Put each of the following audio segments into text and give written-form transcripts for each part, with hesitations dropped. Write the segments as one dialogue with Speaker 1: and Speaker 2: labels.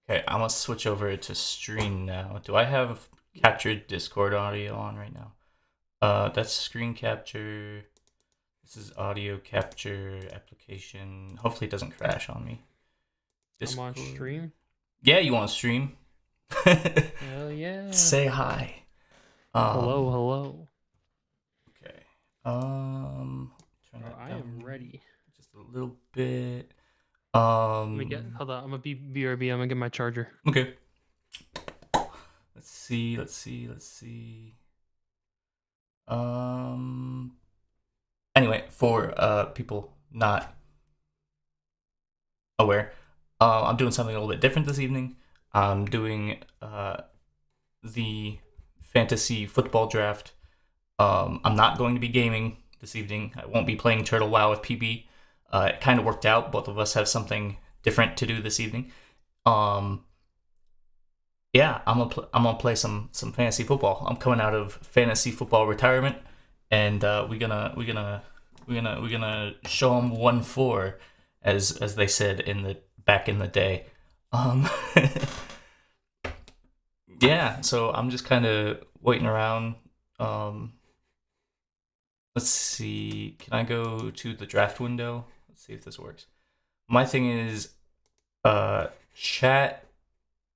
Speaker 1: Okay, I'm gonna switch over to stream now. Do I have captured Discord audio on right now? That's screen capture. This is audio capture application. Hopefully it doesn't crash on me.
Speaker 2: I'm on
Speaker 1: Discord.
Speaker 2: stream.
Speaker 1: Yeah, you want to stream?
Speaker 2: Hell yeah.
Speaker 1: Say hi.
Speaker 2: Hello,
Speaker 1: Um.
Speaker 2: hello.
Speaker 1: Okay. Um. Turn
Speaker 2: Bro,
Speaker 1: that
Speaker 2: I am
Speaker 1: down
Speaker 2: ready.
Speaker 1: just a little bit.
Speaker 2: Let me get.
Speaker 1: Um.
Speaker 2: Hold on. I'm gonna be BRB. I'm gonna get my charger.
Speaker 1: Okay. Let's see. Let's see. Let's see. Um. Anyway, for people not aware, I'm doing something a little bit different this evening. I'm doing the fantasy football draft. I'm not going to be gaming this evening. I won't be playing Turtle WoW with PB. It kind of worked out. Both of us have something different to do this evening. Um, yeah, I'm gonna play some fantasy football. I'm coming out of fantasy football retirement, and we're gonna show them 1-4, as they said in the back in the day. Um, yeah, so I'm just kind of waiting around. Um, let's see. Can I go to the draft window? Let's see if this works. My thing is, chat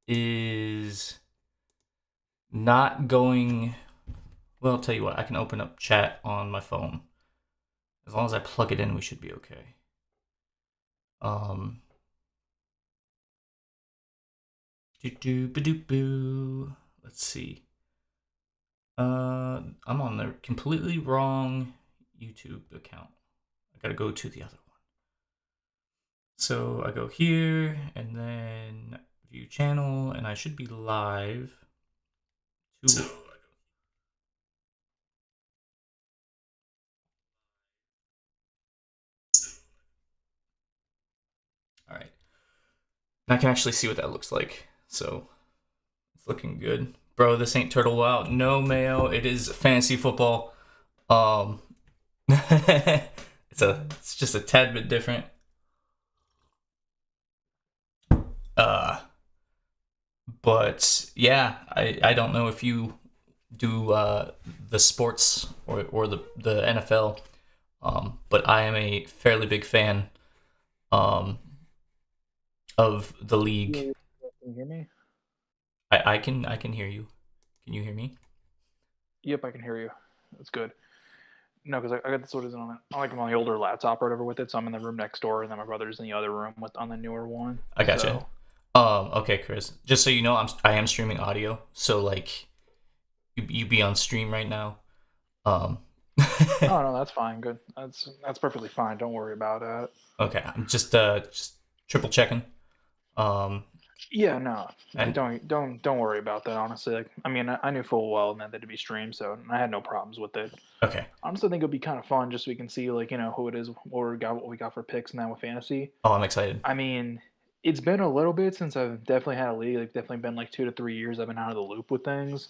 Speaker 1: is not going. Well, I'll tell you what. I can open up chat on my phone. As long as I plug it in, we should be okay. Um. Boo. Let's see. I'm on the completely wrong YouTube account. I gotta go to the other one. So I go here and then view channel, and I should be live. All right. And I can actually see what that looks like. So it's looking good. Bro, this ain't Turtle WoW. No, Mayo. It is fantasy football. Um, it's just a tad bit different. Uh, but yeah, I don't know if you do the sports or the NFL, but I am a fairly big fan of the league.
Speaker 3: Can you hear me?
Speaker 1: I can hear you. Can you hear me?
Speaker 3: Yep, I can hear you. That's good. No, because I got this what is it on I'm on the older laptop or whatever with it, so I'm in the room next door, and then my brother's in the other room with on the newer one.
Speaker 1: I gotcha.
Speaker 3: So
Speaker 1: Okay, Chris. Just so you know, I am streaming audio, so like you be on stream right now. Um,
Speaker 3: oh no, that's fine. Good. That's perfectly fine. Don't worry about it.
Speaker 1: okay, I'm just triple checking. Um,
Speaker 3: Yeah, no,
Speaker 1: and
Speaker 3: don't worry about that. Honestly, like I mean, I knew full well meant that to be streamed, so I had no problems with it.
Speaker 1: okay.
Speaker 3: Honestly, I think it'll be kind of fun just so we can see like who it is, what we got for picks now with fantasy.
Speaker 1: Oh, I'm excited.
Speaker 3: I mean, it's been a little bit since I've definitely had a league. Like definitely been like 2 to 3 years. I've been out of the loop with things.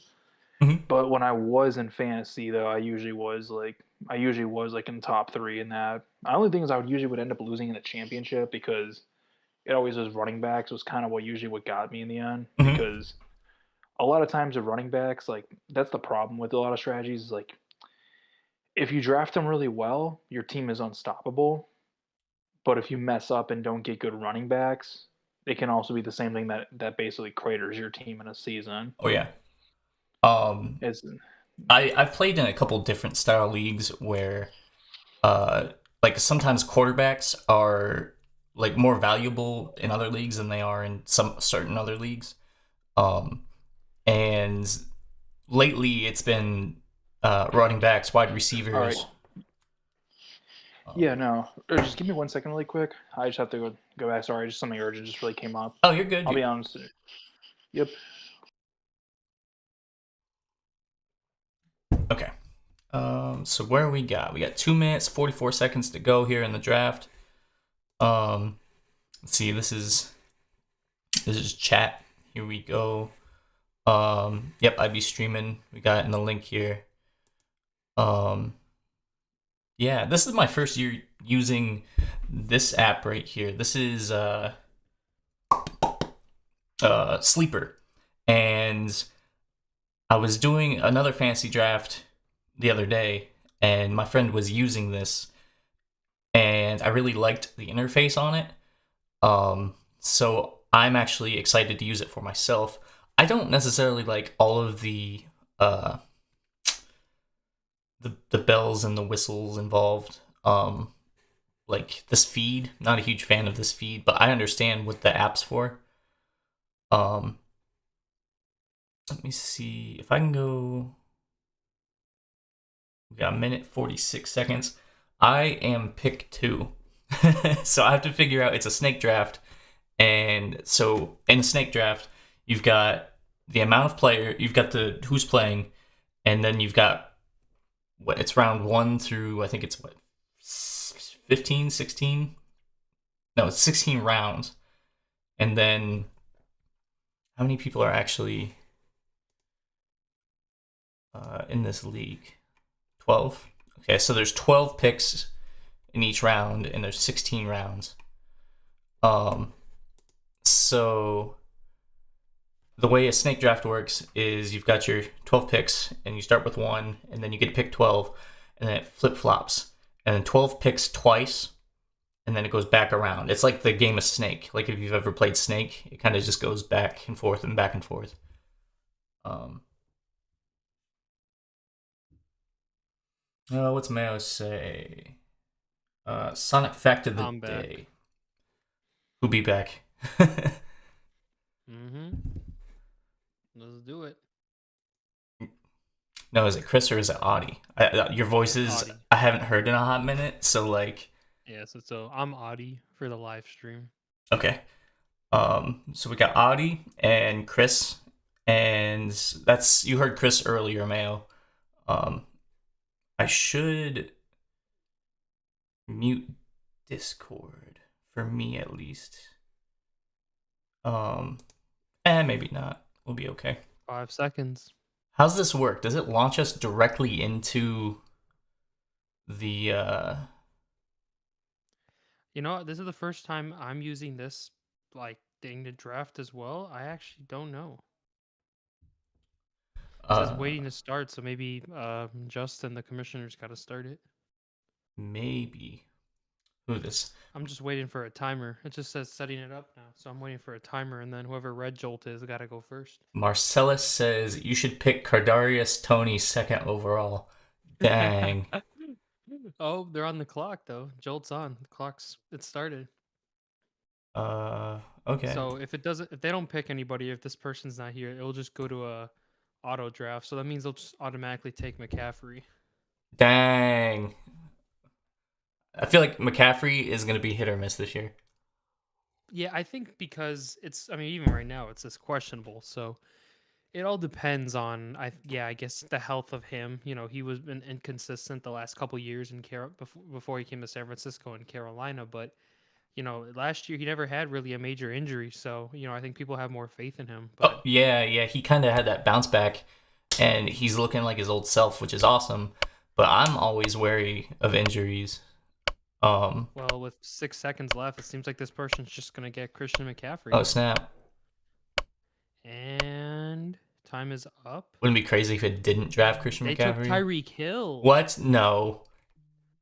Speaker 1: Hmm.
Speaker 3: But when I was in fantasy, though, I usually was like in the top three in that. The only thing is I would end up losing in the championship because it always was running backs was kind of what got me in the end
Speaker 1: Hmm.
Speaker 3: because a lot of times the running backs like that's the problem with a lot of strategies is like if you draft them really well, your team is unstoppable. But if you mess up and don't get good running backs, it can also be the same thing that basically craters your team in a season.
Speaker 1: Oh yeah. Um,
Speaker 3: It's
Speaker 1: I've played in a couple different style leagues where uh like sometimes quarterbacks are like more valuable in other leagues than they are in some certain other leagues. Um, and lately it's been running backs, wide
Speaker 3: all right.
Speaker 1: receivers.
Speaker 3: Yeah, no. Just give me 1 second, really quick. I just have to go back. Sorry, just something urgent just really came up.
Speaker 1: Oh, you're good.
Speaker 3: I'll be honest. Yep.
Speaker 1: Okay. So where we got? We got 2 minutes, 44 seconds to go here in the draft. Let's see. This is chat. Here we go. Yep, I'd be streaming. We got it in the link here. Um, yeah, this is my first year using this app right here. This is sleeper, and I was doing another fantasy draft the other day, and my friend was using this, and I really liked the interface on it. So I'm actually excited to use it for myself. I don't necessarily like all of uh the bells and the whistles involved. Like this feed, not a huge fan of this feed, but I understand what the app's for. Um, Let me see if I can go. We got a minute 46 seconds. I am pick 2. So I have to figure out it's a snake draft. And so in a snake draft, you've got the amount of player, you've got the who's playing, and then you've got what it's round 1 through I think it's what 15, 16. No, it's 16 rounds. And then how many people are actually in this league? 12. Okay, so there's 12 picks in each round, and there's 16 rounds. So the way a snake draft works is you've got your 12 picks, and you start with 1, and then you get to pick 12, and then it flip flops, and then 12 picks twice, and then it goes back around. It's like the game of Snake. Like if you've ever played Snake, it kind of just goes back and forth and back and forth. What's Mayo say? Sonic Fact of the
Speaker 2: I'm back.
Speaker 1: Day. Who'll be back?
Speaker 2: Let's do it.
Speaker 1: No, is it Chris or is it Audie? Your voices,
Speaker 2: Audie.
Speaker 1: I haven't heard in a hot minute, so like.
Speaker 2: Yeah, so I'm Audie for the live stream.
Speaker 1: Okay. So we got Audie and Chris, and that's you heard Chris earlier, Mayo. I should mute Discord for me at least. Maybe not. We'll be okay.
Speaker 2: 5 seconds.
Speaker 1: How's this work? Does it launch us directly into the
Speaker 2: You know, this is the first time I'm using this like thing to draft as well. I actually don't know. It says waiting to start, so maybe Justin, the commissioner's got to start it.
Speaker 1: Maybe. Who this?
Speaker 2: I'm just waiting for a timer. It just says setting it up now, so I'm waiting for a timer, and then whoever Red Jolt is got to go first.
Speaker 1: Marcellus says you should pick Cardarius Tony second overall. Dang.
Speaker 2: Oh, they're on the clock though. Jolt's on. The clock's it started.
Speaker 1: Okay.
Speaker 2: So if they don't pick anybody, if this person's not here, it'll just go to a auto draft. So that means they'll just automatically take McCaffrey.
Speaker 1: Dang. I feel like McCaffrey is going to be hit or miss this year.
Speaker 2: Yeah, I think because even right now it's just questionable. So it all depends on I guess the health of him. You know, he was been inconsistent the last couple years in before he came to San Francisco and Carolina, but you know, last year he never had really a major injury, so you know, I think people have more faith in him. But
Speaker 1: yeah, he kind of had that bounce back, and he's looking like his old self, which is awesome. But I'm always wary of injuries.
Speaker 2: Well, with 6 seconds left, it seems like this person's just gonna get Christian McCaffrey.
Speaker 1: Oh snap!
Speaker 2: And time is up.
Speaker 1: Wouldn't it be crazy if it didn't draft Christian McCaffrey?
Speaker 2: They took Tyreek Hill.
Speaker 1: What? No.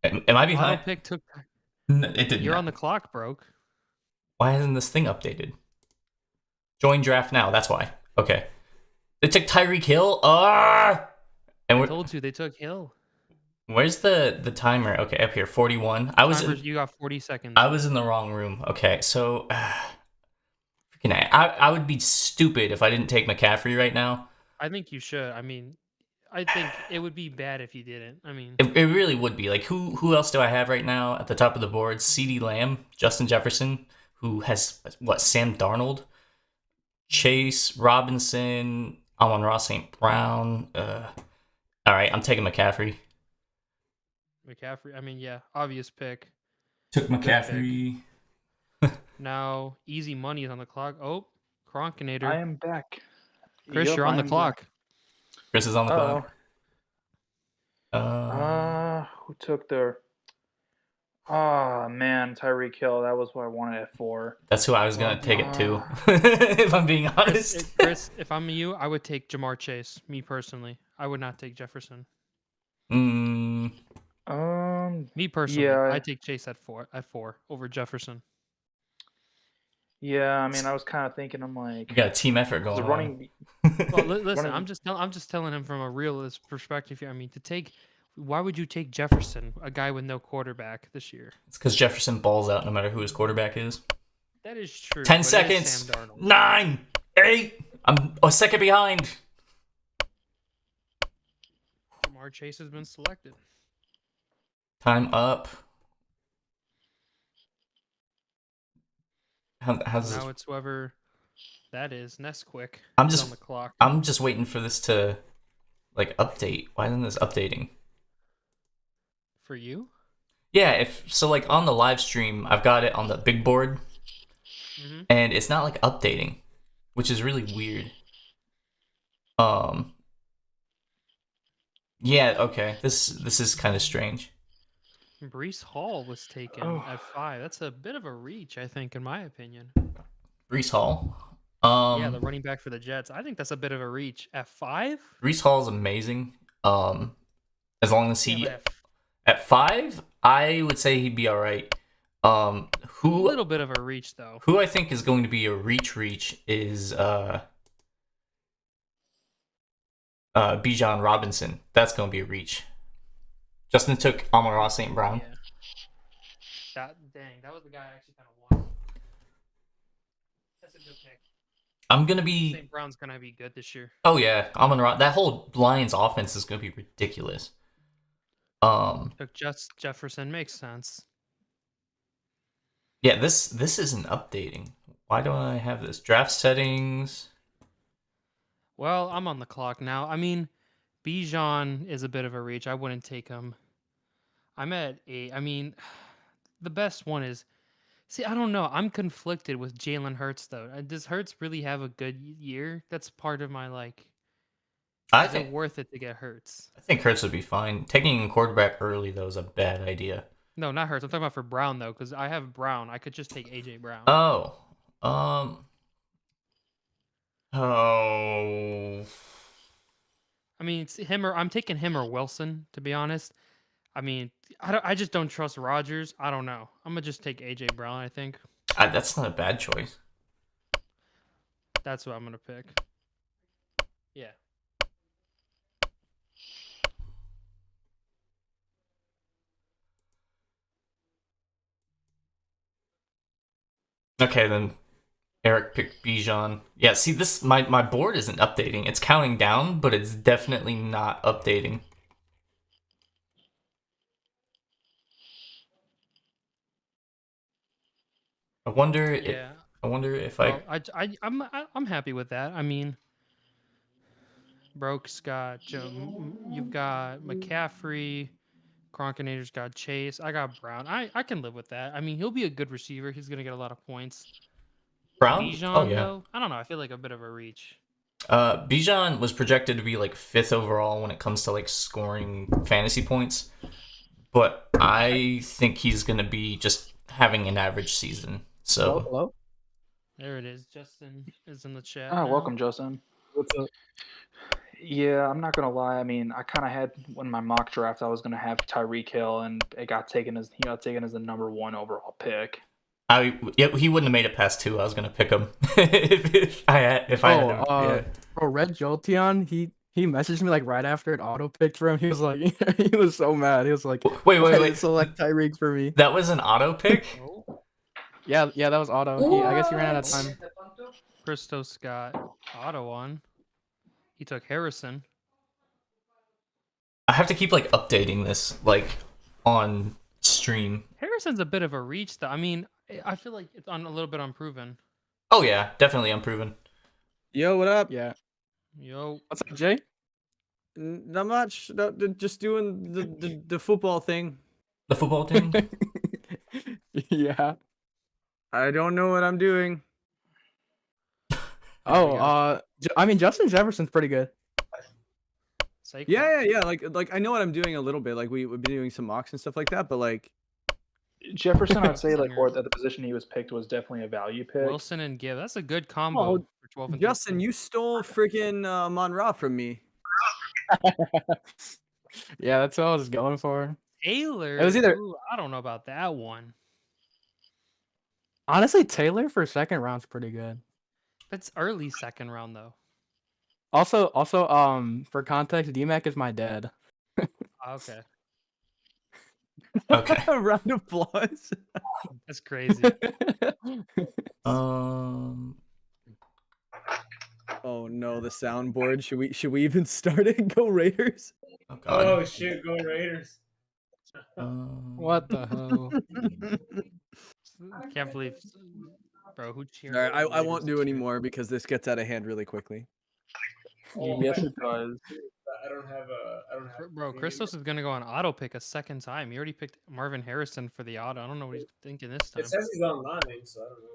Speaker 1: Am I behind?
Speaker 2: Auto pick took.
Speaker 1: No, it didn't.
Speaker 2: You're on the clock, broke.
Speaker 1: Why hasn't this thing updated? Join draft now. That's why. Okay. They took Tyreek Hill.
Speaker 2: And I told you they took Hill.
Speaker 1: Where's the timer? Okay, up here, 41.
Speaker 2: You got 40 seconds.
Speaker 1: I was in the wrong room. Okay, so freaking I would be stupid if I didn't take McCaffrey right now.
Speaker 2: I think you should. I mean, I think it would be bad if you didn't. I mean,
Speaker 1: it really would be. Like who else do I have right now at the top of the board? CeeDee Lamb, Justin Jefferson, who has Sam Darnold, Chase Robinson, Amon-Ra St. Brown. All right, I'm taking McCaffrey.
Speaker 2: McCaffrey. I mean, yeah, obvious pick.
Speaker 1: Took McCaffrey.
Speaker 2: Now, easy money is on the clock. Oh, Kronkinator.
Speaker 3: I am back.
Speaker 2: Chris, you're on the clock.
Speaker 3: Back.
Speaker 1: Chris is on the clock.
Speaker 3: Who took their? Oh man, Tyreek Hill. That was what I wanted at 4.
Speaker 1: That's who I was
Speaker 2: Well,
Speaker 1: gonna take it to,
Speaker 3: Uh,
Speaker 1: if I'm being
Speaker 2: Chris,
Speaker 1: honest.
Speaker 2: Chris, if I'm you, I would take Jamar Chase. Me personally, I would not take Jefferson.
Speaker 1: Mm,
Speaker 2: Me personally,
Speaker 3: yeah,
Speaker 2: I take Chase at 4 over Jefferson.
Speaker 3: yeah. I mean, I was kind of thinking, I'm like,
Speaker 1: you got a team effort
Speaker 3: the
Speaker 1: going
Speaker 3: running.
Speaker 2: Well, listen,
Speaker 3: Running.
Speaker 2: I'm just telling him from a realist perspective here. I mean, why would you take Jefferson, a guy with no quarterback this year?
Speaker 1: It's because Jefferson balls out no matter who his quarterback is.
Speaker 2: That is true.
Speaker 1: 10
Speaker 2: but it is
Speaker 1: seconds.
Speaker 2: Sam Darnold.
Speaker 1: 9, 8. I'm a second behind.
Speaker 2: Jamar Chase has been selected.
Speaker 1: Time up. How's this?
Speaker 2: Now it's whoever that is. Nesquik.
Speaker 1: I'm
Speaker 2: is
Speaker 1: just-
Speaker 2: on the clock.
Speaker 1: I'm just waiting for this to like update. Why isn't this updating?
Speaker 2: For you?
Speaker 1: Yeah, if so, like on the live stream, I've got it on the big board,
Speaker 2: Mm-hmm.
Speaker 1: and it's not like updating, which is really weird. Yeah, okay. This is kind of strange.
Speaker 2: Brees Hall was taken
Speaker 3: Oh.
Speaker 2: at 5. That's a bit of a reach, I think, in my opinion.
Speaker 1: Brees Hall.
Speaker 2: Yeah, the running back for the Jets. I think that's a bit of a reach at 5.
Speaker 1: Brees Hall is amazing. As long as he
Speaker 2: Yeah,
Speaker 1: at 5, I would say he'd be all right.
Speaker 2: a
Speaker 1: Who
Speaker 2: little bit of a reach though.
Speaker 1: who I think is going to be a reach is Bijan Robinson. That's going to be a reach. Justin took Amon-Ra St. Brown.
Speaker 2: Yeah. That was the guy I actually kind of wanted. That's a good pick.
Speaker 1: I'm going to be
Speaker 2: St. Brown's gonna be good this year.
Speaker 1: Oh yeah, Amon-Ra. That whole Lions offense is going to be ridiculous.
Speaker 2: Took Jefferson makes sense.
Speaker 1: Yeah, this isn't updating. Why don't I have this? Draft settings.
Speaker 2: Well, I'm on the clock now. I mean, Bijan is a bit of a reach. I wouldn't take him. I'm at 8. I mean, the best one is. See, I don't know. I'm conflicted with Jalen Hurts though. Does Hurts really have a good year? That's part of my like.
Speaker 1: I
Speaker 2: Is it
Speaker 1: think
Speaker 2: worth it to get Hurts?
Speaker 1: Hurts would be fine. Taking a quarterback early though is a bad idea.
Speaker 2: No, not Hurts. I'm talking about for Brown though, because I have Brown. I could just take AJ Brown.
Speaker 1: Oh. Oh.
Speaker 2: I mean, it's him or I'm taking him or Wilson to be honest. I mean, I just don't trust Rodgers. I don't know. I'm gonna just take AJ Brown. I think
Speaker 1: That's not a bad choice.
Speaker 2: that's what I'm gonna pick. Yeah.
Speaker 1: Okay, then Eric picked Bijan. Yeah, see this my board isn't updating. It's counting down, but it's definitely not updating. I wonder
Speaker 2: Yeah.
Speaker 1: I wonder if
Speaker 2: Well, I'm happy with that. I mean, Broke's got you've got McCaffrey, Cronkinator's got Chase. I got Brown. I can live with that. I mean, he'll be a good receiver. He's gonna get a lot of points.
Speaker 1: Brown.
Speaker 2: Bijan,
Speaker 1: Oh yeah.
Speaker 2: though, I don't know. I feel like a bit of a reach.
Speaker 1: Bijan was projected to be like 5th overall when it comes to like scoring fantasy points, but I think he's gonna be just having an average season. So
Speaker 4: Hello?
Speaker 2: There it is. Justin is in the chat.
Speaker 3: Oh,
Speaker 2: now.
Speaker 3: welcome, Justin.
Speaker 4: What's up?
Speaker 3: Yeah, I'm not gonna lie. I mean, I kind of had when my mock draft, I was gonna have Tyreek Hill, and he got taken as the #1 overall pick.
Speaker 1: he wouldn't have made it past 2. I was gonna pick him if I had him. Yeah.
Speaker 4: Bro, Red Jolteon, he messaged me like right after it auto picked for him. He was like, he was so mad. He was like,
Speaker 1: Wait.
Speaker 4: "Why did it select Tyreek for me."
Speaker 1: That was an auto pick.
Speaker 4: Yeah, that was auto. I guess he ran out of time.
Speaker 2: Christos got Otto on. He took Harrison.
Speaker 1: I have to keep like updating this like on stream.
Speaker 2: Harrison's a bit of a reach, though. I mean, I feel like it's on a little bit unproven.
Speaker 1: Oh yeah, definitely unproven.
Speaker 5: Yo, what up?
Speaker 4: Yeah.
Speaker 2: Yo,
Speaker 4: What's up, Jay?
Speaker 5: Not much. Just doing the football thing.
Speaker 1: The football team.
Speaker 4: Yeah.
Speaker 5: I don't know what I'm doing.
Speaker 4: Oh, I mean, Justin Jefferson's pretty good.
Speaker 2: Saquon.
Speaker 5: Yeah. Like I know what I'm doing a little bit. Like we've been doing some mocks and stuff like that. But like,
Speaker 3: Jefferson, I'd say like
Speaker 2: Singer.
Speaker 3: or at the position he was picked was definitely a value pick.
Speaker 2: Wilson and Gibb. That's a good combo for 12 and
Speaker 5: Justin,
Speaker 2: 13.
Speaker 5: you stole freaking Monra from me.
Speaker 4: Yeah, that's what I was going for.
Speaker 2: Taylor.
Speaker 4: It was either-
Speaker 2: ooh, I don't know about that one.
Speaker 4: Honestly, Taylor for second round's pretty good.
Speaker 2: That's early second round though.
Speaker 4: Also, for context, DMAC is my dad.
Speaker 2: Okay,
Speaker 1: Okay.
Speaker 5: Round of applause.
Speaker 2: that's crazy.
Speaker 1: Um.
Speaker 5: Oh no, the soundboard. Should we even start it? Go Raiders.
Speaker 1: Oh God.
Speaker 6: Oh shit, go Raiders.
Speaker 4: What the hell?
Speaker 2: Can't believe, bro. Who cheered?
Speaker 5: All right,
Speaker 2: for the
Speaker 5: I won't
Speaker 2: Raiders
Speaker 5: do
Speaker 2: this
Speaker 5: any
Speaker 2: year?
Speaker 5: more because this gets out of hand really quickly.
Speaker 3: Yes, it does.
Speaker 6: I don't have.
Speaker 2: Bro,
Speaker 6: any-
Speaker 2: Christos is gonna go on auto pick a second time. He already picked Marvin Harrison for the auto. I don't know what he's thinking this time.
Speaker 6: It says he's online, so I don't know.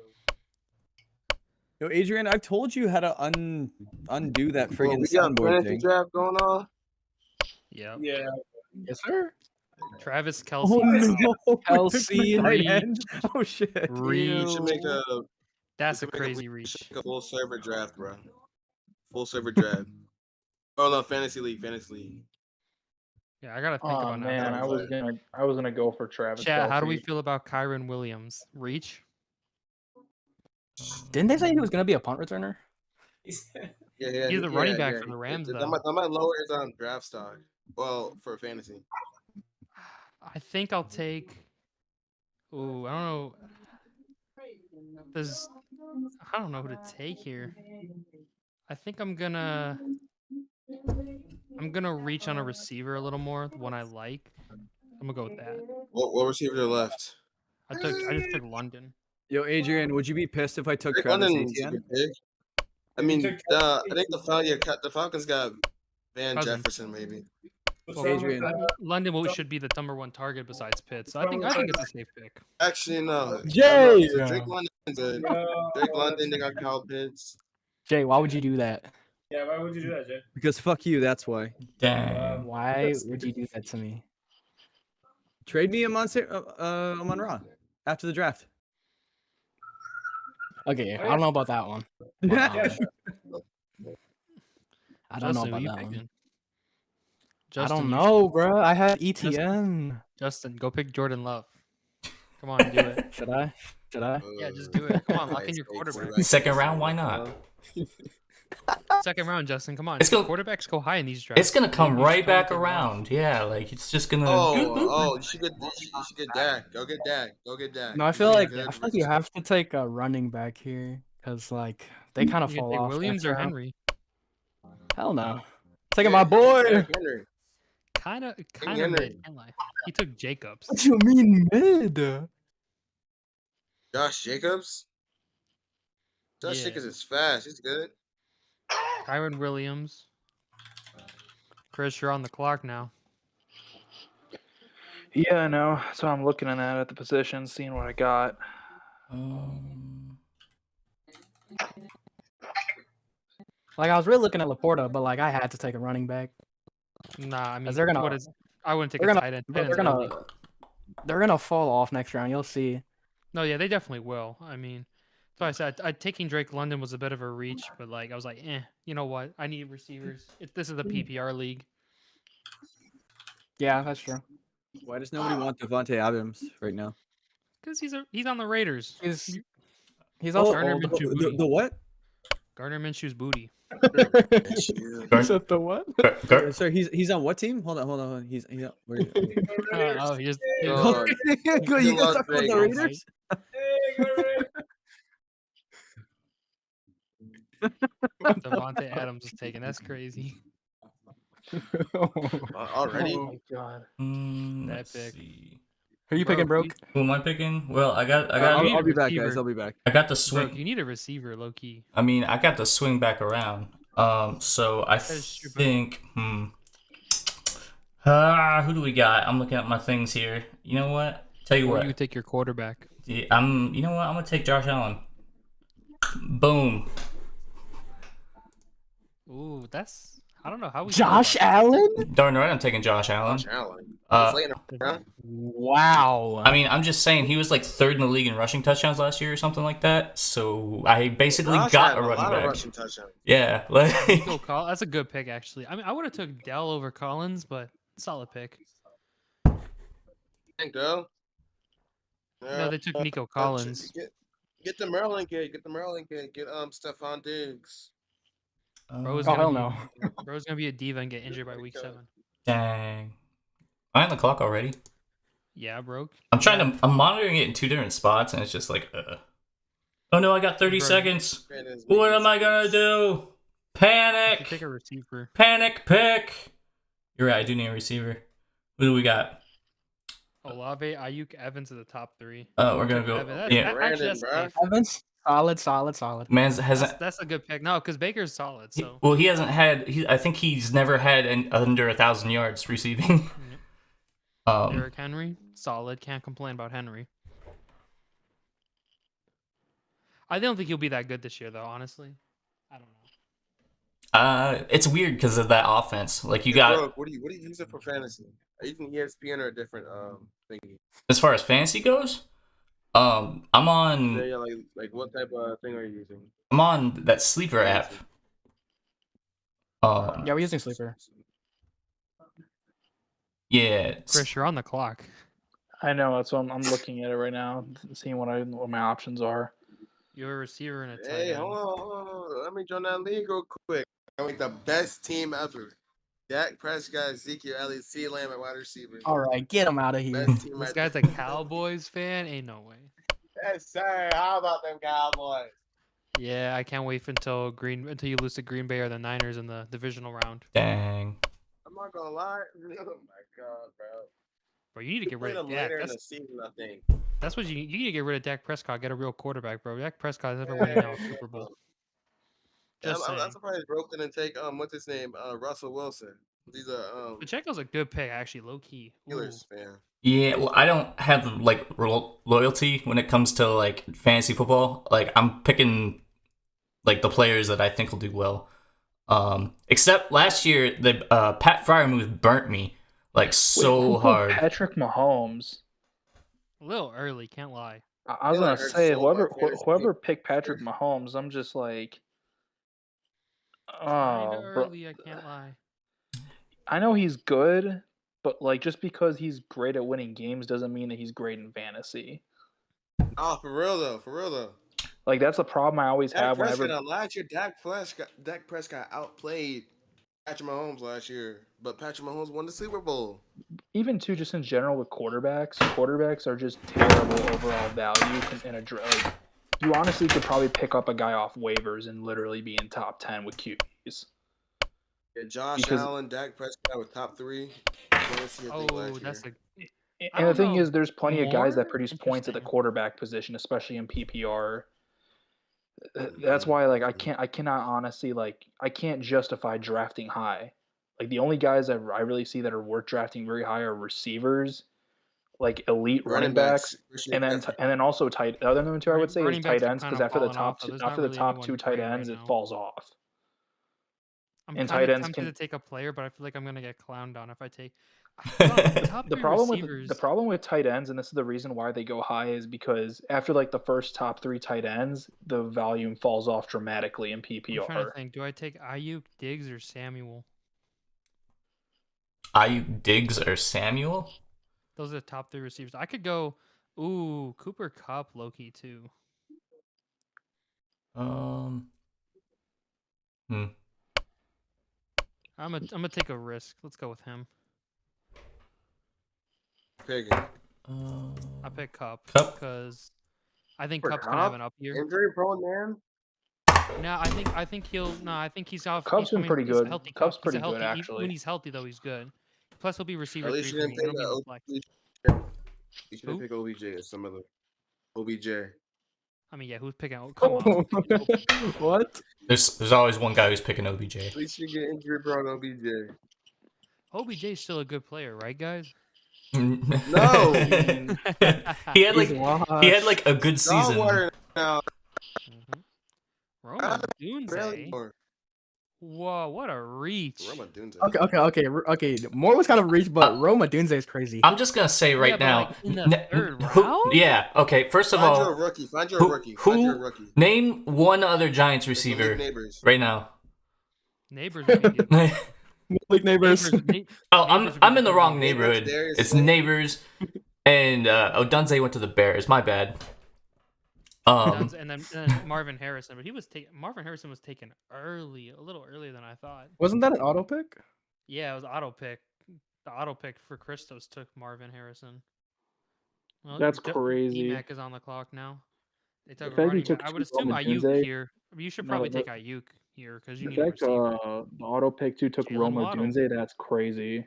Speaker 5: Yo, Adrian, I've told you how to undo that
Speaker 7: Well,
Speaker 5: friggin'
Speaker 7: we got
Speaker 5: soundboard
Speaker 7: fantasy
Speaker 5: thing.
Speaker 7: draft going on.
Speaker 2: Yeah.
Speaker 6: Yeah.
Speaker 4: Yes, sir.
Speaker 2: Travis Kelsey.
Speaker 5: Oh no,
Speaker 4: Kelsey,
Speaker 5: tight
Speaker 2: Reed.
Speaker 5: end. Oh shit.
Speaker 7: You should make a.
Speaker 2: That's a
Speaker 7: you should make
Speaker 2: crazy
Speaker 7: we
Speaker 2: reach.
Speaker 7: should make a full server draft, bro. Full server draft. Oh no, fantasy league.
Speaker 2: Yeah, I gotta think
Speaker 3: Oh
Speaker 2: about
Speaker 3: man,
Speaker 2: that.
Speaker 3: I was gonna go for Travis.
Speaker 2: Chat, how do we
Speaker 3: Kelce.
Speaker 2: feel about Kyron Williams? Reach?
Speaker 4: Didn't they say he was gonna be a punt returner?
Speaker 7: Yeah.
Speaker 2: He's the running back for the Rams,
Speaker 7: That
Speaker 2: though.
Speaker 7: might lower his draft stock. Well, for fantasy.
Speaker 2: I think I'll take. Ooh, I don't know. I don't know who to take here. I think I'm gonna reach on a receiver a little more, the one I like. I'm gonna go with that.
Speaker 7: What receiver left?
Speaker 2: I just took London.
Speaker 5: Yo, Adrian, would you be pissed if I took
Speaker 7: Drake
Speaker 5: Travis
Speaker 7: London's a
Speaker 5: Etienne?
Speaker 7: good pick. I mean,
Speaker 6: took
Speaker 7: I think the Falcons got Van
Speaker 2: Cousins.
Speaker 7: Jefferson maybe.
Speaker 6: What's
Speaker 2: Well,
Speaker 6: wrong with
Speaker 5: Adrian.
Speaker 6: that?
Speaker 2: London should be the number one target besides Pitts. So I think it's a safe pick.
Speaker 7: Actually, no.
Speaker 4: Jay!
Speaker 7: Drake London's good.
Speaker 6: No,
Speaker 7: Drake
Speaker 6: oh,
Speaker 7: London, they
Speaker 6: that's-
Speaker 7: got Kyle Pitts.
Speaker 4: Jay, why would you do that?
Speaker 6: Yeah, why would you do that, Jay?
Speaker 5: Because fuck you, that's why.
Speaker 1: Dang.
Speaker 4: Why would you do that to me?
Speaker 5: Trade me Amon Ra after the draft.
Speaker 4: Okay, I don't know about that one.
Speaker 6: Yeah, sure.
Speaker 4: I don't know
Speaker 2: Justin, who
Speaker 4: about
Speaker 2: you
Speaker 4: that one.
Speaker 2: picking?
Speaker 4: I
Speaker 2: Justin,
Speaker 4: don't
Speaker 2: you-
Speaker 4: know, bro. I had ETN.
Speaker 2: Justin, go pick Jordan Love. Come on, do it.
Speaker 4: Should I? Should I?
Speaker 2: Yeah, just do it. Come on, lock in
Speaker 7: Nice
Speaker 2: your
Speaker 7: pick,
Speaker 2: quarterback.
Speaker 7: quarterback.
Speaker 1: Second round, why not?
Speaker 2: Second round, Justin. Come on.
Speaker 1: It's gonna-
Speaker 2: Quarterbacks go high in these drafts.
Speaker 1: It's gonna come
Speaker 2: You should
Speaker 1: right back
Speaker 2: target them.
Speaker 1: around. Yeah, like it's just gonna.
Speaker 7: You should get Dak. Go get Dak.
Speaker 4: No, I
Speaker 7: He's
Speaker 4: feel
Speaker 7: really
Speaker 4: like
Speaker 7: good
Speaker 4: I feel like you
Speaker 7: versus-
Speaker 4: have to take a running back here because like they kind of
Speaker 2: You can
Speaker 4: fall
Speaker 2: take
Speaker 4: off.
Speaker 2: Williams
Speaker 4: next
Speaker 2: or
Speaker 4: round.
Speaker 2: Henry.
Speaker 4: Hell no. Taking my boy.
Speaker 7: Derrick Henry.
Speaker 2: Kind of
Speaker 7: Henry.
Speaker 2: mid. Can't lie. He took Jacobs.
Speaker 4: What you mean mid?
Speaker 7: Josh Jacobs. Josh
Speaker 2: Yeah.
Speaker 7: Jacobs is fast. He's good.
Speaker 2: Kyron Williams. Chris, you're on the clock now.
Speaker 3: Yeah, I know. So I'm looking at the position, seeing what I got.
Speaker 4: Like I was really looking at Laporta, but like I had to take a running back.
Speaker 2: Nah, I mean,
Speaker 4: they're gonna-
Speaker 2: what is? I wouldn't take
Speaker 4: they're
Speaker 2: a
Speaker 4: gonna-
Speaker 2: tight end.
Speaker 4: But
Speaker 2: Tight end's early.
Speaker 4: they're gonna fall off next round. You'll see.
Speaker 2: No, yeah, they definitely will. I mean, so I said taking Drake London was a bit of a reach, but like I was like, you know what? I need receivers. This is a PPR league.
Speaker 4: Yeah, that's true.
Speaker 5: Why does nobody want Devontae Adams right now?
Speaker 2: Because he's on the Raiders.
Speaker 4: He's also
Speaker 2: Gardner
Speaker 4: old.
Speaker 2: Minshew booty.
Speaker 5: The what?
Speaker 2: Gardner Minshew's booty.
Speaker 4: He said the what?
Speaker 5: Sorry, he's on what team? Hold on. He's on where?
Speaker 2: Oh, he just
Speaker 7: Oh,
Speaker 5: Go, you
Speaker 7: Las
Speaker 5: guys talk about the
Speaker 7: Vegas.
Speaker 5: Raiders?
Speaker 6: Hey, go Raiders.
Speaker 2: Devontae Adams is taken. That's crazy.
Speaker 7: already?
Speaker 3: Oh my god.
Speaker 1: Let's
Speaker 2: pick.
Speaker 1: see.
Speaker 4: Who are you picking,
Speaker 2: Bro,
Speaker 4: broke?
Speaker 1: Who am I picking? Well, I got
Speaker 2: need
Speaker 5: I'll
Speaker 2: a
Speaker 5: be back,
Speaker 2: receiver.
Speaker 5: guys. I'll be back.
Speaker 1: I got the
Speaker 2: Bro,
Speaker 1: swing.
Speaker 2: you need a receiver, low key.
Speaker 1: I mean, I got the swing back around. So I
Speaker 2: is true, but-
Speaker 1: think, who do we got? I'm looking at my things here. You know what? Tell you
Speaker 2: Or
Speaker 1: what.
Speaker 2: you take your quarterback.
Speaker 1: You know what? I'm gonna take Josh Allen. Boom.
Speaker 2: Ooh, that's I don't know how we. feel
Speaker 4: Josh
Speaker 2: about that.
Speaker 4: Allen?
Speaker 1: Darn right, I'm taking Josh Allen.
Speaker 7: Josh Allen.
Speaker 1: Uh,
Speaker 7: He's laying around.
Speaker 4: Wow.
Speaker 1: I mean, I'm just saying he was like third in the league in rushing touchdowns last year or something like that. So I basically
Speaker 7: Josh
Speaker 1: got
Speaker 7: had
Speaker 1: a running
Speaker 7: lot of
Speaker 1: back.
Speaker 7: rushing touchdowns.
Speaker 1: Yeah, like
Speaker 2: Nico That's a good pick, actually. I mean, I would have took Dell over Collins, but solid pick.
Speaker 7: Think though.
Speaker 2: No, they took Nico Collins.
Speaker 7: Get the Maryland kid. Get the Maryland kid. Get Stephon Diggs.
Speaker 2: Bro's
Speaker 4: Oh,
Speaker 2: gonna
Speaker 4: hell
Speaker 2: be,
Speaker 4: no.
Speaker 2: Bro's gonna be a diva and get injured by week 7.
Speaker 1: Dang. Am I on the clock already?
Speaker 2: Yeah, bro.
Speaker 1: I'm monitoring it in 2 different spots, and it's just like, oh no, I got 30
Speaker 2: Bro.
Speaker 1: seconds. What am I gonna do? Panic!
Speaker 2: Take a receiver.
Speaker 1: Panic pick! You're right, I do need a receiver. Who do we got?
Speaker 2: Olave, Ayuk, Evans are the top 3.
Speaker 1: We're gonna go.
Speaker 2: Evan,
Speaker 1: Yeah,
Speaker 7: Brandon,
Speaker 2: that's
Speaker 7: bruh.
Speaker 2: safe.
Speaker 4: Evans? Solid.
Speaker 1: man's hasn't.
Speaker 2: That's a good pick. No, because Baker's solid. So
Speaker 1: Well, he hasn't had. I think he's never had under 1,000 yards receiving.
Speaker 2: Derrick Henry, solid. Can't complain about Henry. I don't think he'll be that good this year, though. Honestly, I don't know.
Speaker 1: It's weird because of that offense. Like you
Speaker 7: Hey,
Speaker 1: got
Speaker 7: Brooke, what do you use it for fantasy? Are you using ESPN or a different thingy?
Speaker 1: as far as fantasy goes. I'm on.
Speaker 7: Yeah, like what type of thing are you using?
Speaker 1: I'm on that sleeper app.
Speaker 4: Yeah, we're using Sleeper.
Speaker 1: Yeah.
Speaker 2: Chris, you're on the clock.
Speaker 3: I know that's what I'm looking at it right now, seeing what my options are.
Speaker 2: You're a receiver and a tight
Speaker 7: Hey,
Speaker 2: end.
Speaker 7: hold on. Let me join that league real quick. I make the best team ever. Dak Prescott, Ezekiel Elliott, C. Lamb at wide receiver.
Speaker 4: All right, get him out of here.
Speaker 7: Best team
Speaker 2: This
Speaker 7: right
Speaker 2: guy's
Speaker 7: there.
Speaker 2: a Cowboys fan. Ain't no way.
Speaker 7: Yes, sir. How about them Cowboys?
Speaker 2: Yeah, I can't wait until you lose to Green Bay or the Niners in the divisional round.
Speaker 1: Dang.
Speaker 7: I'm not gonna lie. Oh my god, bro.
Speaker 2: Bro, you need to get
Speaker 7: Play
Speaker 2: rid of
Speaker 7: them
Speaker 2: Dak.
Speaker 7: later in the
Speaker 2: That's,
Speaker 7: season, I think.
Speaker 2: that's what you need to get rid of Dak Prescott. Get a real quarterback, bro. Dak Prescott is never winning out a Super Bowl.
Speaker 7: Yeah,
Speaker 2: Just
Speaker 7: I'm
Speaker 2: saying.
Speaker 7: surprised Broke didn't take what's his name? Russell Wilson. He's a
Speaker 2: Pacheco's a good pick, actually, low key. Ooh.
Speaker 7: Steelers fan.
Speaker 1: Yeah, well, I don't have like loyalty when it comes to like fantasy football. Like I'm picking like the players that I think will do well. Except last year, the Pat Fryermuth burnt me like so
Speaker 3: Who put
Speaker 1: hard.
Speaker 3: Patrick Mahomes.
Speaker 2: A little early, can't lie.
Speaker 3: I was
Speaker 7: feel like
Speaker 3: gonna
Speaker 7: I
Speaker 3: say
Speaker 7: heard so much
Speaker 3: whoever
Speaker 7: fantasy
Speaker 3: whoever picked Patrick Mahomes, I'm just like,
Speaker 2: Kinda
Speaker 3: oh, bro.
Speaker 2: early, I can't lie.
Speaker 3: I know he's good, but like just because he's great at winning games doesn't mean that he's great in fantasy.
Speaker 7: Oh, for real though.
Speaker 3: Like that's the problem I always
Speaker 7: Dak
Speaker 3: have
Speaker 7: Prescott
Speaker 3: whenever.
Speaker 7: last year, Dak Prescott outplayed Patrick Mahomes last year, but Patrick Mahomes won the Super Bowl.
Speaker 3: Even too, just in general with quarterbacks are just terrible overall value in a like, you honestly could probably pick up a guy off waivers and literally be in top 10 with QBs.
Speaker 7: Yeah, Josh
Speaker 3: Because-
Speaker 7: Allen, Dak Prescott with top 3. Fantasy, I think,
Speaker 2: Oh,
Speaker 7: last
Speaker 2: that's
Speaker 7: year.
Speaker 2: I
Speaker 3: And the
Speaker 2: don't
Speaker 3: thing
Speaker 2: know.
Speaker 3: is, there's plenty of guys that
Speaker 2: More?
Speaker 3: produce points at the
Speaker 2: Interesting.
Speaker 3: quarterback position, especially in PPR. That's why, like, I cannot honestly, like, I can't justify drafting high. Like, the only guys that I really see that are worth drafting very high are receivers, like elite running backs, and then also tight. The other than two I would say is
Speaker 2: Running
Speaker 3: tight
Speaker 2: backs are
Speaker 3: ends because
Speaker 2: kinda
Speaker 3: after the
Speaker 2: falling off,
Speaker 3: top
Speaker 2: though.
Speaker 3: two,
Speaker 2: There's not
Speaker 3: after the
Speaker 2: really
Speaker 3: top
Speaker 2: anyone
Speaker 3: 2 tight
Speaker 2: great right
Speaker 3: ends, it
Speaker 2: now.
Speaker 3: falls off.
Speaker 2: I'm
Speaker 3: and
Speaker 2: kind
Speaker 3: tight
Speaker 2: of
Speaker 3: ends
Speaker 2: tempted
Speaker 3: can-
Speaker 2: to take a player, but I feel like I'm gonna get clowned on if I take. Top
Speaker 3: The
Speaker 2: three
Speaker 3: problem
Speaker 2: receivers.
Speaker 3: with the problem with tight ends, and this is the reason why they go high, is because after like the first top 3 tight ends, the volume falls off dramatically in
Speaker 2: I'm trying to
Speaker 3: PPR.
Speaker 2: think. Do I take Ayuk, Diggs, or Samuel?
Speaker 1: Ayuk, Diggs, or Samuel?
Speaker 2: Those are the top 3 receivers. I could go. Ooh, Cooper Kupp, Loki too.
Speaker 1: Hmm.
Speaker 2: I'm gonna take a risk. Let's go with him.
Speaker 7: Picking.
Speaker 2: I pick Kupp
Speaker 1: Kupp?
Speaker 2: because I think
Speaker 7: For
Speaker 2: Kupp's gonna have
Speaker 7: Kupp?
Speaker 2: an up year.
Speaker 7: Injury prone man.
Speaker 2: No, I think he'll. No, I think he's off.
Speaker 3: Kupp's been pretty
Speaker 2: he's a
Speaker 3: good.
Speaker 2: healthy
Speaker 3: Kupp's
Speaker 2: Kupp. He's a
Speaker 3: pretty
Speaker 2: healthy,
Speaker 3: good, actually.
Speaker 2: When he's healthy, though, he's good. Plus, he'll be receiver
Speaker 7: At least
Speaker 2: 3
Speaker 7: you
Speaker 2: for me.
Speaker 7: didn't
Speaker 2: He'll be in the flex.
Speaker 7: pick You should
Speaker 2: Who?
Speaker 7: pick OBJ or some other. OBJ.
Speaker 2: I mean, yeah, who's picking? Oh, come on.
Speaker 4: What?
Speaker 1: There's always one guy who's picking OBJ.
Speaker 7: At least you get injury prone OBJ.
Speaker 2: OBJ's still a good player, right, guys?
Speaker 7: No.
Speaker 1: he had like
Speaker 4: He's washed.
Speaker 1: he had like a good season.
Speaker 7: Water now.
Speaker 2: Rome
Speaker 7: Barely
Speaker 2: Dunze.
Speaker 7: more.
Speaker 2: Whoa, what a reach!
Speaker 7: Roma Dunze.
Speaker 4: Okay. Moore was kind of a reach, but Roma Dunze is crazy.
Speaker 1: I'm just gonna say right
Speaker 2: Yeah, but,
Speaker 1: now.
Speaker 2: like, in the third
Speaker 1: who-
Speaker 2: round?
Speaker 1: yeah. Okay. First of
Speaker 7: Find you a
Speaker 1: all,
Speaker 7: rookie. Find you a rookie. Find you a rookie.
Speaker 1: name one other Giants
Speaker 7: It's Malik
Speaker 1: receiver
Speaker 7: Neighbors.
Speaker 1: right now.
Speaker 2: Neighbors would be good.
Speaker 4: Like neighbors.
Speaker 1: Oh,
Speaker 2: Neighbors
Speaker 1: I'm
Speaker 2: would be
Speaker 1: I'm in the
Speaker 2: good.
Speaker 1: wrong
Speaker 7: Neighbors,
Speaker 1: neighborhood.
Speaker 7: Darius
Speaker 1: It's
Speaker 7: Slay.
Speaker 1: neighbors, and Odunze went to the Bears. My bad.
Speaker 2: And then Marvin Harrison, but Marvin Harrison was taken early, a little earlier than I thought.
Speaker 4: Wasn't that an auto pick?
Speaker 2: Yeah, it was auto pick. The auto pick for Christos took Marvin Harrison. Well,
Speaker 3: That's crazy.
Speaker 2: DMAC is on the clock now. They took a
Speaker 3: fact he
Speaker 2: running
Speaker 3: took
Speaker 2: back. I
Speaker 3: two
Speaker 2: would assume
Speaker 3: Roma
Speaker 2: Ayuk
Speaker 3: Dunze-
Speaker 2: here. You should
Speaker 3: No,
Speaker 2: probably
Speaker 3: the-
Speaker 2: take Ayuk here because you
Speaker 3: The
Speaker 2: need a
Speaker 3: fact
Speaker 2: receiver.
Speaker 3: the auto pick 2 took
Speaker 2: Jalen
Speaker 3: Roma
Speaker 2: Waddle.
Speaker 3: Dunze, that's crazy.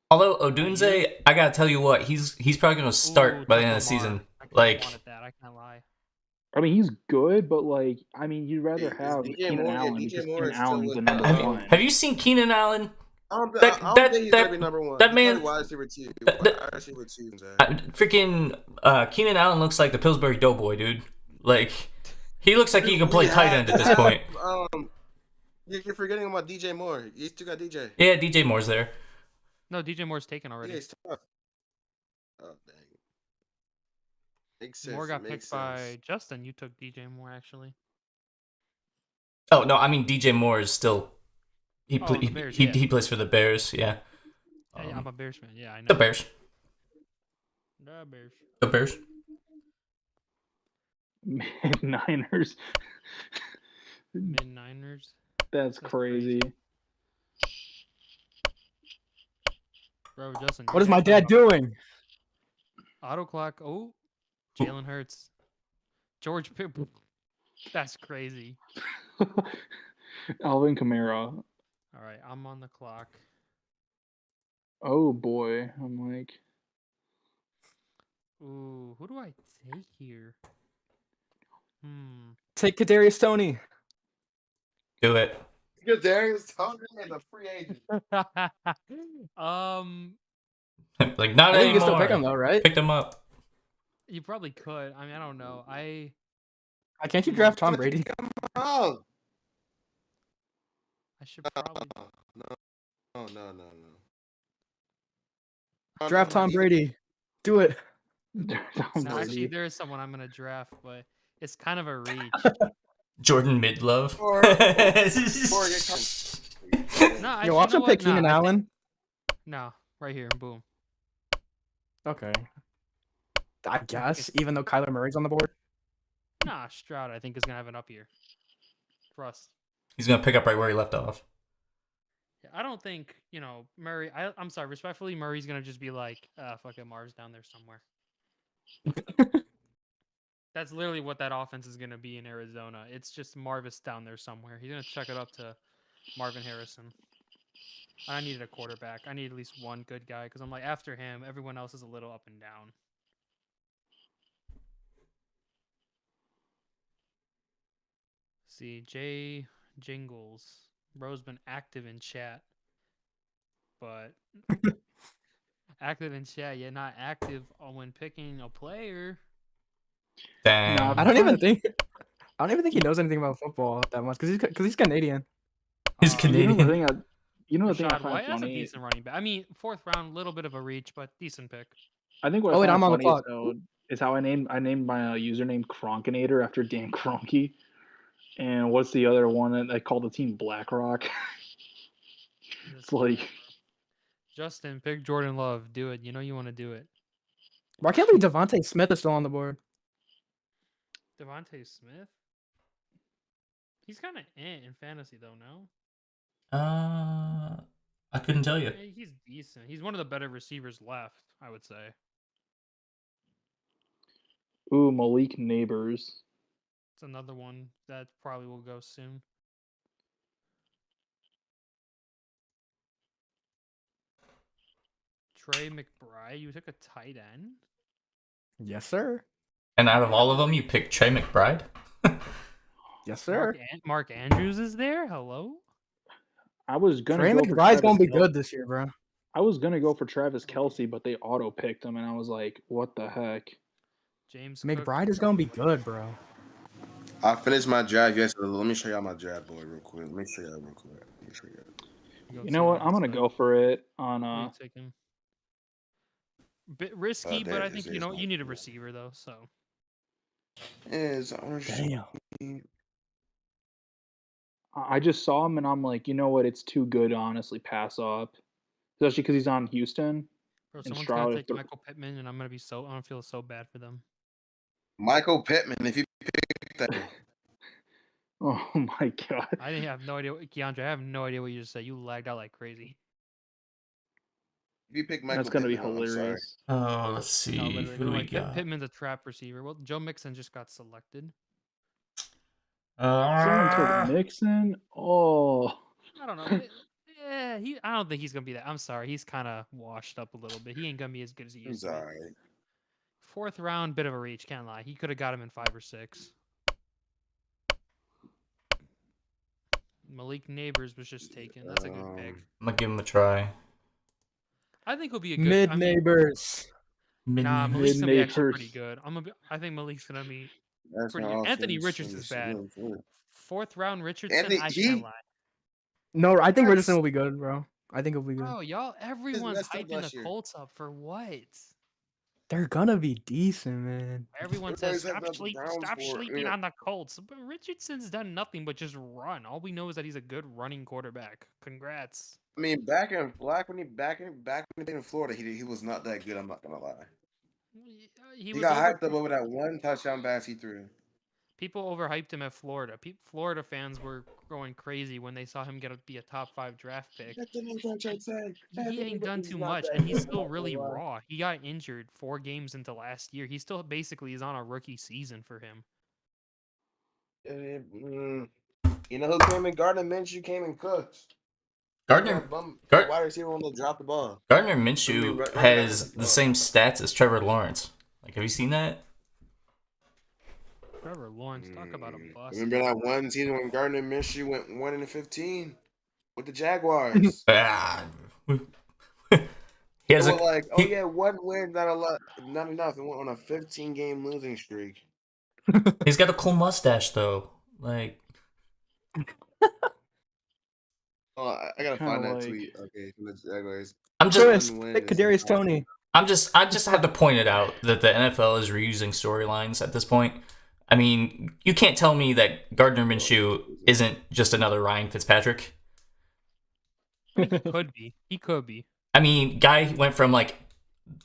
Speaker 1: Although Odunze, I gotta tell you what, he's probably gonna start
Speaker 2: Ooh,
Speaker 1: by the
Speaker 2: took
Speaker 1: end of the
Speaker 2: Lamar.
Speaker 1: season.
Speaker 2: I kinda
Speaker 1: Like,
Speaker 2: wanted that. I can't lie.
Speaker 3: I mean, he's good, but like, I mean, you'd rather
Speaker 7: Is
Speaker 3: have
Speaker 7: DJ
Speaker 3: Keenan
Speaker 7: Moore- yeah,
Speaker 3: Allen
Speaker 7: DJ
Speaker 3: because
Speaker 7: Moore
Speaker 3: Keenan
Speaker 7: is still
Speaker 3: Allen's
Speaker 7: with
Speaker 3: the
Speaker 7: them.
Speaker 3: number
Speaker 1: have you,
Speaker 3: one.
Speaker 1: have you seen Keenan Allen?
Speaker 7: I don't
Speaker 1: That-
Speaker 7: think he's
Speaker 1: that-
Speaker 7: gonna be number one.
Speaker 1: that
Speaker 7: He's
Speaker 1: man-
Speaker 7: probably wide receiver 2.
Speaker 1: that-
Speaker 7: Wide receiver 2, Zach.
Speaker 1: Freaking Keenan Allen looks like the Pillsbury Doughboy, dude. Like, he looks like he can play tight end at this point.
Speaker 7: You're forgetting about DJ Moore. You still got DJ.
Speaker 1: Yeah, DJ Moore's there.
Speaker 2: No, DJ Moore's taken already.
Speaker 7: Yeah, he's tough. Oh dang. Makes sense.
Speaker 2: Moore got
Speaker 7: makes
Speaker 2: picked by
Speaker 7: sense.
Speaker 2: Justin. You took DJ Moore actually.
Speaker 1: Oh no, I mean DJ Moore is still he
Speaker 2: Oh,
Speaker 1: pl-
Speaker 2: the Bears,
Speaker 1: he,
Speaker 2: yeah.
Speaker 1: he plays for the Bears. Yeah.
Speaker 2: Hey, I'm a Bears fan. Yeah, I know.
Speaker 1: The Bears.
Speaker 2: The Bears.
Speaker 1: The Bears.
Speaker 3: Niners.
Speaker 2: Mid-Niners.
Speaker 3: That's crazy.
Speaker 2: Bro, Justin.
Speaker 4: What is my dad doing?
Speaker 2: Auto clock. Oh, Jalen Hurts. George Pitt. That's crazy.
Speaker 3: Alvin Kamara.
Speaker 2: All right, I'm on the clock.
Speaker 3: Oh boy, I'm like,
Speaker 2: Ooh, who do I take here?
Speaker 4: Take Kadarius Toney.
Speaker 1: Do it.
Speaker 7: Because Darius Tony is a free agent.
Speaker 1: Like not
Speaker 4: I think you can
Speaker 1: anymore.
Speaker 4: still pick him though, right?
Speaker 1: Picked him up.
Speaker 2: You probably could. I mean, I don't know.
Speaker 4: Can't you draft Tom Brady?
Speaker 7: Oh
Speaker 2: I should probably.
Speaker 7: no.
Speaker 4: Draft Tom Brady. Do it.
Speaker 3: Tom
Speaker 2: No, actually,
Speaker 3: Brady.
Speaker 2: there is someone I'm gonna draft, but it's kind of a reach.
Speaker 1: Jordan Midlove.
Speaker 7: Or
Speaker 2: No, I,
Speaker 4: Yo,
Speaker 2: you
Speaker 4: watch
Speaker 2: know
Speaker 4: him pick
Speaker 2: what? Nah,
Speaker 4: Keenan
Speaker 2: I think-
Speaker 4: Allen.
Speaker 2: No, right here. Boom.
Speaker 4: Okay. I guess, even though Kyler Murray's on the board.
Speaker 2: Nah, Stroud, I think, is gonna have an up year. For us.
Speaker 1: He's gonna pick up right where he left off.
Speaker 2: Yeah, I don't think, Murray. I'm sorry, respectfully, Murray's gonna just be like, fuck it, Marv's down there somewhere. That's literally what that offense is gonna be in Arizona. It's just Marvis down there somewhere. He's gonna chuck it up to Marvin Harrison. I needed a quarterback. I need at least one good guy because I'm like, after him, everyone else is a little up and down. See, Jay Jingles. Bro's been active in chat, but active in chat, yet not active when picking a player.
Speaker 1: Damn.
Speaker 3: Nah,
Speaker 4: I don't even think he knows anything about football that much because he's Canadian.
Speaker 1: He's
Speaker 2: Uh,
Speaker 1: Canadian.
Speaker 3: You know the thing I
Speaker 2: Rashad
Speaker 3: find
Speaker 2: White, that's a
Speaker 3: funny.
Speaker 2: decent running back. I mean, 4th round, little bit of a reach, but decent pick.
Speaker 3: I think what
Speaker 4: Oh,
Speaker 3: I
Speaker 4: wait,
Speaker 3: find
Speaker 4: I'm on the
Speaker 3: funny
Speaker 4: clock.
Speaker 3: though, is how I named my username Kronkinator after Dan Kroenke. And what's the other one that I call the team BlackRock? It's like,
Speaker 2: Justin, pick Jordan Love. Do it. You know you want to do it.
Speaker 4: Why can't believe Devontae Smith is still on the board?
Speaker 2: Devontae Smith? He's kind of in fantasy, though, no?
Speaker 1: I couldn't tell you.
Speaker 2: Yeah, he's decent. He's one of the better receivers left, I would say.
Speaker 3: ooh, Malik Neighbors.
Speaker 2: It's another one that probably will go soon. Trey McBride, you took a tight end?
Speaker 4: Yes, sir.
Speaker 1: And out of all of them, you picked Trey McBride.
Speaker 4: Yes, sir.
Speaker 2: Mark Andrews is there? Hello?
Speaker 3: I was gonna
Speaker 4: Trey
Speaker 3: go for
Speaker 4: McBride's gonna
Speaker 3: Travis
Speaker 4: be
Speaker 3: Kel-
Speaker 4: good this year, bro.
Speaker 3: I was gonna go for Travis Kelsey, but they auto picked him, and I was like, what the heck?
Speaker 2: James Cook.
Speaker 4: McBride is gonna be good, bro.
Speaker 7: I finished my draft yesterday. Let me show y'all my draft board real quick. Let me show y'all real quick. Let me show y'all.
Speaker 3: You know what? I'm gonna go for it on
Speaker 2: Who are you taking? Bit risky, but
Speaker 7: there
Speaker 2: I
Speaker 7: it is.
Speaker 2: think you
Speaker 7: There's
Speaker 2: know
Speaker 7: my
Speaker 2: you need a
Speaker 7: draft.
Speaker 2: receiver though. So
Speaker 7: It's orange.
Speaker 4: Damn.
Speaker 3: I just saw him and I'm like, you know what? It's too good to honestly pass up, especially because he's on Houston
Speaker 2: bro,
Speaker 3: and
Speaker 2: someone's gonna
Speaker 3: Stroud.
Speaker 2: take Michael Pittman, and I'm gonna feel so bad for them.
Speaker 7: Michael Pittman. If you pick that,
Speaker 3: Oh my god!
Speaker 2: I didn't have no idea, Keandre. I have no idea what you just said. You lagged out like crazy.
Speaker 7: if you pick Michael
Speaker 3: That's gonna be
Speaker 7: Pittman, I'm sorry.
Speaker 3: hilarious.
Speaker 1: Oh, let's see.
Speaker 2: No, literally,
Speaker 1: Who
Speaker 2: they're
Speaker 1: do we
Speaker 2: like
Speaker 1: got?
Speaker 2: Pittman's a trap receiver. Well, Joe Mixon just got selected.
Speaker 3: Someone took
Speaker 1: Uh,
Speaker 3: Mixon. Oh,
Speaker 2: I don't know. Yeah, I don't think he's gonna be that. I'm sorry, he's kind of washed up a little bit. He ain't gonna be as good as he
Speaker 7: I'm
Speaker 2: used to be.
Speaker 7: sorry.
Speaker 2: 4th round, bit of a reach. Can't lie. He could have got him in 5 or 6. Malik Neighbors was just taken. That's a good pick.
Speaker 1: I'm gonna give him a try.
Speaker 2: I think he'll be a good.
Speaker 4: Mid
Speaker 2: I mean,
Speaker 4: neighbors.
Speaker 2: nah,
Speaker 1: Mid-neighbors.
Speaker 2: Malik's gonna be actually pretty
Speaker 3: Mid-neighbors.
Speaker 2: good. I think Malik's gonna be
Speaker 7: That's
Speaker 2: pretty
Speaker 7: my
Speaker 2: good. Anthony
Speaker 7: offense.
Speaker 2: Richardson's bad. 4th round Richardson.
Speaker 7: Anthony,
Speaker 2: I
Speaker 7: he
Speaker 2: can't lie.
Speaker 4: No, I think
Speaker 7: What?
Speaker 4: Richardson will be good, bro. I think he'll be good.
Speaker 2: Bro, y'all, everyone's
Speaker 7: messed up
Speaker 2: hyping the
Speaker 7: last year.
Speaker 2: Colts up for what?
Speaker 4: They're gonna be decent, man.
Speaker 2: Everyone says
Speaker 7: Everybody's hyping up the Browns
Speaker 2: stop
Speaker 7: for
Speaker 2: sleeping on the Colts. But Richardson's done nothing but just run. All we know is that he's a good running quarterback. Congrats.
Speaker 7: I mean, back when he played in Florida, he was not that good. I'm not gonna lie.
Speaker 2: He
Speaker 7: He
Speaker 2: was
Speaker 7: got
Speaker 2: over.
Speaker 7: hyped up over that one touchdown pass he threw.
Speaker 2: People overhyped him at Florida. Florida fans were going crazy when they saw him be a top 5 draft pick. He ain't done too much, and he's still really raw. He got injured 4 games into last year. He still basically is on a rookie season for him.
Speaker 7: You know who came in? Gardner Minshew came and cooked.
Speaker 1: Gardner
Speaker 7: Wide receiver when they dropped the ball.
Speaker 1: Gardner Minshew has the same stats as Trevor Lawrence. Like, have you seen that?
Speaker 2: Trevor Lawrence, talk about a bust.
Speaker 7: Remember that one season when Gardner Minshew went 1-15 with the Jaguars?
Speaker 1: Ah. He has
Speaker 7: They
Speaker 1: a
Speaker 7: were like, oh
Speaker 1: he-
Speaker 7: yeah, one win, not enough. They went on a 15-game losing streak.
Speaker 1: he's got a cool mustache though. Like,
Speaker 7: Oh, I gotta find that
Speaker 3: like-
Speaker 7: tweet. Okay, from the Jaguars.
Speaker 1: I'm
Speaker 4: Chris,
Speaker 1: just
Speaker 4: take Kadarius Toney.
Speaker 1: I just have to point it out that the NFL is reusing storylines at this point. I mean, you can't tell me that Gardner Minshew isn't just another Ryan Fitzpatrick.
Speaker 2: He could be. He could be.
Speaker 1: I mean, guy went from like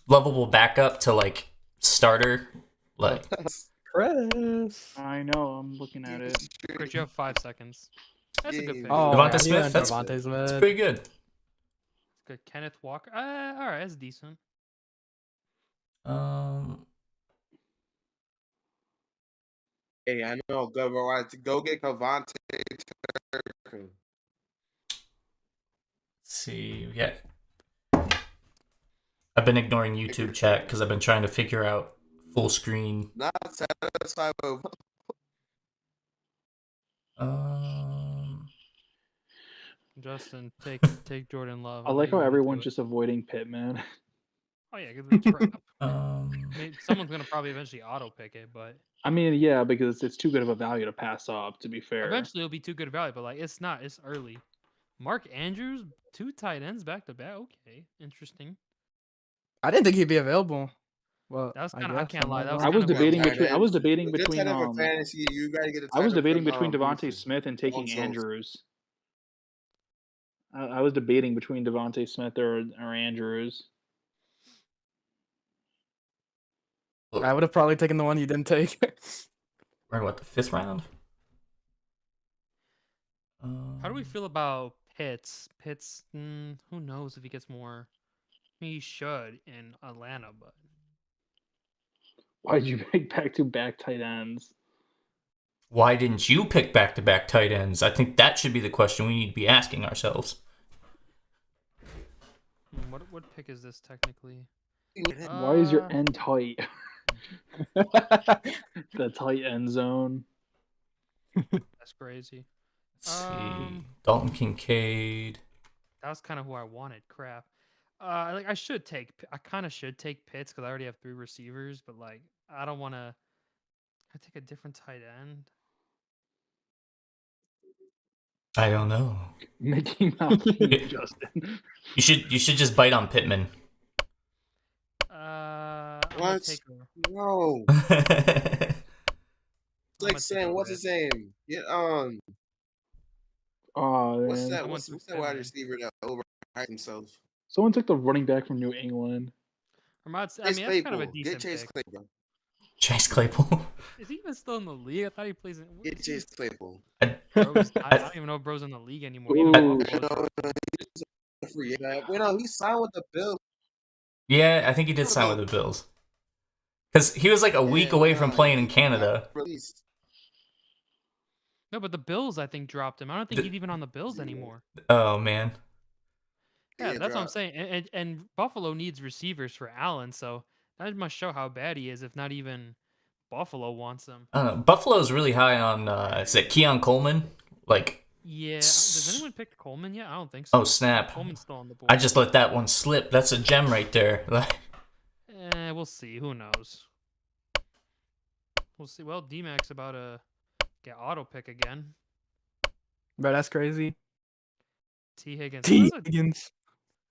Speaker 1: lovable backup to like starter. Like,
Speaker 4: Chris.
Speaker 3: I know. I'm looking at it.
Speaker 2: Chris, you have 5 seconds. That's a good pick.
Speaker 4: Oh,
Speaker 1: Devonta
Speaker 4: I
Speaker 1: Smith,
Speaker 4: knew
Speaker 1: that's-
Speaker 4: Devonta
Speaker 1: it's
Speaker 4: Smith.
Speaker 1: pretty good.
Speaker 2: Good. Kenneth Walker. All right, that's decent.
Speaker 7: Hey, I know. Go get Cavante.
Speaker 1: Let's see. Yeah. I've been ignoring YouTube chat because I've been trying to figure out full screen.
Speaker 7: Not satisfied with.
Speaker 2: Justin, take Jordan Love.
Speaker 3: I like how everyone's just avoiding Pittman.
Speaker 2: Oh yeah, because it's a trap.
Speaker 1: Um,
Speaker 2: I mean, someone's gonna probably eventually auto pick it, but
Speaker 3: I mean, yeah, because it's too good of a value to pass up. To be fair,
Speaker 2: eventually it'll be too good a value. But like, it's not. It's early. Mark Andrews, 2 tight ends back to back. Okay, interesting.
Speaker 4: I didn't think he'd be available. Well,
Speaker 2: That was
Speaker 4: I
Speaker 2: kinda- I
Speaker 4: guess
Speaker 2: can't
Speaker 4: I'm
Speaker 2: lie,
Speaker 4: not
Speaker 2: that was
Speaker 3: I
Speaker 4: wrong.
Speaker 3: was
Speaker 2: kinda where
Speaker 3: debating
Speaker 2: I'm
Speaker 3: between. I was debating
Speaker 7: But just
Speaker 3: between.
Speaker 7: heading for fantasy, you gotta get a
Speaker 3: I was
Speaker 7: tight end
Speaker 3: debating
Speaker 7: from,
Speaker 3: between Devontae
Speaker 7: Boosie.
Speaker 3: Smith and taking
Speaker 7: Schultz.
Speaker 3: Andrews. I was debating between Devontae Smith or Andrews.
Speaker 4: I would have probably taken the one you didn't take.
Speaker 1: or what, the 5th round?
Speaker 2: How do we feel about Pitts? Pitts, who knows if he gets more? I mean, he should in Atlanta, but
Speaker 3: Why did you pick back-to-back tight ends?
Speaker 1: Why didn't you pick back-to-back tight ends? I think that should be the question we need to be asking ourselves.
Speaker 2: what pick is this technically?
Speaker 3: Why is your
Speaker 2: Uh,
Speaker 3: end tight? The tight end zone.
Speaker 2: That's crazy.
Speaker 1: Let's see.
Speaker 2: Um,
Speaker 1: Dalton Kincaid.
Speaker 2: That was kind of who I wanted. Crap. Like I kind of should take Pitts because I already have 3 receivers, but like I don't want to. I take a different tight end.
Speaker 1: I don't know.
Speaker 3: Mickey Mouse
Speaker 1: Yeah.
Speaker 3: Justin.
Speaker 1: You should just bite on Pittman.
Speaker 2: I'm gonna
Speaker 7: What?
Speaker 2: take
Speaker 7: No.
Speaker 1: Oh,
Speaker 7: It's
Speaker 2: I'm
Speaker 7: like
Speaker 2: gonna take
Speaker 7: saying,
Speaker 2: a
Speaker 7: what's
Speaker 2: risk.
Speaker 7: his name? Get on.
Speaker 3: Oh
Speaker 7: What's
Speaker 3: man.
Speaker 7: that?
Speaker 2: Someone
Speaker 7: What's
Speaker 2: took
Speaker 7: that wide
Speaker 2: Pittman.
Speaker 7: receiver that overhyped himself?
Speaker 3: Someone took the running back from New England.
Speaker 2: I
Speaker 7: Chase
Speaker 2: mean, that's kind of a
Speaker 7: Claypool. Get
Speaker 2: decent
Speaker 7: Chase
Speaker 2: pick.
Speaker 7: Claypool.
Speaker 1: Chase Claypool.
Speaker 2: Is he even still in the league? I thought he plays in.
Speaker 7: Get Chase Claypool.
Speaker 2: Bro's, I
Speaker 1: I-
Speaker 2: don't even know if Bro's in the league anymore. Even
Speaker 3: Ooh.
Speaker 2: Buffalo's
Speaker 7: He's a free agent. Wait, no, he signed with the Bills.
Speaker 1: Yeah, I think he did sign with the Bills. Because he was like a week
Speaker 7: Yeah,
Speaker 1: away from
Speaker 7: no,
Speaker 1: playing in
Speaker 7: he got
Speaker 1: Canada.
Speaker 7: Released.
Speaker 2: No, but the Bills, I think, dropped him. I don't think he's even on the Bills anymore.
Speaker 1: Oh man.
Speaker 2: Yeah,
Speaker 7: Yeah,
Speaker 2: that's what I'm
Speaker 7: drop.
Speaker 2: saying. And Buffalo needs receivers for Allen, so that must show how bad he is. If not even Buffalo wants him.
Speaker 1: I don't know. Buffalo's really high on is it Keon Coleman? Like,
Speaker 2: Yeah. Does anyone pick Coleman yet? I don't think so.
Speaker 1: oh snap.
Speaker 2: Coleman's still on the board.
Speaker 1: I just let that one slip. That's a gem right there.
Speaker 2: We'll see. Who knows? We'll see. Well, D-Mac's about to get auto pick again.
Speaker 4: Bro, that's crazy.
Speaker 2: T. Higgins.
Speaker 4: T.
Speaker 2: That's a
Speaker 4: Higgins.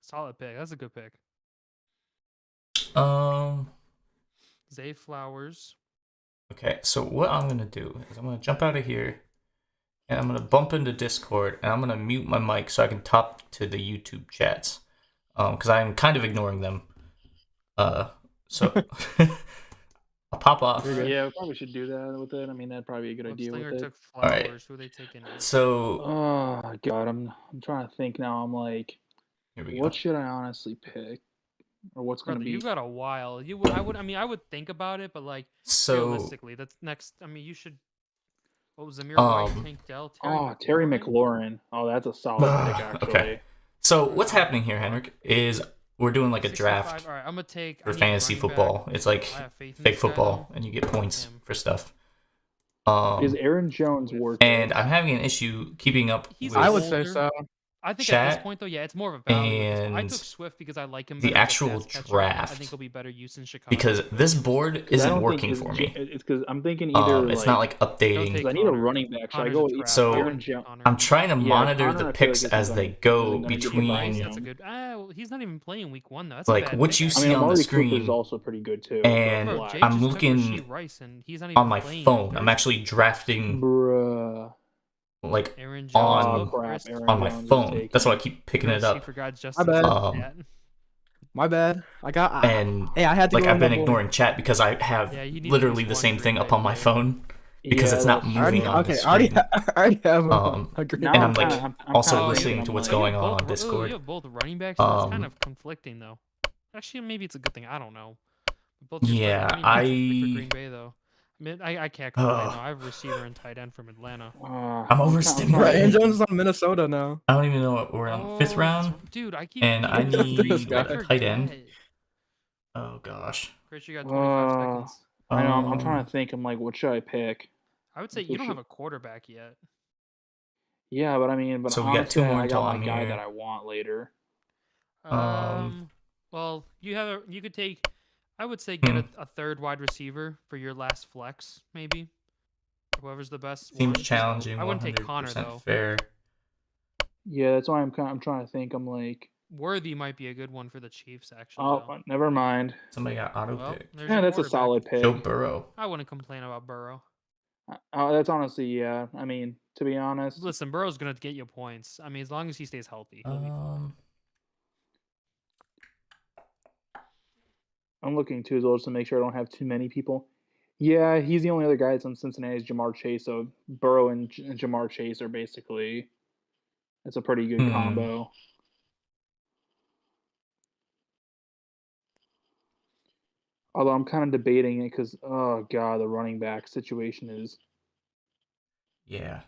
Speaker 2: solid pick. That's a good pick. Zay Flowers.
Speaker 1: Okay, so what I'm gonna do is I'm gonna jump out of here and I'm gonna bump into Discord and I'm gonna mute my mic so I can talk to the YouTube chats. Because I'm kind of ignoring them. So I'll pop off.
Speaker 3: Yeah, we probably should do that with it. I mean, that'd probably be a good idea
Speaker 2: Slinger
Speaker 3: with it.
Speaker 2: took
Speaker 1: Alright.
Speaker 2: Flowers. Who are they taking?
Speaker 1: So
Speaker 3: Oh god, I'm trying to think now. I'm like,
Speaker 1: here we go.
Speaker 3: what should I honestly pick, or what's
Speaker 2: Brother,
Speaker 3: gonna be?
Speaker 2: you got a while. You would. I mean, I would think about it, but like
Speaker 1: So
Speaker 2: realistically, that's next. I mean, you should. What was Zamir White, Tank Dell,
Speaker 3: Terry McLaurin. Oh, that's a solid pick actually.
Speaker 1: okay. So what's happening here, Henrik, is we're doing like a
Speaker 2: 65.
Speaker 1: draft
Speaker 2: All right, I'm gonna take
Speaker 1: for
Speaker 2: I need a
Speaker 1: fantasy
Speaker 2: running back.
Speaker 1: football. It's like
Speaker 2: I have faith in
Speaker 1: fake
Speaker 2: this guy,
Speaker 1: football,
Speaker 2: though.
Speaker 1: and you get points
Speaker 2: Him.
Speaker 1: for stuff.
Speaker 3: Is Aaron Jones worth
Speaker 1: And
Speaker 3: it?
Speaker 1: I'm having an issue keeping up
Speaker 2: He's
Speaker 1: with
Speaker 4: I would say
Speaker 2: older.
Speaker 4: so.
Speaker 2: I think at this
Speaker 1: Chat
Speaker 2: point though, yeah, it's more of a value. at this point. I
Speaker 1: and
Speaker 2: took Swift because I like him.
Speaker 1: the
Speaker 2: better as a
Speaker 1: actual
Speaker 2: pass catcher. I
Speaker 1: draft.
Speaker 2: think he'll be better use in Chicago.
Speaker 1: because this board
Speaker 3: 'Cause I
Speaker 1: isn't
Speaker 3: don't think
Speaker 1: working
Speaker 3: his
Speaker 1: for
Speaker 3: j-
Speaker 1: me.
Speaker 3: It's because I'm thinking either
Speaker 1: It's not like
Speaker 2: Don't
Speaker 1: updating.
Speaker 2: take
Speaker 3: I need a
Speaker 2: Connor.
Speaker 3: running back. Should I
Speaker 2: Connor's
Speaker 3: go
Speaker 2: a
Speaker 3: with
Speaker 2: trap.
Speaker 1: So,
Speaker 3: Aaron
Speaker 2: Take
Speaker 3: Jones?
Speaker 2: Connor.
Speaker 1: I'm trying to
Speaker 3: Yeah,
Speaker 1: monitor
Speaker 3: Connor,
Speaker 1: the
Speaker 3: I feel
Speaker 1: picks
Speaker 3: like
Speaker 1: as
Speaker 3: is
Speaker 1: they
Speaker 3: gonna-
Speaker 1: go
Speaker 3: isn't gonna get the
Speaker 1: between
Speaker 3: volume.
Speaker 2: That's a good. Well, he's not even playing week 1 though. That's
Speaker 1: like
Speaker 2: a bad
Speaker 1: what
Speaker 2: pick,
Speaker 1: you
Speaker 3: I
Speaker 1: see
Speaker 3: mean,
Speaker 1: on the
Speaker 3: Amari Cooper is
Speaker 1: screen
Speaker 3: also pretty good too.
Speaker 1: and
Speaker 2: Bro,
Speaker 3: Black.
Speaker 2: Jay
Speaker 1: I'm
Speaker 2: just took
Speaker 1: looking
Speaker 2: Rashee Rice, and he's not even
Speaker 1: on my
Speaker 2: playing
Speaker 1: phone. I'm
Speaker 2: Thursday.
Speaker 1: actually drafting
Speaker 3: Bruh.
Speaker 1: like
Speaker 2: Aaron Jones.
Speaker 1: on
Speaker 3: Oh crap!
Speaker 2: Chris-
Speaker 3: Aaron
Speaker 1: on my
Speaker 3: Jones is
Speaker 1: phone.
Speaker 3: taken.
Speaker 1: That's why I keep picking it
Speaker 2: Chris, you
Speaker 1: up.
Speaker 2: forgot Justin's
Speaker 4: bad.
Speaker 2: stat.
Speaker 4: My bad.
Speaker 1: And
Speaker 4: Hey, I had to
Speaker 1: like
Speaker 4: go
Speaker 1: I've
Speaker 4: on
Speaker 1: been
Speaker 4: my board.
Speaker 1: ignoring chat because I have
Speaker 2: Yeah, you need
Speaker 1: literally
Speaker 2: at
Speaker 1: the
Speaker 2: least
Speaker 1: same
Speaker 2: one
Speaker 1: thing
Speaker 2: Green
Speaker 1: up on
Speaker 2: Bay
Speaker 1: my
Speaker 2: player.
Speaker 1: phone because
Speaker 3: Yeah,
Speaker 1: it's not
Speaker 3: that's-
Speaker 4: I already,
Speaker 1: moving on the
Speaker 4: okay, I already,
Speaker 1: screen.
Speaker 4: I already have
Speaker 1: Um,
Speaker 4: a green.
Speaker 3: Now
Speaker 1: And
Speaker 3: I'm
Speaker 1: I'm like
Speaker 3: kinda- I'm
Speaker 1: also
Speaker 3: kinda
Speaker 1: listening
Speaker 3: thinking,
Speaker 1: to
Speaker 3: I'm
Speaker 1: what's
Speaker 3: like-
Speaker 1: going on
Speaker 2: both,
Speaker 1: on Discord.
Speaker 2: You have both running backs. So it's kind
Speaker 1: Um,
Speaker 2: of conflicting though. Actually, maybe it's a good thing. I don't know. Both your
Speaker 1: Yeah,
Speaker 2: running backs are picked for
Speaker 1: I-
Speaker 2: Green Bay though. I mean, I can't complain. though. I have a receiver and tight end from Atlanta.
Speaker 1: I'm
Speaker 4: Bro,
Speaker 1: overstimulated.
Speaker 4: Aaron Jones is on Minnesota now.
Speaker 1: I don't even know what we're on fifth
Speaker 2: Oh,
Speaker 1: round.
Speaker 2: that's- dude. I keep
Speaker 1: and I
Speaker 2: keep-
Speaker 1: need,
Speaker 2: I
Speaker 1: like, a tight end.
Speaker 2: forget.
Speaker 1: Oh gosh.
Speaker 2: Chris, you got 25 seconds.
Speaker 3: I know. I'm trying
Speaker 1: Um,
Speaker 3: to think. I'm like, what should I pick?
Speaker 2: I would say
Speaker 3: who
Speaker 2: you don't
Speaker 3: should-
Speaker 2: have a quarterback yet.
Speaker 3: Yeah, but I mean, but
Speaker 1: So we got
Speaker 3: honestly,
Speaker 1: two more
Speaker 3: I
Speaker 1: until
Speaker 3: got
Speaker 1: I'm
Speaker 3: my guy
Speaker 1: here.
Speaker 3: that I want later.
Speaker 2: Well, you could take. I would say get
Speaker 1: Hmm.
Speaker 2: a third wide receiver for your last flex, maybe. Whoever's the best.
Speaker 1: Seems
Speaker 2: one.
Speaker 1: challenging.
Speaker 2: I wouldn't take Connor
Speaker 1: 100%
Speaker 2: though.
Speaker 1: fair.
Speaker 3: Yeah, that's why I'm trying to think. I'm like,
Speaker 2: Worthy might be a good one for the Chiefs, actually.
Speaker 3: oh,
Speaker 2: though.
Speaker 3: never mind.
Speaker 1: Somebody got auto
Speaker 2: Well,
Speaker 1: pick.
Speaker 2: there's
Speaker 3: Yeah,
Speaker 2: your
Speaker 3: that's a
Speaker 2: quarterback.
Speaker 3: solid pick.
Speaker 1: Joe Burrow.
Speaker 2: I wouldn't complain about Burrow.
Speaker 3: That's honestly, yeah. I mean, to be honest,
Speaker 2: Listen, Burrow's gonna get you points. I mean, as long as he stays healthy. He'll be fine.
Speaker 3: I'm looking too as well just to make sure I don't have too many people. Yeah, he's the only other guy that's on Cincinnati is Jamar Chase. So Burrow and Jamar Chase are basically, it's a pretty good
Speaker 1: Hmm.
Speaker 3: combo. Although I'm kind of debating it because, oh god, the running back situation is.
Speaker 1: Yeah.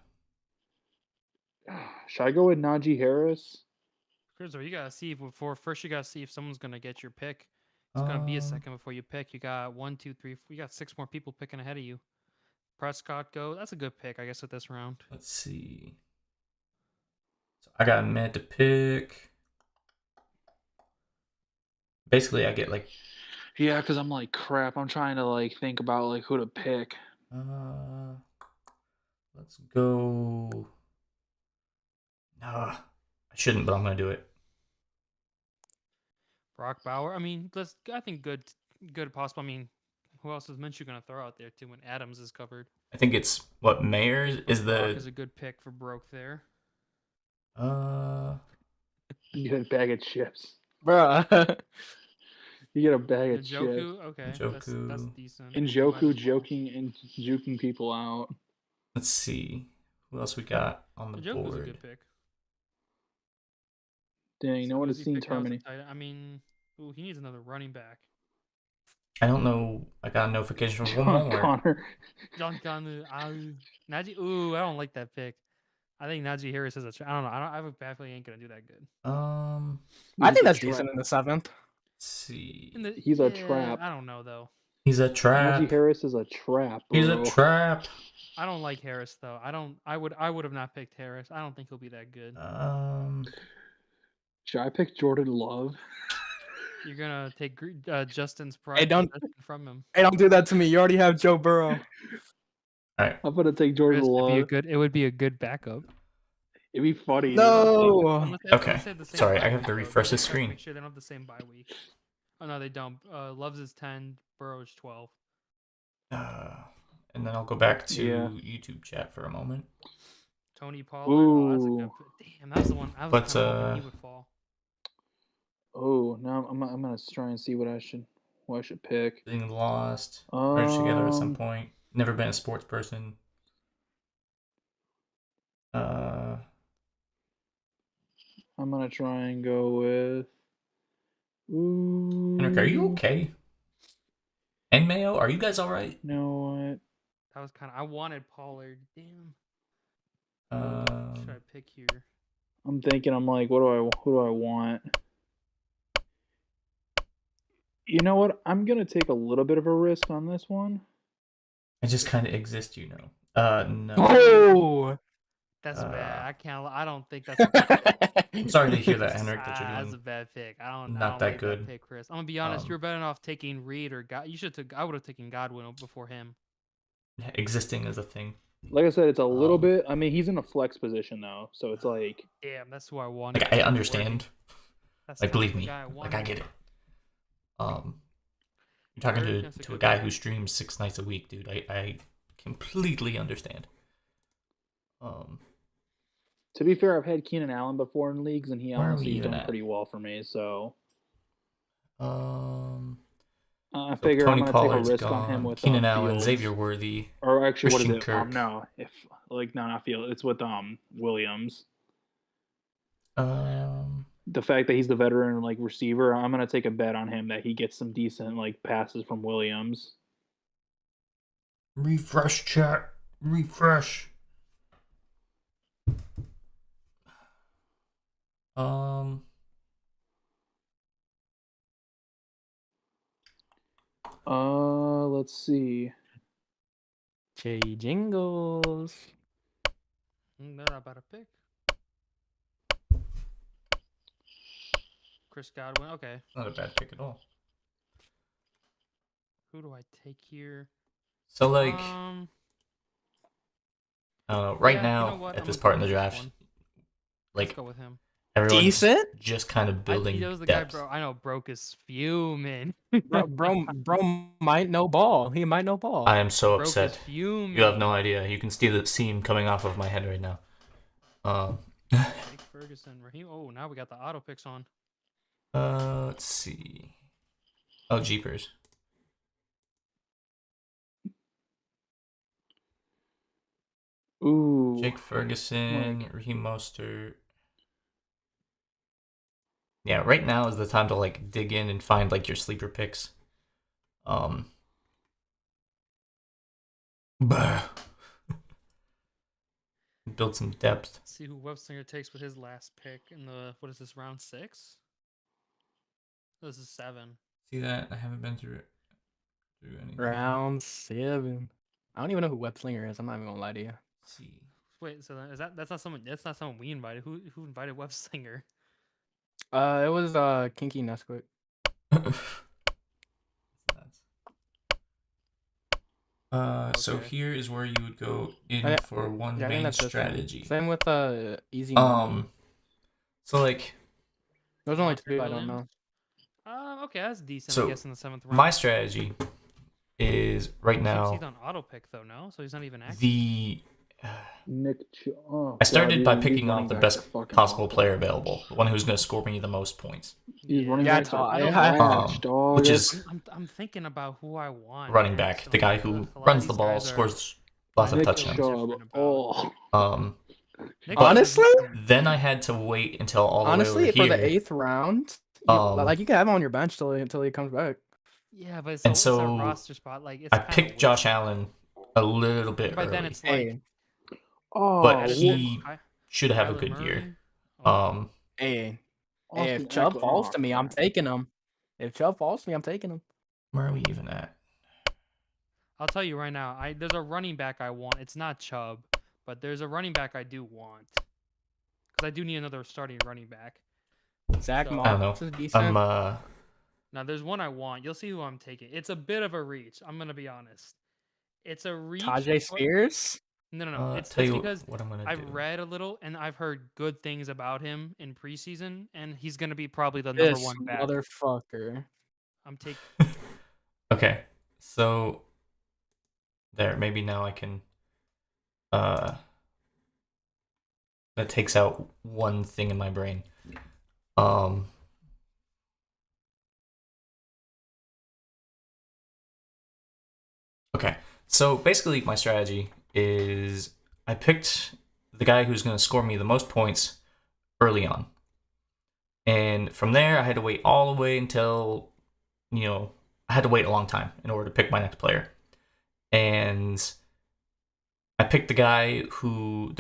Speaker 3: Should I go with Najee Harris?
Speaker 2: Chris, you gotta see before. First, you gotta see if someone's gonna get your pick. It's gonna be a second before you pick. You got 1, 2, 3. You got 6 more people picking ahead of you. Prescott go. That's a good pick, I guess, with this round.
Speaker 1: Let's see. So I got a minute to pick. Basically, I get like.
Speaker 3: Yeah, because I'm like, crap. I'm trying to like think about like who to pick.
Speaker 1: Let's go. I shouldn't, but I'm gonna do it.
Speaker 2: Brock Bauer. I mean, I think good possible. I mean, who else is Minshew gonna throw out there too when Adams is covered?
Speaker 1: I think it's what Mayer is
Speaker 2: Brock is
Speaker 1: the
Speaker 2: a good pick for Broke there.
Speaker 3: You get a bag of chips.
Speaker 4: Bruh.
Speaker 3: You get a bag of chips.
Speaker 2: Njoku, okay, that's
Speaker 1: Njoku.
Speaker 2: decent.
Speaker 3: And
Speaker 2: You might
Speaker 3: Joku
Speaker 2: as well.
Speaker 3: joking and juking people out.
Speaker 1: Let's see who else we got on the
Speaker 2: Njoku's a
Speaker 1: board.
Speaker 2: good pick.
Speaker 3: Dang, no
Speaker 2: So
Speaker 3: one
Speaker 2: who
Speaker 3: has
Speaker 2: does he
Speaker 3: seen
Speaker 2: pick now as a
Speaker 3: Termini.
Speaker 2: tight end? I mean, he needs another running back.
Speaker 1: I don't know. I got a notification from
Speaker 3: John
Speaker 1: Walmart.
Speaker 3: Connor.
Speaker 2: John Connor, Najee. Ooh, I don't like that pick. I think Najee Harris is I don't know. I have a bad feeling he ain't gonna do that good.
Speaker 1: Um,
Speaker 4: I
Speaker 3: He's
Speaker 4: think
Speaker 3: a
Speaker 4: that's
Speaker 3: trap.
Speaker 4: decent in the 7th.
Speaker 1: let's see.
Speaker 3: He's a trap.
Speaker 2: I don't know though.
Speaker 1: He's a trap.
Speaker 3: Najee Harris is a trap, bro.
Speaker 1: He's a trap.
Speaker 2: I don't like Harris though. I would have not picked Harris. I don't think he'll be that good.
Speaker 3: Should I pick Jordan Love?
Speaker 2: You're gonna take Justin's
Speaker 4: Hey,
Speaker 2: pride
Speaker 4: don't
Speaker 2: from him.
Speaker 4: hey, don't do that to me. You already have Joe Burrow.
Speaker 1: All right.
Speaker 3: I'm gonna take Jordan
Speaker 2: Chris,
Speaker 3: Love.
Speaker 2: it would be a good backup.
Speaker 3: It'd be funny.
Speaker 4: No.
Speaker 2: Unless they
Speaker 1: Okay.
Speaker 2: have the same
Speaker 1: Sorry,
Speaker 2: bye
Speaker 1: I have
Speaker 2: week,
Speaker 1: to
Speaker 2: though.
Speaker 1: refresh
Speaker 2: They
Speaker 1: the
Speaker 2: have to
Speaker 1: screen.
Speaker 2: Make sure they don't have the same bye week. Oh no, they don't. Loves is 10, Burrow is 12.
Speaker 1: And then I'll go back to
Speaker 3: Yeah.
Speaker 1: YouTube chat for a moment.
Speaker 2: Tony Pollard. Oh, that's a good.
Speaker 3: Ooh.
Speaker 2: Damn, that was the one. I was
Speaker 1: But,
Speaker 2: kind of hoping he would fall.
Speaker 3: Oh, now I'm gonna try and see what I should pick.
Speaker 1: Being lost, merged together at some
Speaker 3: Um,
Speaker 1: point. Never been a sports person.
Speaker 3: I'm gonna try and go with. Ooh.
Speaker 1: Henrik, are you okay? And Mayo, are you guys all right?
Speaker 3: You know what?
Speaker 2: That was kind of. I wanted Pollard. Damn. What should I pick here?
Speaker 3: I'm thinking. I'm like, who do I want? You know what? I'm gonna take a little bit of a risk on this one.
Speaker 1: I just kind of exist, you know. No.
Speaker 4: Oh.
Speaker 2: That's bad. I can't. I don't think that's.
Speaker 1: I'm sorry to hear that, Henrik, that you're
Speaker 2: That's a
Speaker 1: doing
Speaker 2: bad pick. I don't.
Speaker 1: not
Speaker 2: I don't
Speaker 1: that
Speaker 2: like
Speaker 1: good.
Speaker 2: That pick, Chris. I'm gonna be honest.
Speaker 1: Um,
Speaker 2: You're better off taking Reed or God. You should took. I would have taken Godwin before him.
Speaker 1: existing as a thing.
Speaker 3: Like I said, it's a little
Speaker 1: Um,
Speaker 3: bit. I mean, he's in a flex position though, so it's like.
Speaker 2: Damn, that's who I wanted.
Speaker 1: Like I understand.
Speaker 2: That's
Speaker 1: Like
Speaker 2: kind of
Speaker 1: believe
Speaker 2: the
Speaker 1: me.
Speaker 2: guy I
Speaker 1: Like I
Speaker 2: wanted.
Speaker 1: get it. You're talking
Speaker 2: Very
Speaker 1: to a
Speaker 2: good
Speaker 1: guy
Speaker 2: pick.
Speaker 1: who streams 6 nights a week, dude. I completely understand.
Speaker 3: To be fair, I've had Keenan Allen before in leagues, and he
Speaker 1: Where are we
Speaker 3: honestly
Speaker 1: even
Speaker 3: done
Speaker 1: at?
Speaker 3: pretty well for me. So I
Speaker 1: so
Speaker 3: figure I'm
Speaker 1: Tony
Speaker 3: gonna
Speaker 1: Pollard's
Speaker 3: take a risk on him
Speaker 1: gone.
Speaker 3: with
Speaker 1: Keenan Allen,
Speaker 3: Fields.
Speaker 1: Xavier Worthy.
Speaker 3: Or actually,
Speaker 1: Christian
Speaker 3: what is it?
Speaker 1: Kirk.
Speaker 3: No, not Fields. It's with Williams. The fact that he's the veteran like receiver, I'm gonna take a bet on him that he gets some decent like passes from Williams.
Speaker 1: Refresh chat. Refresh.
Speaker 3: Let's see.
Speaker 4: Jay Jingles.
Speaker 2: They're not about to pick. Chris Godwin. Okay.
Speaker 1: Not a bad pick at all.
Speaker 2: Who do I take here?
Speaker 1: So like, right
Speaker 2: yeah,
Speaker 1: now
Speaker 2: you know what?
Speaker 1: at
Speaker 2: I'm
Speaker 1: this
Speaker 2: gonna
Speaker 1: part
Speaker 2: go
Speaker 1: in the
Speaker 2: with this
Speaker 1: draft,
Speaker 2: one. Let's
Speaker 1: like
Speaker 2: go with him.
Speaker 1: everyone's
Speaker 4: Decent?
Speaker 1: just kind of building
Speaker 2: He was the
Speaker 1: depth.
Speaker 2: guy, bro. I know, broke is fuming.
Speaker 4: Bro might know ball. He might know ball.
Speaker 1: I am so
Speaker 2: Broke is
Speaker 1: upset.
Speaker 2: fuming.
Speaker 1: You have no idea. You can see the seam coming off of my head right now.
Speaker 2: Jake Ferguson, Raheem. Oh, now we got the auto picks on.
Speaker 1: Let's see. Oh, jeepers.
Speaker 3: Ooh.
Speaker 1: Jake Ferguson,
Speaker 3: like-
Speaker 1: Raheem Mostert. Yeah, right now is the time to like dig in and find like your sleeper picks. Bah. Build some depth.
Speaker 2: Let's see who Webslinger takes with his last pick in the what is this, round 6? This is 7.
Speaker 1: See that? I haven't been through anything.
Speaker 4: Round 7. I don't even know who Webslinger is. I'm not even gonna lie to you.
Speaker 1: Let's see.
Speaker 2: Wait, so then that's not someone we invited. Who invited Webslinger?
Speaker 4: It was Kinky Nesquik.
Speaker 1: That's So
Speaker 2: Okay.
Speaker 1: here is where you would go in
Speaker 4: yeah,
Speaker 1: for one
Speaker 4: Yeah, I think
Speaker 1: main
Speaker 4: that's this one.
Speaker 1: strategy.
Speaker 4: Same with easy money.
Speaker 1: So like,
Speaker 4: There's only
Speaker 2: Monster
Speaker 4: two I don't
Speaker 2: Building?
Speaker 4: know.
Speaker 2: Okay, that's decent.
Speaker 1: So,
Speaker 2: I guess in the 7th round.
Speaker 1: my strategy is right
Speaker 2: Seems
Speaker 1: now
Speaker 2: he's on auto pick though, no? So he's not even active.
Speaker 1: the.
Speaker 3: Oh,
Speaker 1: I started by
Speaker 3: these
Speaker 1: picking
Speaker 3: running
Speaker 1: off the
Speaker 3: backs
Speaker 1: best
Speaker 3: are fucking
Speaker 1: possible
Speaker 3: awful.
Speaker 1: player available, the one who's going to score me the most points.
Speaker 3: These running
Speaker 4: Yeah,
Speaker 3: backs are
Speaker 2: I don't
Speaker 4: I-
Speaker 3: trash,
Speaker 1: Um,
Speaker 3: dog.
Speaker 1: which
Speaker 3: That's-
Speaker 1: is
Speaker 2: I'm thinking about who I want.
Speaker 1: running
Speaker 2: next,
Speaker 1: back,
Speaker 2: and
Speaker 1: the
Speaker 2: I'm
Speaker 1: guy
Speaker 2: like,
Speaker 1: who
Speaker 2: ugh, a lot of
Speaker 1: runs the
Speaker 2: these
Speaker 1: ball,
Speaker 2: guys are-
Speaker 1: scores lots of
Speaker 2: Nick
Speaker 1: touchdowns.
Speaker 3: Chubb.
Speaker 2: different about-
Speaker 3: Oh,
Speaker 2: Nick
Speaker 1: But-
Speaker 2: Chubb is-
Speaker 4: Honestly?
Speaker 1: Then I had to wait until all the way
Speaker 4: Honestly,
Speaker 1: over
Speaker 4: for
Speaker 1: here.
Speaker 4: the 8th round, like you can have him on your bench until he comes back.
Speaker 2: Yeah, but
Speaker 1: And
Speaker 2: it's a
Speaker 1: so,
Speaker 2: roster spot. Like it's
Speaker 1: I
Speaker 2: kinda
Speaker 1: picked Josh
Speaker 2: wasted.
Speaker 1: Allen a little bit
Speaker 2: By
Speaker 1: early,
Speaker 2: then it's like
Speaker 4: Hey,
Speaker 3: oh,
Speaker 1: but
Speaker 2: Addison,
Speaker 1: he
Speaker 2: Ky-
Speaker 1: should have a
Speaker 2: Kyler
Speaker 1: good year.
Speaker 2: Murray. Oh,
Speaker 4: hey,
Speaker 3: Austin
Speaker 4: if Chubb
Speaker 3: Eckler.
Speaker 4: falls
Speaker 3: Oh,
Speaker 4: to me, I'm
Speaker 3: crap.
Speaker 4: taking him. If Chubb falls to me, I'm taking him.
Speaker 1: Where are we even at?
Speaker 2: I'll tell you right now. There's a running back I want. It's not Chubb, but there's a running back I do want because I do need another starting running back.
Speaker 4: Zach
Speaker 2: So-
Speaker 1: I don't
Speaker 4: Moss
Speaker 1: know.
Speaker 4: is decent.
Speaker 2: Now there's one I want. You'll see who I'm taking. It's a bit of a reach. I'm gonna be honest. It's a reach.
Speaker 4: Tajay
Speaker 2: but-
Speaker 4: Spears.
Speaker 2: No. It's
Speaker 1: tell
Speaker 2: just
Speaker 1: you
Speaker 2: because
Speaker 1: what I'm gonna
Speaker 2: I've
Speaker 1: do.
Speaker 2: read a little and I've heard good things about him in preseason, and he's gonna be probably the number
Speaker 4: This
Speaker 2: one back.
Speaker 4: motherfucker.
Speaker 2: I'm taking.
Speaker 1: Okay, so there. Maybe now I can. That takes out one thing in my brain. Okay, so basically my strategy is I picked the guy who's going to score me the most points early on. And from there, I had to wait all the way until, I had to wait a long time in order to pick my next player. And I picked the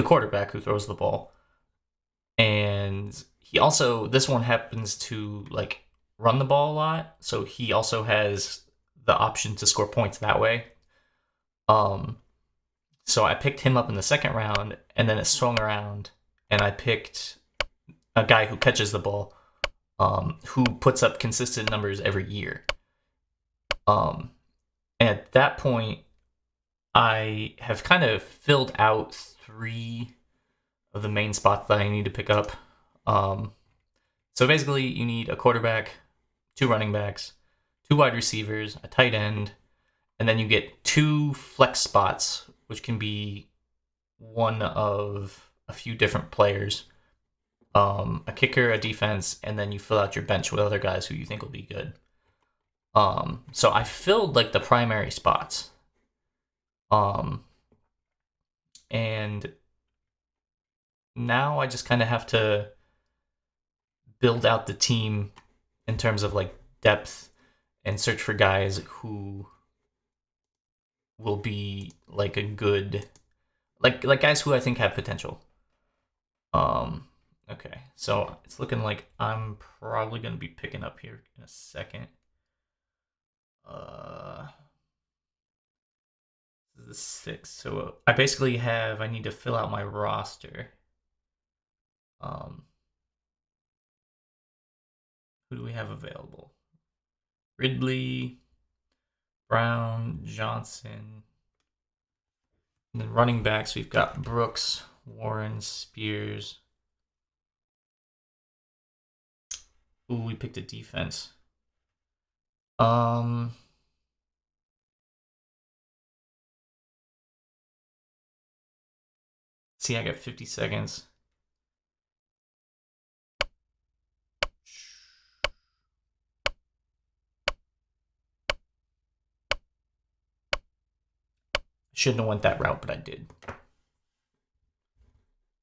Speaker 1: quarterback who throws the ball. And he also, this one happens to like run the ball a lot. So he also has the option to score points that way. So I picked him up in the 2nd round, and then it swung around, and I picked a guy who catches the ball, who puts up consistent numbers every year. And at that point, I have kind of filled out 3 of the main spots that I need to pick up. So basically, you need a quarterback, 2 running backs, 2 wide receivers, a tight end, and then you get 2 flex spots, which can be one of a few different players. A kicker, a defense, and then you fill out your bench with other guys who you think will be good. So I filled like the primary spots. And now I just kind of have to build out the team in terms of like depth and search for guys who will be like a good, like guys who I think have potential. Okay, so it's looking like I'm probably gonna be picking up here in a second. This is the 6th, so I basically I need to fill out my roster. Who do we have available? Ridley, Brown, Johnson. And then running backs, we've got Brooks, Warren, Spears. Ooh, we picked a defense. See, I got 50 seconds. Shouldn't have went that route, but I did.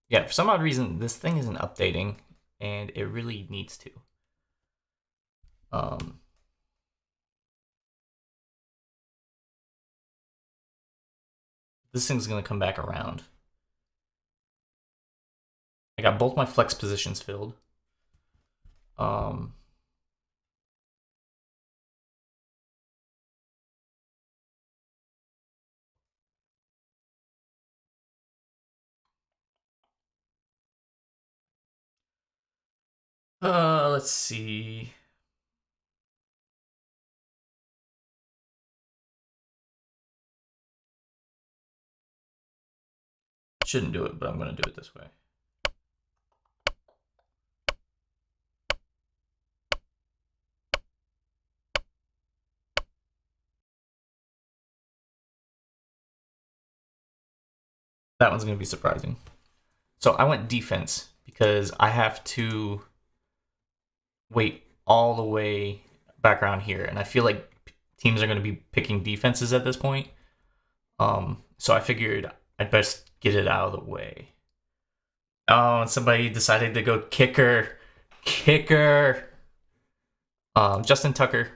Speaker 1: Yeah, for some odd reason, this thing isn't updating, and it really needs to. This thing's gonna come back around. I got both my flex positions filled. Let's see. shouldn't do it, but I'm going to do it this way. That one's going to be surprising. So I went defense because I have to wait all the way back around here, and I feel like teams are going to be picking defenses at this point. So I figured I'd best get it out of the way. Oh, and somebody decided to go kicker. Justin Tucker,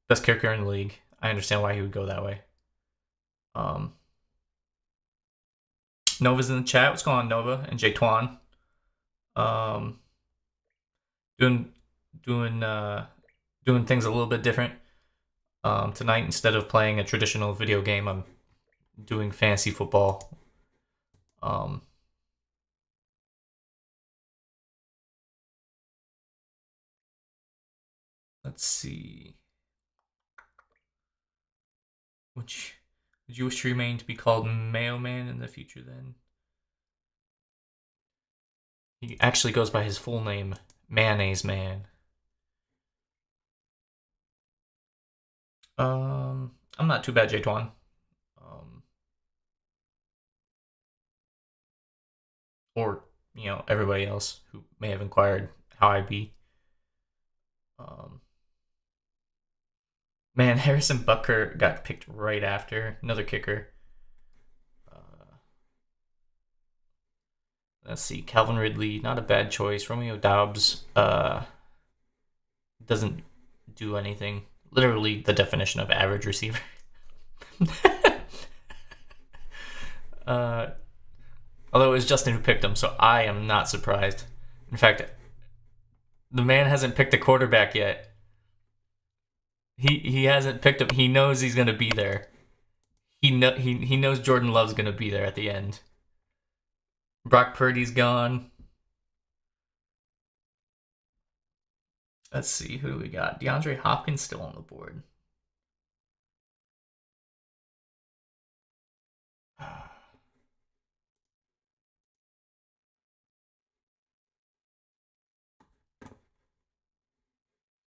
Speaker 1: best kicker in the league. I understand why he would go that way. Nova's in the chat. What's going on, Nova and Jay Twan? Doing things a little bit different. Tonight, instead of playing a traditional video game, I'm doing fantasy football. Let's see. Would you wish to remain to be called Mayo Man in the future then? He actually goes by his full name, Mayonnaise Man. I'm not too bad, J-Twan. Or, everybody else who may have inquired how I be. Man, Harrison Butker got picked right after. Another kicker. Let's see. Calvin Ridley, not a bad choice. Romeo Doubs doesn't do anything. Literally the definition of average receiver. Although it was Justin who picked him, so I am not surprised. In fact, the man hasn't picked a quarterback yet. He hasn't picked him. He knows he's gonna be there. He knows Jordan Love's gonna be there at the end. Brock Purdy's gone. Let's see, who do we got? DeAndre Hopkins still on the board.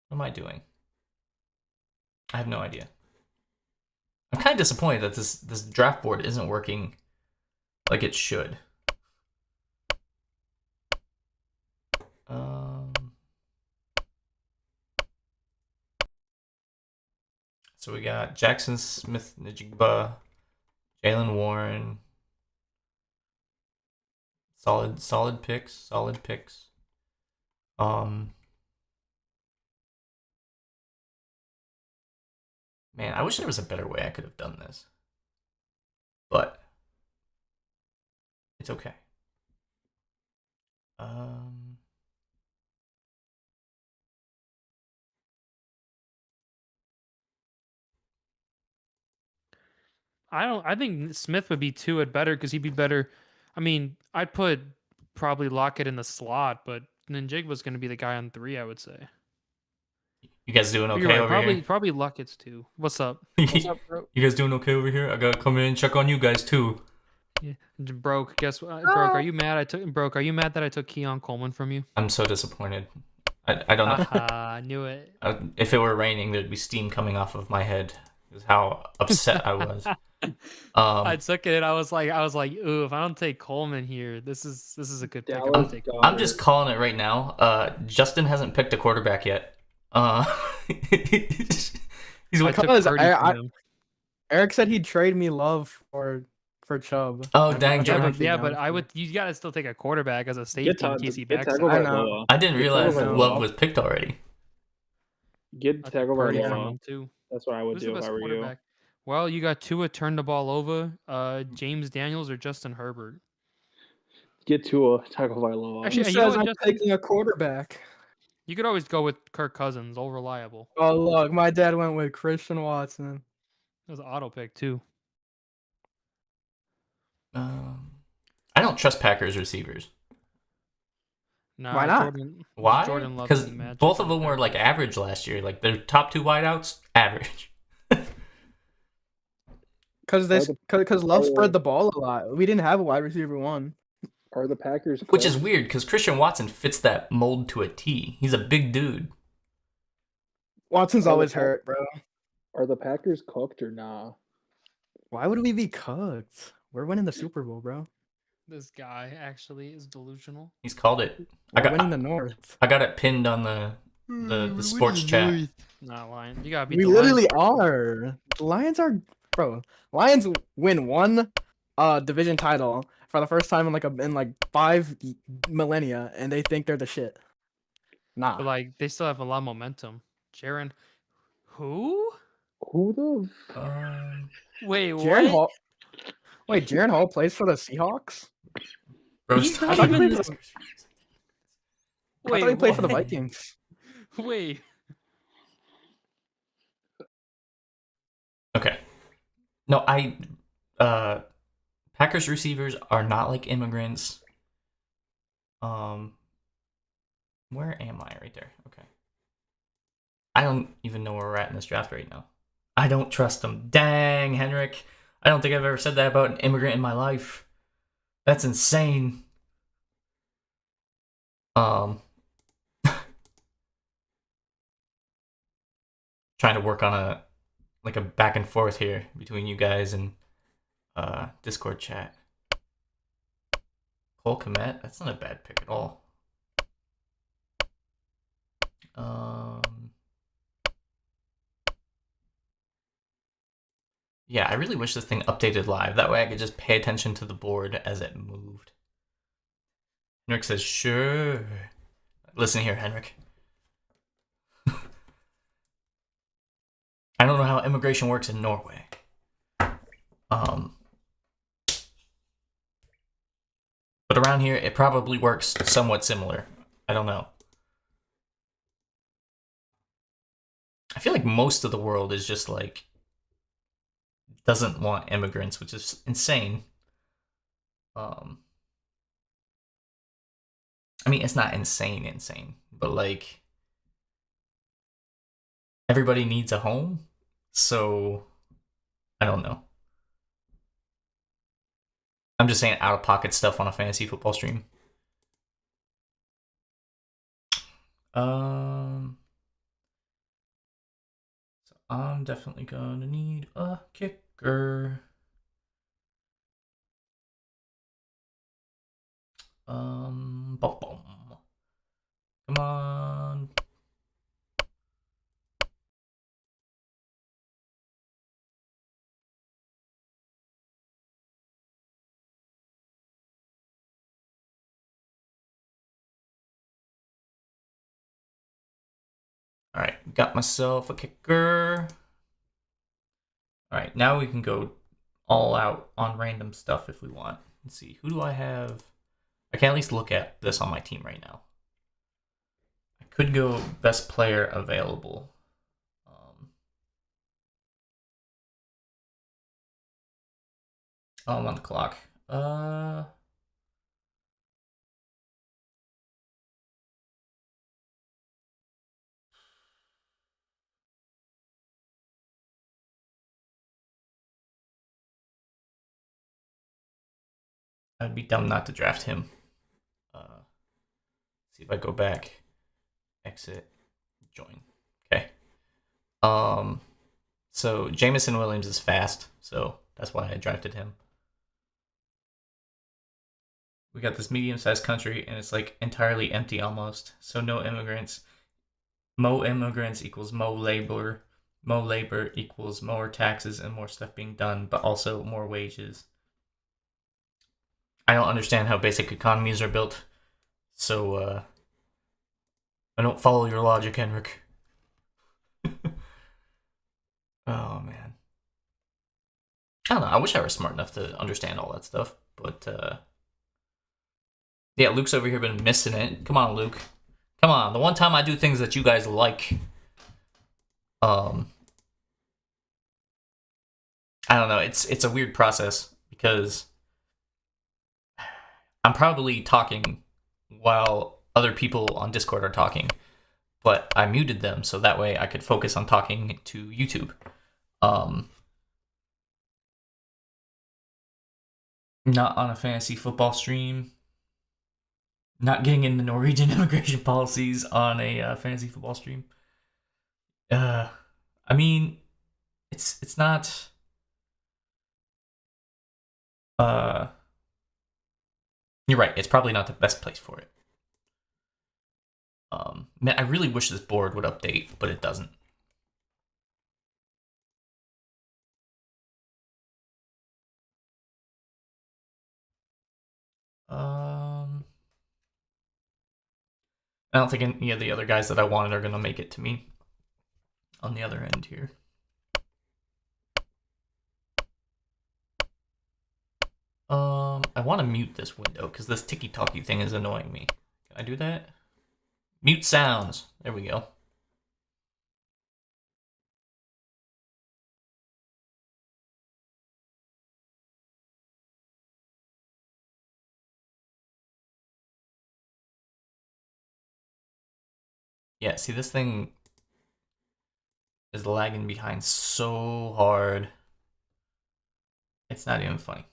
Speaker 1: What am I doing? I have no idea. I'm kind of disappointed that this draft board isn't working like it should. So we got Jackson Smith-Njigba, Jalen Warren. Solid picks. Man, I wish there was a better way I could have done this. But it's okay.
Speaker 2: I think Smith would be 2 at better because he'd be better. I mean, I'd put probably Lockett in the slot, but Njigba's going to be the guy on 3, I would say.
Speaker 1: You guys doing
Speaker 2: But
Speaker 1: okay
Speaker 2: you're right,
Speaker 1: over here?
Speaker 2: probably Lockett's 2. What's up?
Speaker 4: What's up, bro?
Speaker 1: You guys doing okay over here? I gotta come in and check on you guys too.
Speaker 2: Yeah. Broke, guess what? Broke, are you mad are you mad that I took Keon Coleman from you?
Speaker 1: I'm so disappointed. I don't know.
Speaker 2: I knew it.
Speaker 1: If it were raining, there'd be steam coming off of my head. Is how upset I was.
Speaker 2: I took it and I was like, ooh, if I don't take Coleman here, this is a good pick. I'm,
Speaker 3: Dallas
Speaker 2: taking
Speaker 1: I'm just calling it right now. Justin hasn't picked a quarterback yet. He's
Speaker 2: I took
Speaker 4: Because
Speaker 2: Purdy from him.
Speaker 4: Eric said he'd trade me Love for Chubb.
Speaker 1: Oh, dang, Jordan.
Speaker 2: But you gotta still take a quarterback as a safety in case he backs
Speaker 3: Tagovailoa.
Speaker 2: out.
Speaker 4: I know.
Speaker 1: I didn't realize
Speaker 3: Tagovailoa.
Speaker 1: Love was picked already.
Speaker 3: Get
Speaker 2: I took Purdy from
Speaker 3: Tagovailoa.
Speaker 2: him too.
Speaker 3: That's what I would
Speaker 2: Who's
Speaker 3: do
Speaker 2: the
Speaker 3: if
Speaker 2: best
Speaker 3: I were you.
Speaker 2: quarterback? Well, you got Tua turn the ball over, James Daniels or Justin Herbert.
Speaker 3: Get Tua Tagovailoa.
Speaker 2: Actually,
Speaker 4: He
Speaker 2: you know
Speaker 4: says
Speaker 2: what,
Speaker 4: I'm
Speaker 2: Justin?
Speaker 4: taking a quarterback.
Speaker 2: You could always go with Kirk Cousins, all reliable.
Speaker 4: Oh look, my dad went with Christian Watson.
Speaker 2: That was an auto pick too.
Speaker 1: I don't trust Packers receivers.
Speaker 2: Nah,
Speaker 4: Why not?
Speaker 1: Why?
Speaker 2: Jordan Love
Speaker 1: Because
Speaker 2: doesn't match
Speaker 1: both
Speaker 2: up
Speaker 1: of
Speaker 2: with
Speaker 1: them were like
Speaker 2: Packers.
Speaker 1: average last year. Like their top 2 wideouts, average.
Speaker 4: Cause Love
Speaker 3: are-
Speaker 4: spread the ball a lot. We didn't have a wide receiver one.
Speaker 3: Are the Packers
Speaker 1: Which is
Speaker 3: cooked?
Speaker 1: weird because Christian Watson fits that mold to a T. He's a big dude.
Speaker 4: Watson's
Speaker 3: Are the
Speaker 4: always
Speaker 3: Pack-
Speaker 4: hurt, bro.
Speaker 3: Are the Packers cooked or nah?
Speaker 4: Why would we be cooked? We're winning the Super Bowl, bro.
Speaker 2: This guy actually is delusional.
Speaker 1: He's called it.
Speaker 4: We're winning the North.
Speaker 1: I got it pinned on the sports chat.
Speaker 2: Not lying. You gotta be.
Speaker 4: We literally are. The Lions are, bro. Lions win one division title for the first time in like 5 millennia, and they think they're the shit. Nah.
Speaker 2: But like they still have a lot of momentum. Jaren, who?
Speaker 3: Who the?
Speaker 2: Wait,
Speaker 4: Jaren
Speaker 2: what?
Speaker 4: Hall. Wait, Jaren Hall plays for the Seahawks?
Speaker 1: Bro,
Speaker 2: He's
Speaker 1: stop
Speaker 2: not
Speaker 1: even
Speaker 2: even-
Speaker 1: this.
Speaker 4: I thought he played for the
Speaker 2: what?
Speaker 4: Vikings.
Speaker 2: Wait.
Speaker 1: Okay. No, Packers receivers are not like immigrants. Where am I? Right there. Okay. I don't even know where we're at in this draft right now. I don't trust them. Dang, Henrik. I don't think I've ever said that about an immigrant in my life. That's insane. Trying to work on a back and forth here between you guys and Discord chat. Cole Kmet, that's not a bad pick at all. Yeah, I really wish this thing updated live. That way I could just pay attention to the board as it moved. Henrik says, sure. Listen here, Henrik. I don't know how immigration works in Norway. But around here, it probably works somewhat similar. I don't know. I feel like most of the world is just like doesn't want immigrants, which is insane. I mean, it's not insane, but like everybody needs a home, so I don't know. I'm just saying out of pocket stuff on a fantasy football stream. So I'm definitely gonna need a kicker. Bum. Come on. All right, got myself a kicker. All right, now we can go all out on random stuff if we want. Let's see, who do I have? I can at least look at this on my team right now. I could go best player available. I'm on the clock. I'd be dumb not to draft him. See if I go back, exit, join. Okay. So Jameson Williams is fast, so that's why I drafted him. We got this medium-sized country, and it's like entirely empty almost. So no immigrants. Mo immigrants equals mo labor. Mo labor equals more taxes and more stuff being done, but also more wages. I don't understand how basic economies are built, so I don't follow your logic, Henrik. Oh, man. I don't know. I wish I were smart enough to understand all that stuff, but yeah, Luke's over here been missing it. Come on, Luke. Come on. The one time I do things that you guys like. I don't know. It's a weird process because I'm probably talking while other people on Discord are talking, but I muted them so that way I could focus on talking to YouTube. not on a fantasy football stream, not getting into Norwegian immigration policies on a fantasy football stream. I mean, it's not. You're right. It's probably not the best place for it. Man, I really wish this board would update, but it doesn't. I don't think any of the other guys that I wanted are gonna make it to me on the other end here. I want to mute this window because this ticky-talky thing is annoying me. Can I do that? Mute sounds. There we go. Yeah, see, this thing is lagging behind so hard. It's not even funny.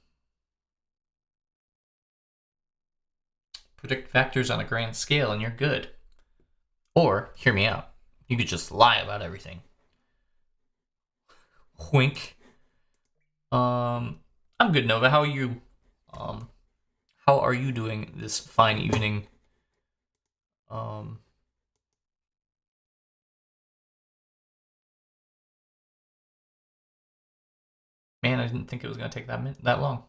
Speaker 1: Predict factors on a grand scale and you're good. Or, hear me out, you could just lie about everything. Wink. I'm good, Nova. How are you? How are you doing this fine evening? Man, I didn't think it was gonna take that long.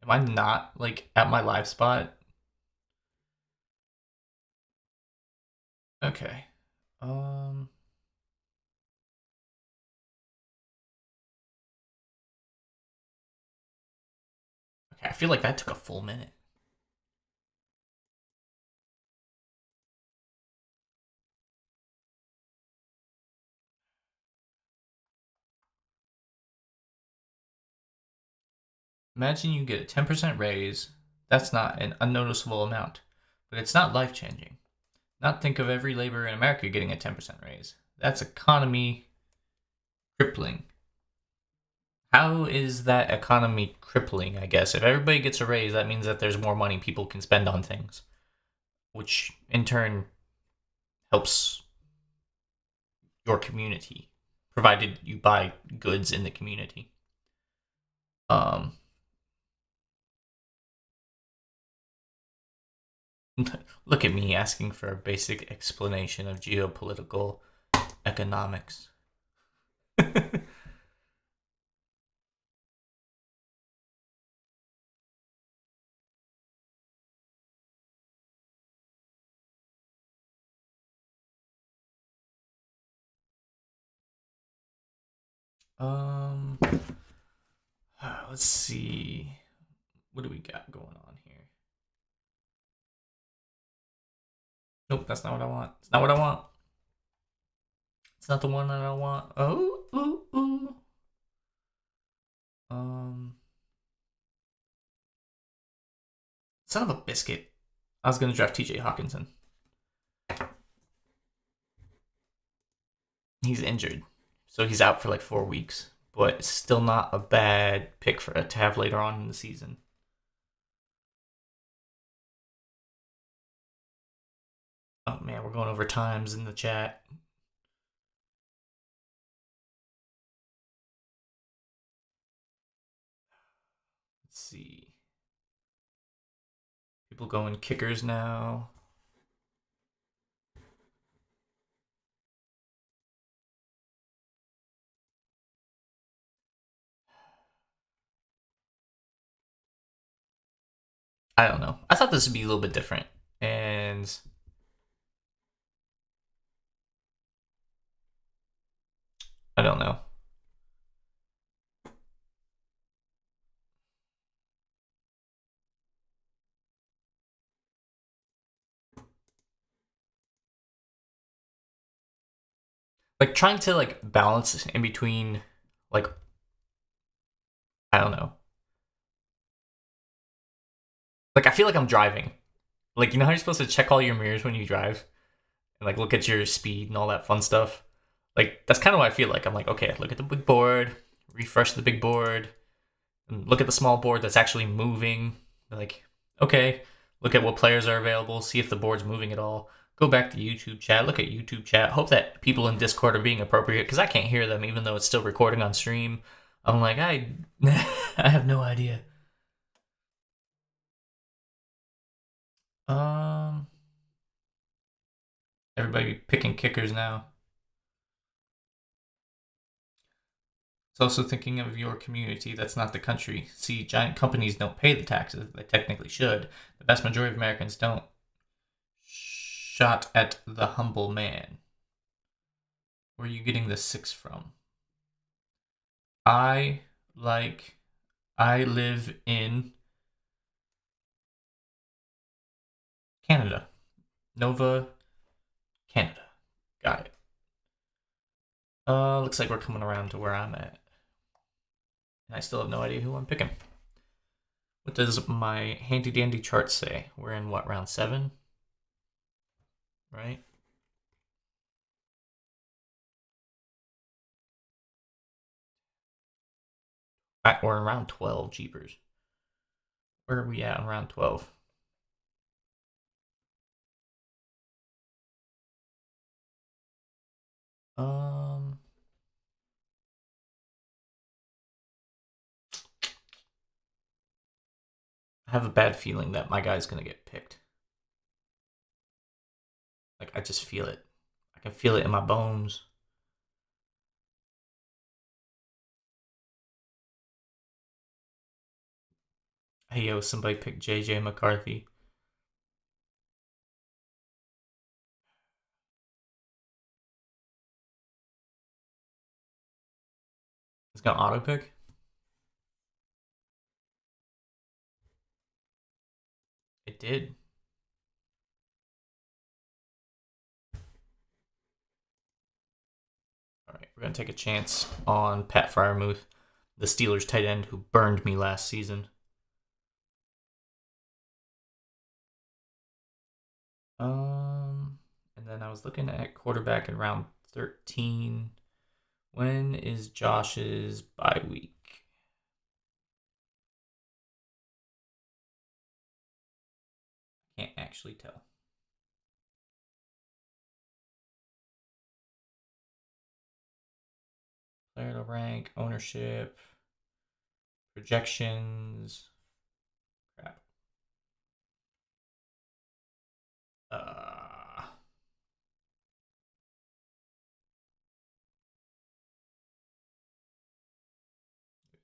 Speaker 1: Am I not like at my live spot? Okay. Okay, I feel like that took a full minute. Imagine you get a 10% raise. That's not an unnoticeable amount, but it's not life-changing. Not think of every laborer in America getting a 10% raise. That's economy crippling. How is that economy crippling, I guess? If everybody gets a raise, that means that there's more money people can spend on things, which in turn helps your community, provided you buy goods in the community. Look at me asking for a basic explanation of geopolitical economics. Let's see. What do we got going on here? Nope, that's not what I want. It's not what I want. It's not the one that I want. Oh, ooh, ooh. Son of a biscuit. I was gonna draft TJ Hawkinson. He's injured, so he's out for like 4 weeks. But it's still not a bad pick for to have later on in the season. Oh man, we're going over times in the chat. Let's see. People going kickers now. I don't know. I thought this would be a little bit different. And I don't know. Like trying to like balance in between like I don't know. Like I feel like I'm driving. Like you know how you're supposed to check all your mirrors when you drive? and like look at your speed and all that fun stuff. Like that's kind of what I feel like. I'm like, okay, look at the big board, refresh the big board, and look at the small board that's actually moving. Like, okay, look at what players are available, see if the board's moving at all. Go back to YouTube chat, look at YouTube chat. Hope that people in Discord are being appropriate because I can't hear them even though it's still recording on stream. I'm like, I have no idea. Everybody picking kickers now. It's also thinking of your community. That's not the country. See, giant companies don't pay the taxes they technically should. The vast majority of Americans don't. Shot at the humble man. Where are you getting the 6 from? I live in Canada. Nova, Canada. Got it. Looks like we're coming around to where I'm at. And I still have no idea who I'm picking. What does my handy dandy chart say? We're in what, round 7? Right? We're in round 12, jeepers. Where are we at in round 12? I have a bad feeling that my guy's gonna get picked. Like, I just feel it. I can feel it in my bones. Hey, yo, somebody pick JJ McCarthy. It's gonna auto pick. It did. All right, we're gonna take a chance on Pat Fryermuth, the Steelers tight end who burned me last season. And then I was looking at quarterback in round 13. When is Josh's bye week? Can't actually tell. Player to rank, ownership, projections. Crap.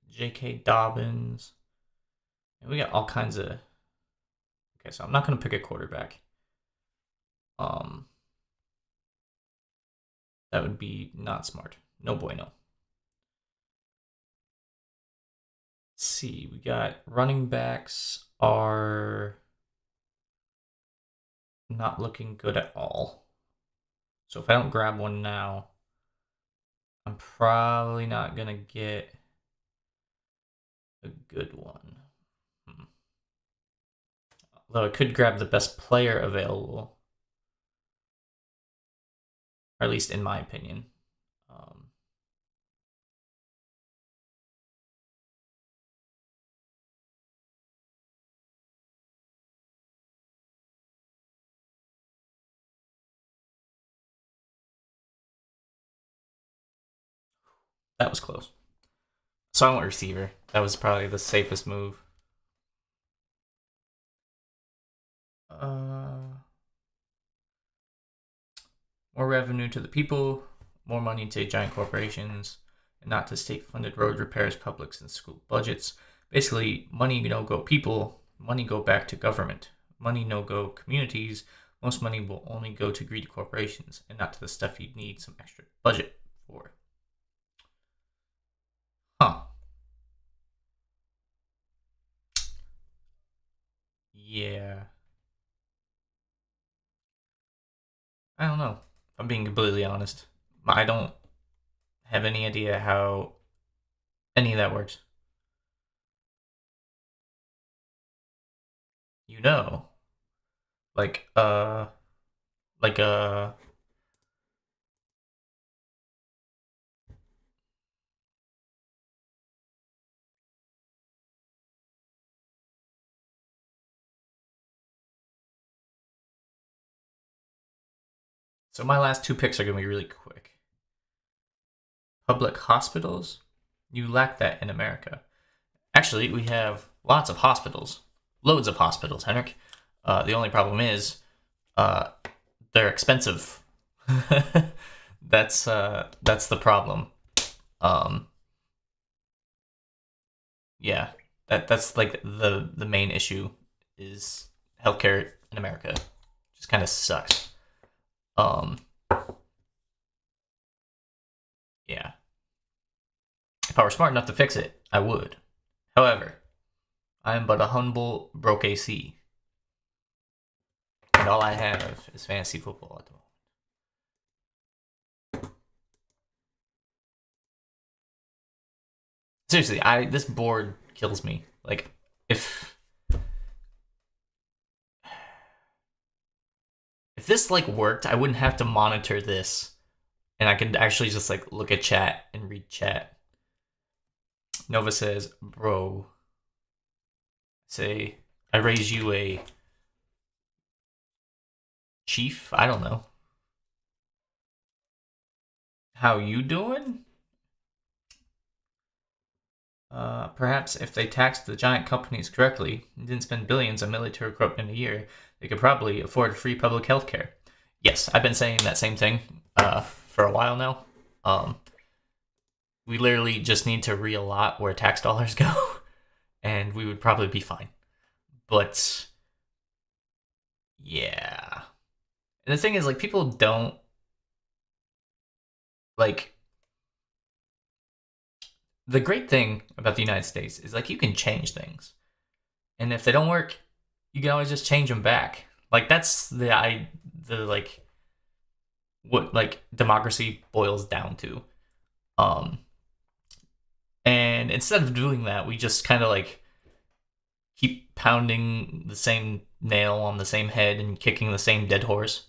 Speaker 1: J.K. Dobbins. And we got all kinds of. Okay, so I'm not going to pick a quarterback. That would be not smart. No bueno. Let's see. We got running backs are not looking good at all. So if I don't grab one now, I'm probably not going to get a good one. Although I could grab the best player available. Or at least in my opinion. That was close. So I went receiver. That was probably the safest move. More revenue to the people, more money to giant corporations, and not to state-funded road repairs, publics, and school budgets. Basically, money no go people, money go back to government. Money no go communities. Most money will only go to greedy corporations and not to the stuff you need some extra budget for. Huh. Yeah. I don't know. If I'm being completely honest. I don't have any idea how any of that works. You know. Like like a So my last two picks are going to be really quick. Public hospitals? You lack that in America. Actually, we have lots of hospitals. Loads of hospitals, Henrik. The only problem is they're expensive. That's the problem. Yeah, that's like the main issue is healthcare in America. Just kind of sucks. Yeah. If I were smart enough to fix it, I would. However, I am but a humble broke AC. And all I have is fantasy football at the moment. Seriously, this board kills me. Like, if this like worked, I wouldn't have to monitor this. And I can actually just like look at chat and read chat. Nova says, bro, say, I raise you a chief? I don't know. How you doing? Perhaps if they taxed the giant companies correctly and didn't spend billions on military equipment a year, they could probably afford free public health care. Yes, I've been saying that same thing for a while now. We literally just need to reallot where tax dollars go, and we would probably be fine. But yeah. And the thing is, like, people don't like. The great thing about the United States is like you can change things, and if they don't work, you can always just change them back. Like that's the like what like democracy boils down to. And instead of doing that, we just kind of like keep pounding the same nail on the same head and kicking the same dead horse.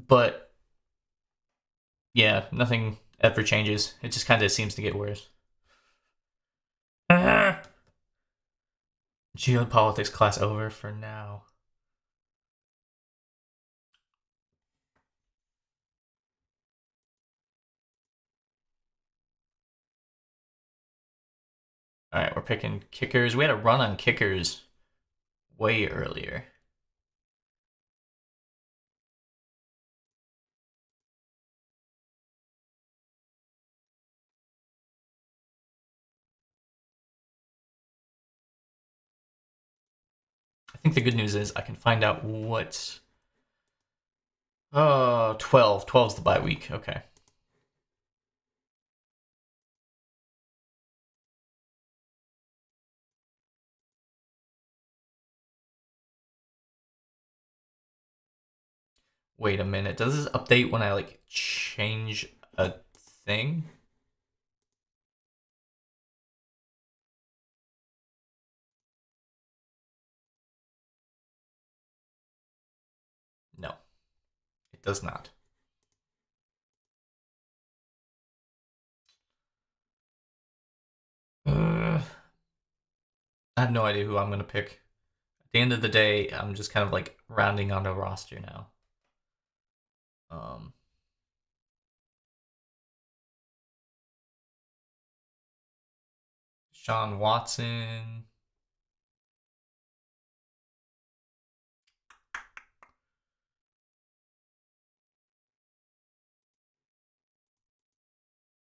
Speaker 1: But yeah, nothing ever changes. It just kind of seems to get worse. Geopolitics class over for now. All right, we're picking kickers. We had a run on kickers way earlier. I think the good news is I can find out what... 12. 12's the bye week. Okay. Wait a minute. Does this update when I, like, change a thing? No. It does not. I have no idea who I'm going to pick. At the end of the day, I'm just kind of, like, rounding on a roster now. Sean Watson.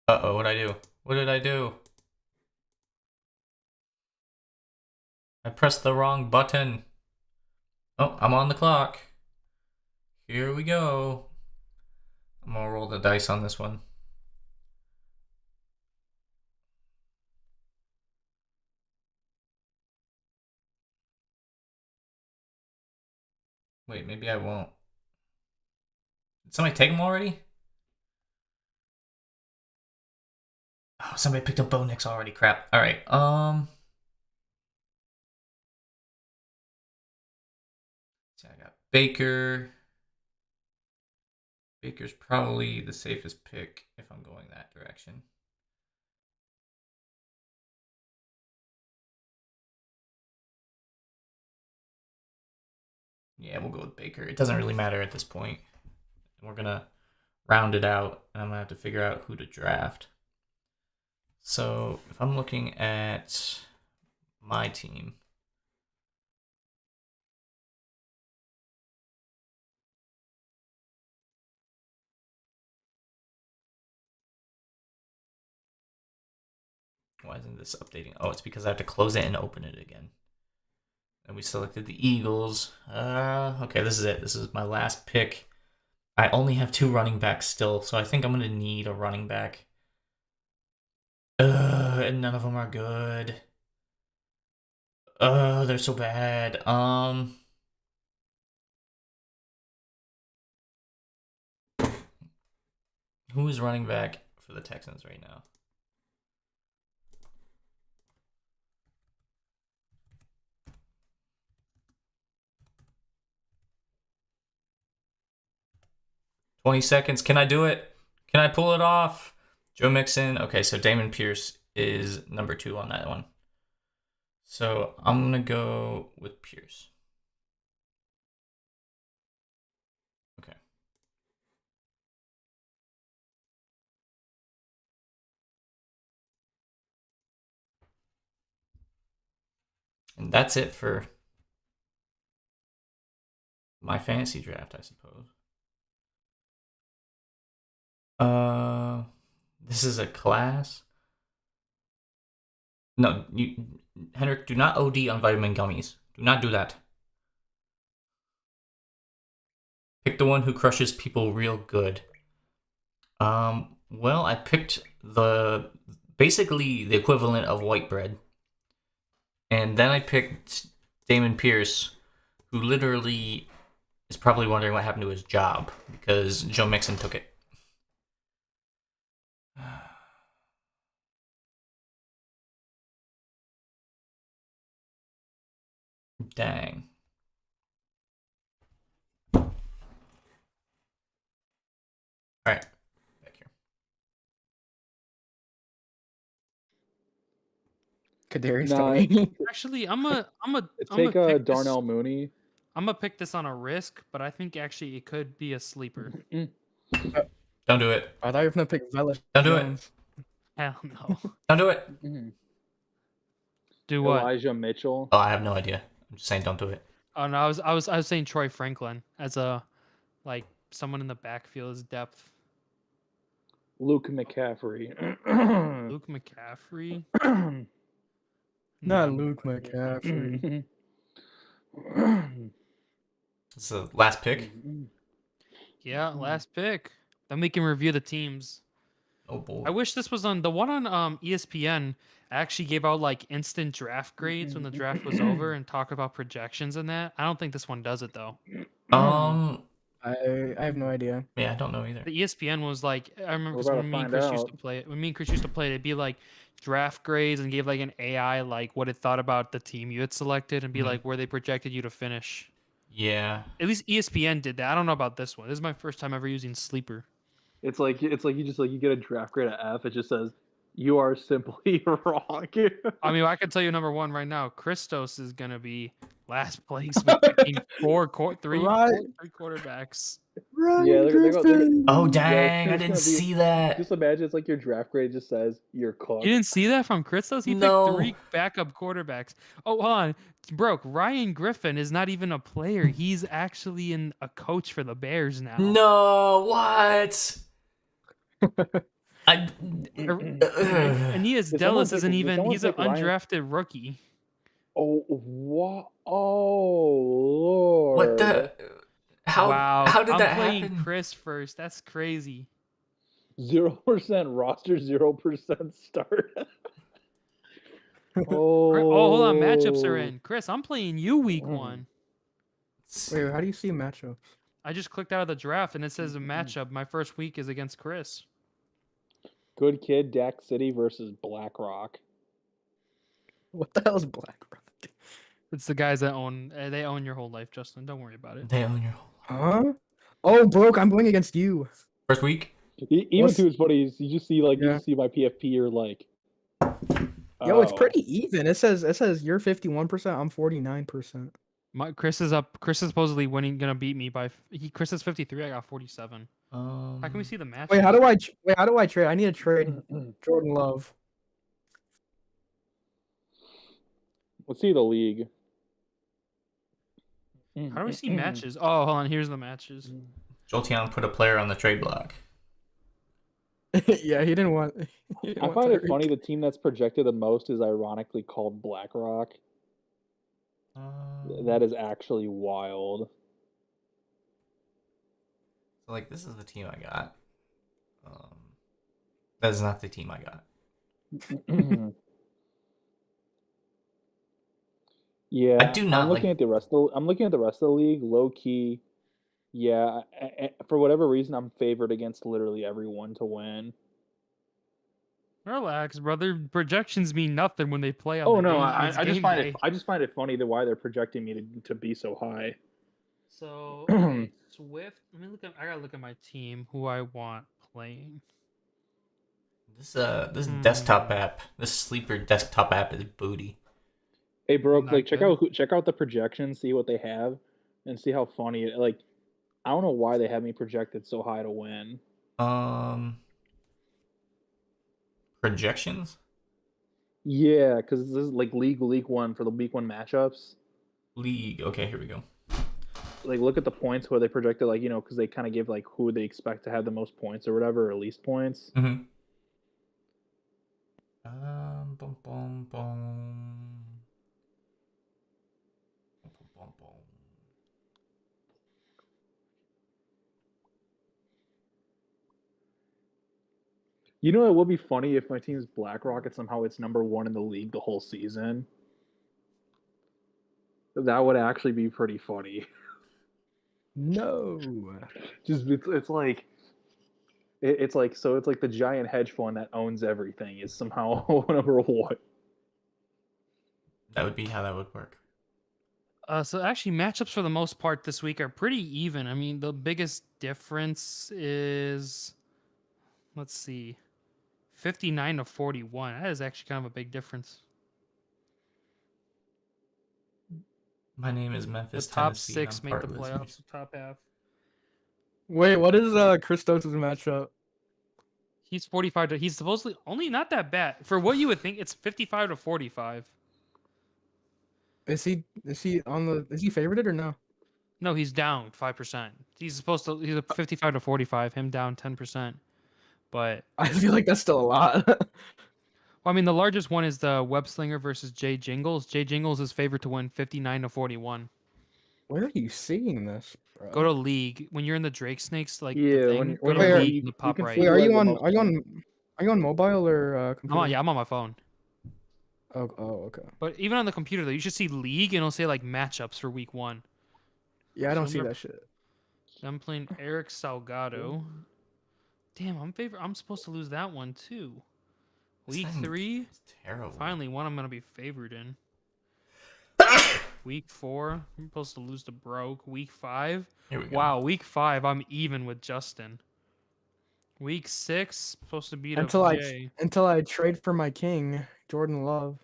Speaker 1: Uh-oh, what'd I do? What did I do? I pressed the wrong button. Oh, I'm on the clock. Here we go. I'm gonna roll the dice on this one. Wait, maybe I won't. Did somebody take them already? Oh, somebody picked up Bo Nix already. Crap. All right. So I got Baker. Baker's probably the safest pick if I'm going that direction. Yeah, we'll go with Baker. It doesn't really matter at this point. We're going to round it out, and I'm going to have to figure out who to draft. So if I'm looking at my team, why isn't this updating? Oh, it's because I have to close it and open it again. And we selected the Eagles. Okay, this is it. This is my last pick. I only have 2 running backs still, so I think I'm going to need a running back. And none of them are good. They're so bad. Who is running back for the Texans right now? "20 seconds. Can I do it? Can I pull it off?" Joe Mixon. Okay, so Dameon Pierce is number 2 on that one. So I'm going to go with Pierce. Okay. And that's it for my fantasy draft, I suppose. This is a class. No, Henrik, do not OD on vitamin gummies. Do not do that. Pick the one who crushes people real good. Well, I picked basically the equivalent of white bread. And then I picked Dameon Pierce, who literally is probably wondering what happened to his job because Joe Mixon took it. Dang. All right, back here.
Speaker 4: Kadarius
Speaker 8: Nah,
Speaker 4: Toney.
Speaker 2: Actually, I'm a
Speaker 8: take
Speaker 2: pick
Speaker 8: Darnell Mooney.
Speaker 2: I'm gonna pick this on a risk, but I think actually it could be a sleeper.
Speaker 1: Don't do it.
Speaker 4: I thought you were gonna pick Velus.
Speaker 1: Don't do it.
Speaker 4: Jones.
Speaker 2: Hell no.
Speaker 1: Don't do it.
Speaker 2: Do what?
Speaker 8: Elijah Mitchell.
Speaker 1: Oh, I have no idea. I'm just saying don't do it.
Speaker 2: Oh no, I was saying Troy Franklin as a someone in the backfield as depth.
Speaker 8: Luke McCaffrey.
Speaker 2: Luke McCaffrey.
Speaker 4: Not
Speaker 2: No.
Speaker 4: Luke McCaffrey.
Speaker 1: This is the last pick.
Speaker 2: Yeah, last pick. Then we can review the teams.
Speaker 1: Oh boy.
Speaker 2: I wish this was on the one on ESPN. Actually gave out like instant draft grades when the draft was over and talk about projections and that. I don't think this one does it though.
Speaker 4: I have no idea.
Speaker 1: Yeah, I don't know either.
Speaker 2: The ESPN was like, I remember
Speaker 8: We're
Speaker 2: 'cause
Speaker 8: about
Speaker 2: when
Speaker 8: to
Speaker 2: me and
Speaker 8: find
Speaker 2: Chris used
Speaker 8: out.
Speaker 2: to play it. When me and Chris used to play it, it'd be like draft grades and gave like an AI like what it thought about the team you had selected and be
Speaker 1: Mhm.
Speaker 2: like where they projected you to finish.
Speaker 1: Yeah.
Speaker 2: At least ESPN did that. I don't know about this one. This is my first time ever using Sleeper.
Speaker 8: It's like you get a draft grade at F. It just says you are simply wrong.
Speaker 2: I mean, I can tell you number one right now. Christos is gonna be last place with picking three quarterbacks.
Speaker 4: Ryan
Speaker 8: Yeah, they're go-
Speaker 4: Griffin.
Speaker 1: Oh
Speaker 8: Yeah,
Speaker 1: dang! I
Speaker 8: it's
Speaker 1: didn't
Speaker 8: gonna be-
Speaker 1: see that.
Speaker 8: just imagine it's like your draft grade just says you're cooked.
Speaker 2: You didn't see that from Christos? He
Speaker 1: No.
Speaker 2: picked 3 backup quarterbacks. Oh, hold on. Broke. Ryan Griffin is not even a player. He's actually a coach for the Bears now.
Speaker 1: No, what? I.
Speaker 2: Aeneas
Speaker 8: Did someone
Speaker 2: Dellis
Speaker 8: pick-
Speaker 2: isn't
Speaker 8: did
Speaker 2: even.
Speaker 8: someone
Speaker 2: He's an
Speaker 8: pick Ryan?
Speaker 2: undrafted rookie.
Speaker 8: Oh what? Oh Lord!
Speaker 1: What the? How?
Speaker 2: Wow.
Speaker 1: How did
Speaker 2: I'm
Speaker 1: that
Speaker 2: playing
Speaker 1: happen?
Speaker 2: Chris first. That's crazy.
Speaker 8: 0% roster, 0% start.
Speaker 2: Oh, hold on. Matchups are in. Chris, I'm playing you week
Speaker 8: Mm.
Speaker 2: 1.
Speaker 4: Wait, how do you see matchups?
Speaker 2: I just clicked out of the draft and it says a matchup. My first week is against Chris.
Speaker 8: Good kid, Dak City versus BlackRock.
Speaker 4: What the hell is BlackRock?
Speaker 2: It's the guys that own. They own your whole life, Justin. Don't worry about it.
Speaker 1: They own your whole
Speaker 4: Huh? Oh, broke. I'm going against you.
Speaker 1: first week.
Speaker 8: Even
Speaker 4: What's-
Speaker 8: to his buddies, you just see like you
Speaker 4: Yeah.
Speaker 8: just see my PFP. You're like,
Speaker 4: Yo, it's
Speaker 8: oh.
Speaker 4: pretty even. It says you're 51%. I'm 49%.
Speaker 2: Chris is up. Chris is supposedly gonna beat me by. Chris is 53. I got 47. How can we see the match?
Speaker 4: Wait, how do I trade? I need to trade Jordan Love.
Speaker 8: Let's see the league.
Speaker 2: How do we see matches? Oh, hold on. Here's the matches.
Speaker 1: Jolteon put a player on the trade block.
Speaker 4: Yeah, he didn't want. he didn't
Speaker 8: I
Speaker 4: want
Speaker 8: find it
Speaker 4: Tyreek.
Speaker 8: funny the team that's projected the most is ironically called BlackRock. That is actually wild.
Speaker 1: So like this is the team I got. That is not the team I got.
Speaker 8: Yeah,
Speaker 1: I do not
Speaker 8: I'm looking
Speaker 1: like-
Speaker 8: at the rest of. I'm looking at the rest of the league. Low key, yeah. For whatever reason, I'm favored against literally everyone to win.
Speaker 2: Relax, brother. Projections mean nothing when they play on.
Speaker 8: Oh
Speaker 2: the
Speaker 8: no,
Speaker 2: game.
Speaker 8: I
Speaker 2: It's
Speaker 8: just
Speaker 2: game
Speaker 8: find
Speaker 2: day.
Speaker 8: it. I just find it funny that why they're projecting me to be so high.
Speaker 2: So okay, Swift. Let me look at. I gotta look at my team. Who I want playing.
Speaker 1: This desktop app, this sleeper desktop app is booty.
Speaker 8: Hey, bro,
Speaker 2: Not
Speaker 8: like check
Speaker 2: good.
Speaker 8: out the projections, see what they have, and see how funny it. Like, I don't know why they have me projected so high to win.
Speaker 1: Projections?
Speaker 8: Yeah, because this is like league 1 for the week 1 matchups.
Speaker 1: League. Okay, here we go.
Speaker 8: Like, look at the points where they projected, like, because they kind of give like who they expect to have the most points or whatever, or least points.
Speaker 1: Mm-hmm. Boom, boom, boom. Boom, boom, boom.
Speaker 8: You know, it would be funny if my team's BlackRock and somehow it's number 1 in the league the whole season. That would actually be pretty funny.
Speaker 4: No.
Speaker 8: Just it's like it's like the giant hedge fund that owns everything is somehow number 1.
Speaker 1: That would be how that would work.
Speaker 2: So actually, matchups for the most part this week are pretty even. I mean, the biggest difference is, let's see, 59 to 41. That is actually kind of a big difference.
Speaker 1: My name is
Speaker 2: The
Speaker 1: Memphis,
Speaker 2: top
Speaker 1: Tennessee.
Speaker 2: 6
Speaker 1: I'm
Speaker 2: make
Speaker 1: part
Speaker 2: the
Speaker 1: of this
Speaker 2: playoffs. The top half.
Speaker 4: Wait, what is Christos' matchup?
Speaker 2: He's 45 to. He's supposedly only not that bad for what you would think. It's 55 to 45.
Speaker 4: Is he favorited or no?
Speaker 2: No, he's down 5%. He's supposed to. He's a 55 to 45. Him down 10%. But
Speaker 4: I feel like that's still a lot.
Speaker 2: well, I mean, the largest one is the Web Slinger versus Jay Jingles. Jay Jingles is favored to win 59 to 41.
Speaker 4: Where are you seeing this, bro?
Speaker 2: Go to League when you're in the Drake Snakes, like
Speaker 8: Yeah,
Speaker 2: the thing.
Speaker 8: when
Speaker 2: Go to
Speaker 4: you're-
Speaker 2: League in the
Speaker 8: you
Speaker 2: top
Speaker 8: can
Speaker 2: right.
Speaker 8: see
Speaker 4: Wait, are
Speaker 8: who
Speaker 4: you
Speaker 8: has the
Speaker 4: on
Speaker 8: most points.
Speaker 4: are you on mobile or computer?
Speaker 2: I'm on my phone.
Speaker 4: Oh, okay.
Speaker 2: But even on the computer though, you should see League and it'll say like matchups for week 1.
Speaker 4: Yeah, I don't
Speaker 2: So
Speaker 4: see
Speaker 2: remember-
Speaker 4: that shit.
Speaker 2: I'm playing Eric Salgado. Damn, I'm supposed to lose that one too.
Speaker 1: This
Speaker 2: Week
Speaker 1: thing
Speaker 2: 3,
Speaker 1: is terrible.
Speaker 2: finally one I'm gonna be favored in. Week 4, I'm supposed to lose to Broke. Week 5,
Speaker 1: Here we go.
Speaker 2: wow. Week 5, I'm even with Justin. Week 6, supposed to beat
Speaker 4: Until
Speaker 2: up
Speaker 4: I
Speaker 2: Jay.
Speaker 4: trade for my king, Jordan Love.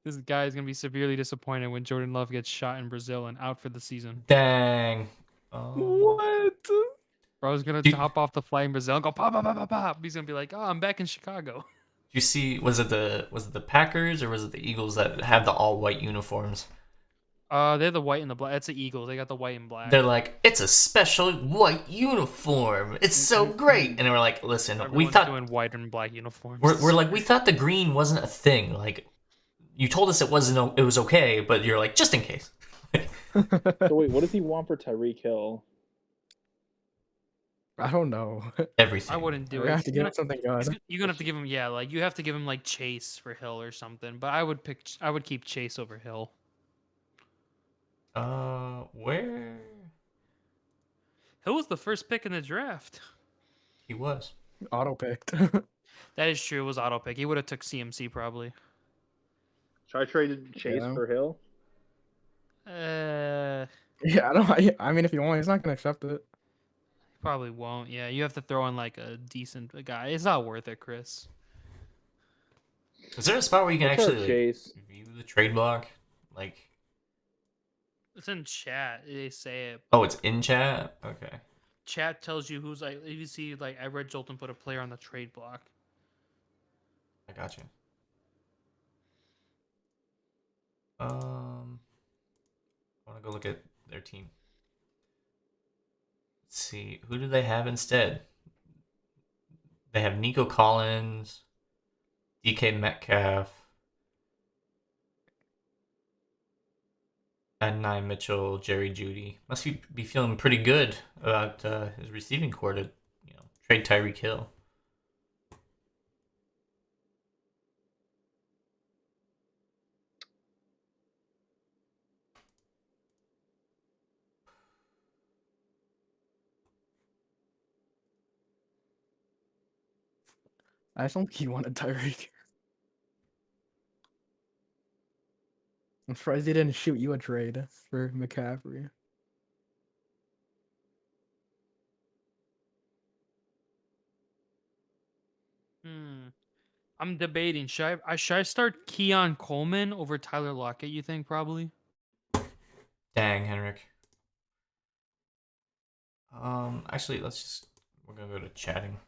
Speaker 2: This guy is gonna be severely disappointed when Jordan Love gets shot in Brazil and out for the season.
Speaker 1: Dang.
Speaker 4: What?
Speaker 2: Bro's gonna
Speaker 1: Dude.
Speaker 2: hop off the flight in Brazil and go pop pop pop pop pop. He's gonna be like, "Oh, I'm back in Chicago."
Speaker 1: You see, was it the Packers or was it the Eagles that have the all white uniforms?
Speaker 2: They're the white and the black. That's the Eagles. They got the white and black.
Speaker 1: They're like, it's a special white uniform. It's so great. And we're like, listen, we
Speaker 2: Everyone's
Speaker 1: thought
Speaker 2: doing white and black uniforms.
Speaker 1: we're like, we thought the green wasn't a thing. Like, you told us it was okay, but you're like, just in case.
Speaker 8: So wait, what does he want for Tyreek Hill?
Speaker 4: I don't know.
Speaker 1: Everything.
Speaker 2: I wouldn't do
Speaker 4: We
Speaker 2: it.
Speaker 4: have to
Speaker 2: You're
Speaker 4: give it something good.
Speaker 2: gonna have to give him, yeah, like you have to give him like Chase for Hill or something. But I would keep Chase over Hill.
Speaker 1: Where
Speaker 2: Hill was the first pick in the draft.
Speaker 1: he was.
Speaker 4: Auto picked.
Speaker 2: That is true. It was auto pick. He would have took CMC probably.
Speaker 8: Should I trade Chase
Speaker 4: Yeah.
Speaker 8: for Hill?
Speaker 4: Yeah, I don't. I mean, if you want, he's not gonna accept it.
Speaker 2: Probably won't. Yeah, you have to throw in like a decent guy. It's not worth it, Chris.
Speaker 1: Is there a spot where you can
Speaker 8: I'll start
Speaker 1: actually
Speaker 8: Chase.
Speaker 1: view the trade block? Like,
Speaker 2: It's in chat. They say it.
Speaker 1: oh, it's in chat. Okay.
Speaker 2: Chat tells you who's like. If you see like, I read Jolton put a player on the trade block.
Speaker 1: I got you. I want to go look at their team. Let's see, who do they have instead? They have Nico Collins, DK Metcalf, and Nye Mitchell, Jerry Jeudy. Must be feeling pretty good about his receiving core to, trade Tyreek Hill.
Speaker 4: I just don't think he wanted Tyreek. I'm surprised he didn't shoot you a trade for McCaffrey.
Speaker 2: I'm debating. Should I start Keon Coleman over Tyler Lockett? You think probably?
Speaker 1: Dang, Henrik. Actually, we're gonna go to chatting.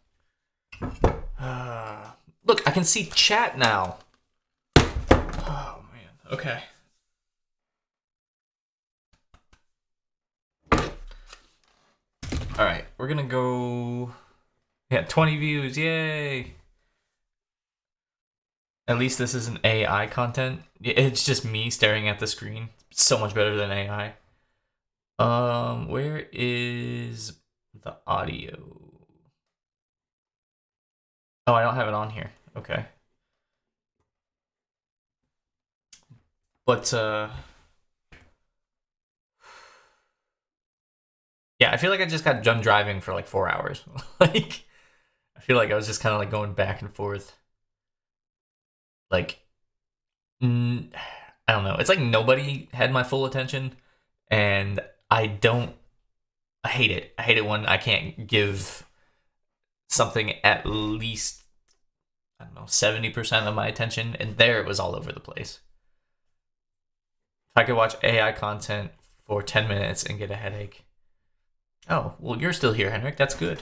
Speaker 1: Look, I can see chat now. Oh man. Okay. All right, we're gonna go. Yeah, 20 views, yay! At least this isn't AI content. It's just me staring at the screen. It's so much better than AI. Where is the audio? Oh, I don't have it on here. Okay. But, yeah, I feel like I just got done driving for like 4 hours. Like, I feel like I was just kind of like going back and forth. Like, I don't know. It's like nobody had my full attention, and I hate it. I hate it when I can't give something at least, I don't know, 70% of my attention, and there it was all over the place. If I could watch AI content for 10 minutes and get a headache. Oh, well, you're still here, Henrik. That's good.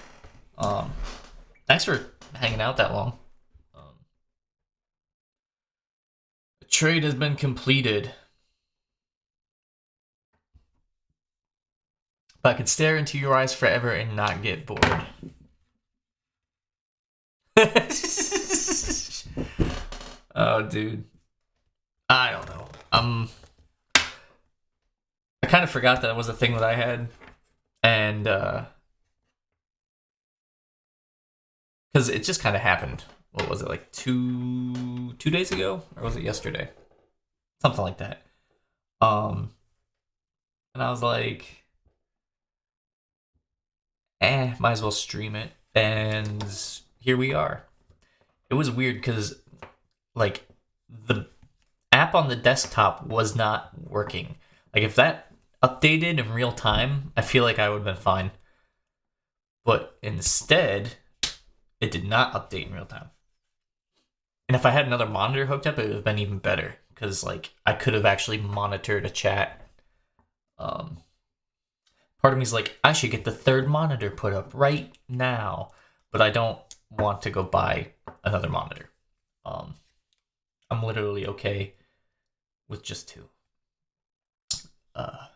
Speaker 1: Thanks for hanging out that long. The trade has been completed. But I could stare into your eyes forever and not get bored. Oh, dude. I don't know. I kind of forgot that was a thing that I had. And, because it just kind of happened. What was it, like two days ago? Or was it yesterday? Something like that. And I was like, might as well stream it. And here we are. It was weird because, like, the app on the desktop was not working. Like, if that updated in real time, I feel like I would have been fine. But instead, it did not update in real time. And if I had another monitor hooked up, it would have been even better. Because, like, I could have actually monitored a chat. Part of me is like, I should get the third monitor put up right now. But I don't want to go buy another monitor. I'm literally okay with just two. Time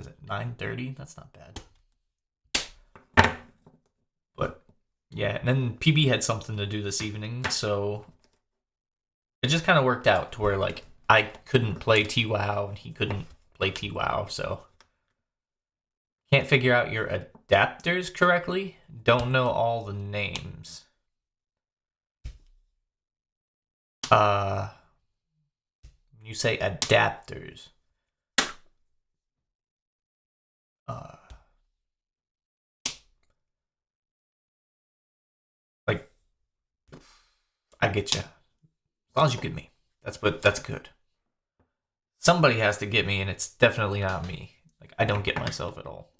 Speaker 1: is it? 9:30? That's not bad. But yeah, and then PB had something to do this evening, so it just kind of worked out to where like I couldn't play TWoW and he couldn't play TWoW, so can't figure out your adapters correctly. Don't know all the names. You say adapters. Like, I get you. long as you get me, that's good. Somebody has to get me, and it's definitely not me. Like, I don't get myself at all.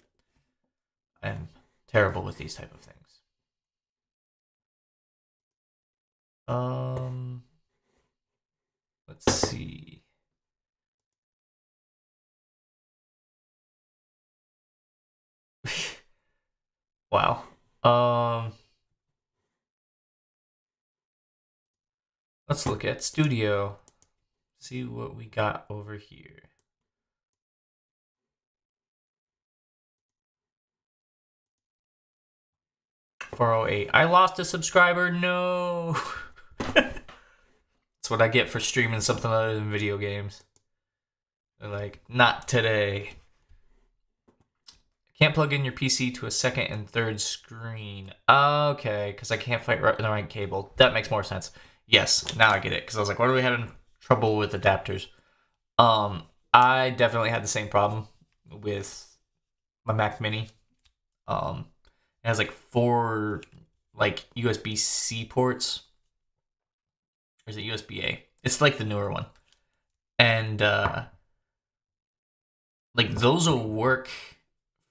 Speaker 1: I'm terrible with these type of things. Let's see. Wow. Let's look at Studio. See what we got over here. $408. I lost a subscriber. No. That's what I get for streaming something other than video games. They're like, not today. Can't plug in your PC to a second and third screen. Okay, because I can't fight the right cable. That makes more sense. Yes, now I get it. Because I was like, what are we having trouble with adapters? I definitely had the same problem with my Mac Mini. It has like 4 like USB-C ports. Or is it USB-A? It's like the newer one. And like those will work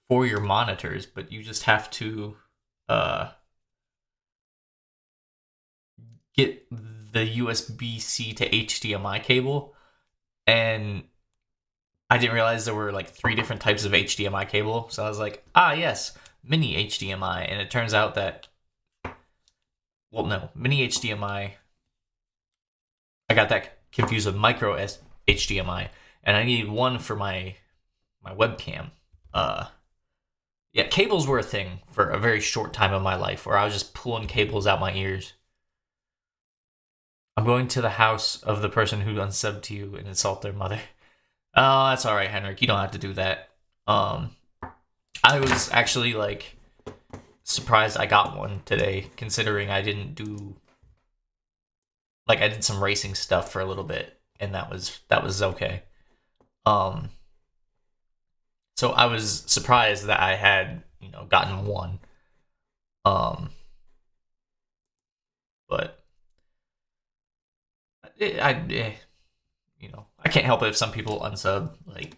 Speaker 1: for your monitors, but you just have to get the USB-C to HDMI cable. And I didn't realize there were like 3 different types of HDMI cable. So I was like, yes, mini HDMI. And it turns out that, well, no, mini HDMI, I got that confused with micro HDMI. And I needed one for my webcam. Yeah, cables were a thing for a very short time in my life where I was just pulling cables out my ears. I'm going to the house of the person who unsubbed to you and insult their mother. Oh, that's alright, Henrik. You don't have to do that. I was actually, like, surprised I got one today, considering I didn't do... Like, I did some racing stuff for a little bit, and that was okay. So I was surprised that I had, gotten one. But I can't help it if some people unsub. Like,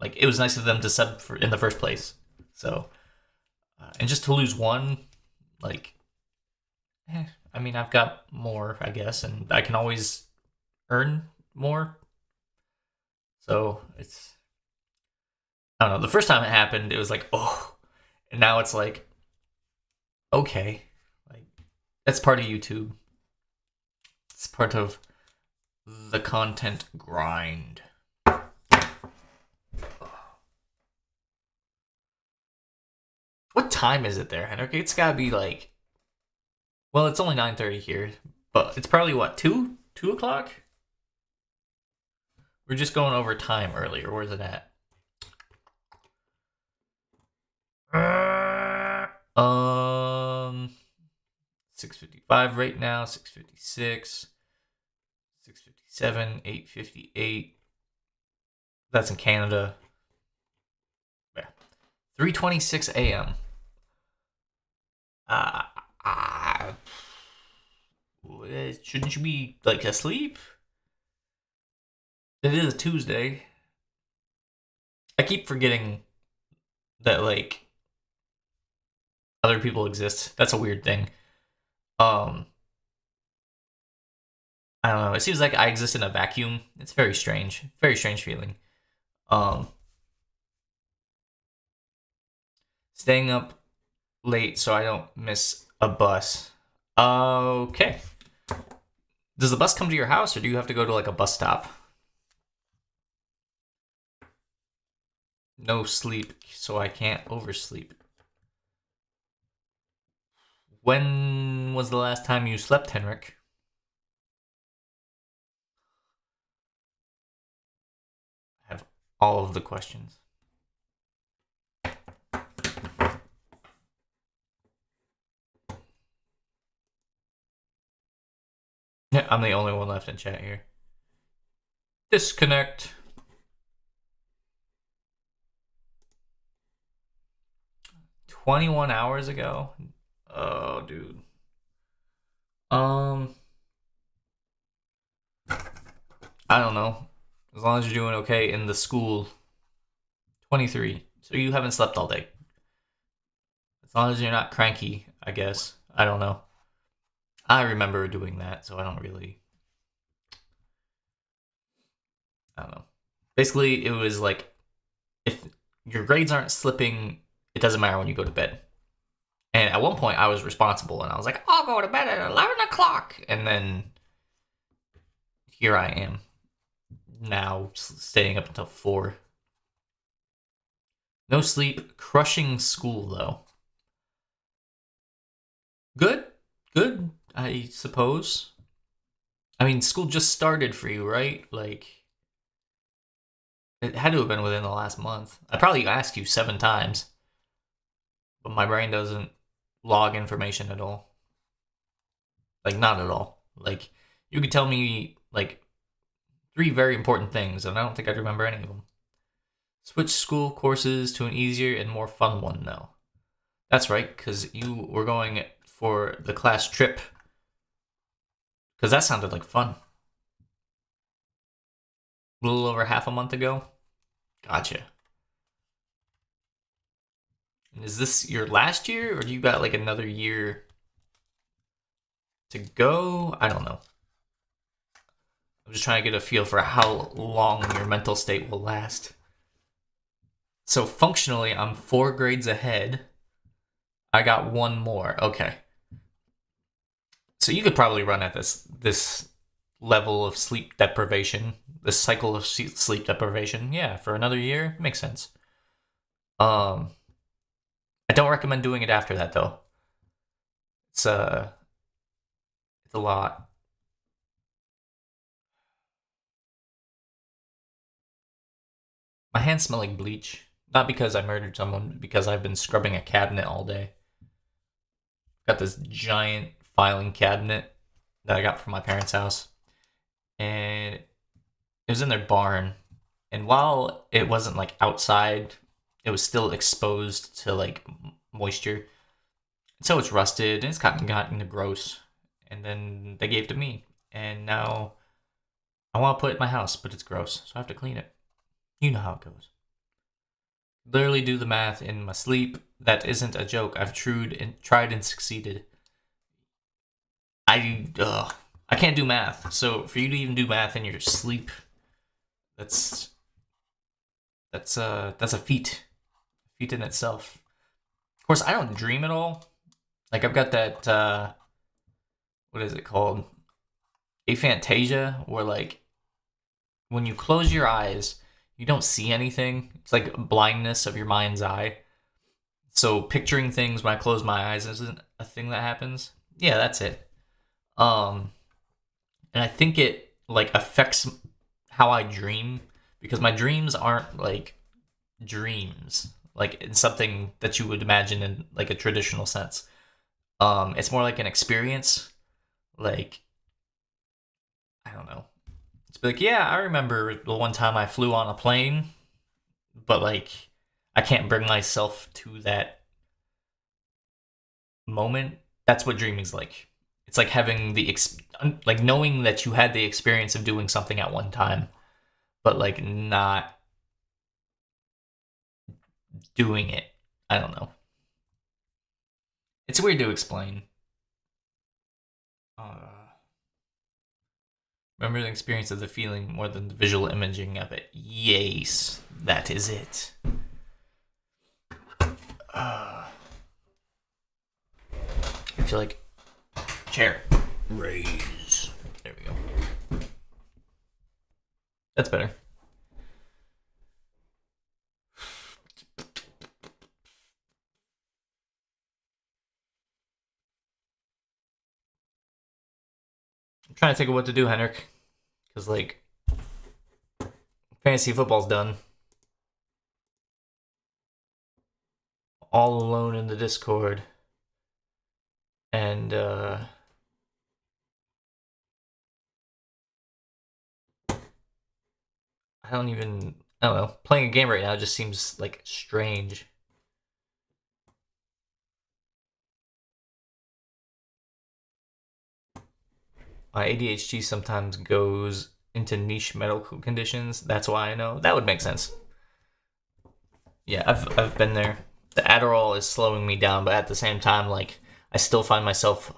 Speaker 1: like it was nice of them to sub in the first place. So, and just to lose one, like, I mean, I've got more, I guess, and I can always earn more. So it's, I don't know. The first time it happened, it was like, oh, and now it's like, okay, like that's part of YouTube. It's part of the content grind. What time is it there, Henrik? It's gotta be like, well, it's only 9:30 here, but it's probably what, 2 o'clock? We're just going over time earlier. Where's it at? 6:55 right now. 6:56. 6:57. 8:58. That's in Canada. Yeah. 3:26 a.m. Shouldn't you be like asleep? It is a Tuesday. I keep forgetting that like other people exist. That's a weird thing. I don't know. It seems like I exist in a vacuum. It's very strange. Very strange feeling. Staying up late so I don't miss a bus. Okay. Does the bus come to your house or do you have to go to like a bus stop? No sleep, so I can't oversleep. When was the last time you slept, Henrik? I have all of the questions. Yeah, I'm the only one left in chat here. Disconnect. $21 hours ago? Oh, dude. Um, I don't know. As long as you're doing okay in the school. 23. So you haven't slept all day. As long as you're not cranky, I guess. I don't know. I remember doing that, so I don't really. I don't know. Basically, it was like if your grades aren't slipping, it doesn't matter when you go to bed. And at one point, I was responsible, and I was like, I'll go to bed at 11 o'clock. And then here I am, now staying up until 4. No sleep, crushing school, though. Good, I suppose. I mean, school just started for you, right? Like, it had to have been within the last month. I probably asked you 7 times, but my brain doesn't log information at all. Like, not at all. Like, you could tell me, like, 3 very important things, and I don't think I'd remember any of them. Switch school courses to an easier and more fun one, though. That's right, because you were going for the class trip. Because that sounded like fun. A little over half a month ago. Gotcha. And is this your last year, or do you got like another year to go? I don't know. I'm just trying to get a feel for how long your mental state will last. So functionally, I'm 4 grades ahead. I got 1 more. Okay. So you could probably run at this level of sleep deprivation, this cycle of sleep deprivation. Yeah, for another year, makes sense. I don't recommend doing it after that though. It's a lot. My hands smell like bleach. Not because I murdered someone, but because I've been scrubbing a cabinet all day. Got this giant filing cabinet that I got from my parents' house. And it was in their barn. And while it wasn't like outside, it was still exposed to like moisture. So it's rusted and it's gotten gross. And then they gave it to me. And now I want to put it in my house, but it's gross. So I have to clean it. You know how it goes. Literally do the math in my sleep. That isn't a joke. I've tried and succeeded. I can't do math. So for you to even do math in your sleep, that's a feat in itself. Of course, I don't dream at all. Like I've got that what is it called? Aphantasia, where like when you close your eyes, you don't see anything. It's like blindness of your mind's eye. So picturing things when I close my eyes isn't a thing that happens. Yeah, that's it. And I think it like affects how I dream because my dreams aren't like dreams, like in something that you would imagine in like a traditional sense. It's more like an experience. Like I don't know. It's like, yeah, I remember the one time I flew on a plane, but like I can't bring myself to that moment. That's what dreaming's like. It's like having like knowing that you had the experience of doing something at one time, but like not doing it. I don't know. It's weird to explain. Remember the experience of the feeling more than the visual imaging of it. Yes, that is it. I feel like chair. Raise. There we go. That's better. I'm trying to think of what to do, Henrik. Because, like, fantasy football's done. All alone in the Discord. And, I don't know. Playing a game right now just seems, like, strange. my ADHD sometimes goes into niche medical conditions. That's why I know. That would make sense. Yeah, I've been there. The Adderall is slowing me down, but at the same time, like, I still find myself,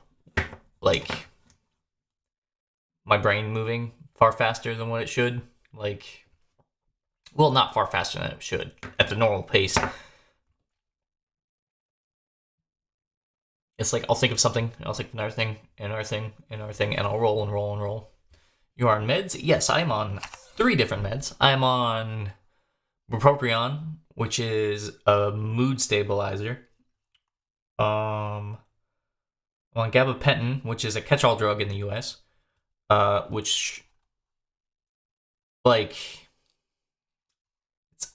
Speaker 1: like, my brain moving far faster than what it should. Like, well, not far faster than it should, at the normal pace. It's like, I'll think of something, I'll think of another thing, another thing, another thing, and I'll roll and roll and roll. You are on meds? Yes, I'm on 3 different meds. I'm on bupropion, which is a mood stabilizer. I'm on gabapentin, which is a catch-all drug in the U.S., which, like,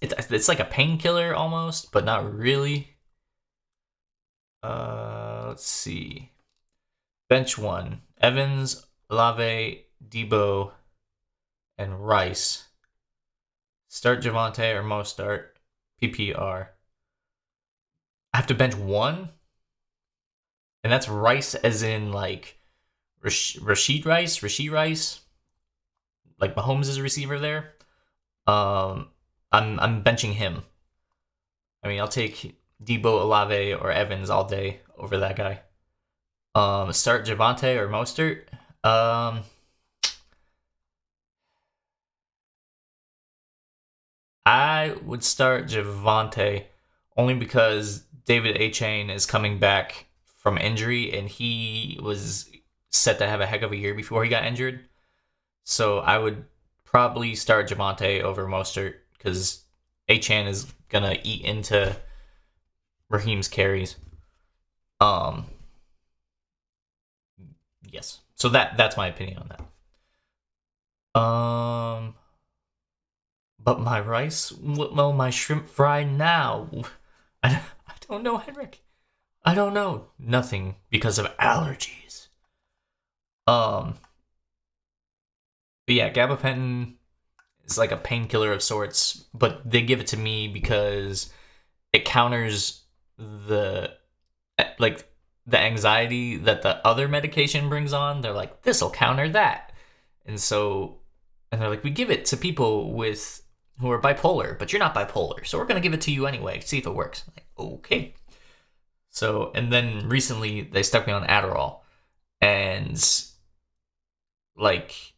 Speaker 1: it's like a painkiller almost, but not really. Let's see. Bench 1. Evans, Olave, Debo, and Rice. Start Javonte or Mostert. PPR. I have to bench 1? And that's Rice as in, like, Rashid Rice? Like, Mahomes is a receiver there. I'm benching him. I mean, I'll take Debo, Olave, or Evans all day over that guy. Start Javonte or Mostert. I would start Javonte only because David Achane is coming back from injury, and he was set to have a heck of a year before he got injured. So I would probably start Javonte over Mostert because Achane is gonna eat into Raheem's carries. Yes. So that's my opinion on that. But my rice, well, my shrimp fry now. I don't know, Henrik. I don't know. Nothing because of allergies. But yeah, gabapentin is like a painkiller of sorts, but they give it to me because it counters the anxiety that the other medication brings on. They're like, this'll counter that. And they're like, we give it to people who are bipolar, but you're not bipolar, so we're gonna give it to you anyway, see if it works. I'm like, okay. So, and then recently they stuck me on Adderall, and like,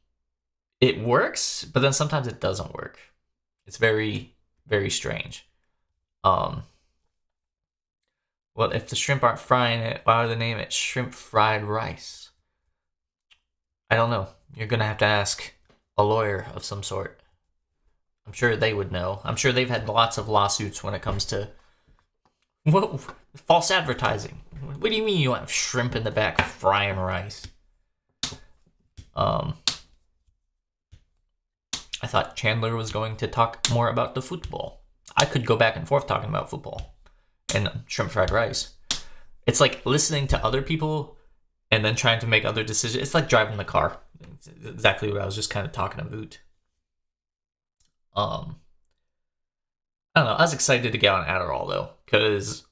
Speaker 1: it works, but then sometimes it doesn't work. It's very, very strange. Well, if the shrimp aren't frying it, why would they name it shrimp fried rice? I don't know. You're gonna have to ask a lawyer of some sort. I'm sure they would know. I'm sure they've had lots of lawsuits when it comes to false advertising. What do you mean you want shrimp in the back frying rice? I thought Chandler was going to talk more about the football. I could go back and forth talking about football and shrimp fried rice. It's like listening to other people and then trying to make other decisions. It's like driving the car. It's exactly what I was just kind of talking about. I don't know. I was excited to get on Adderall though, because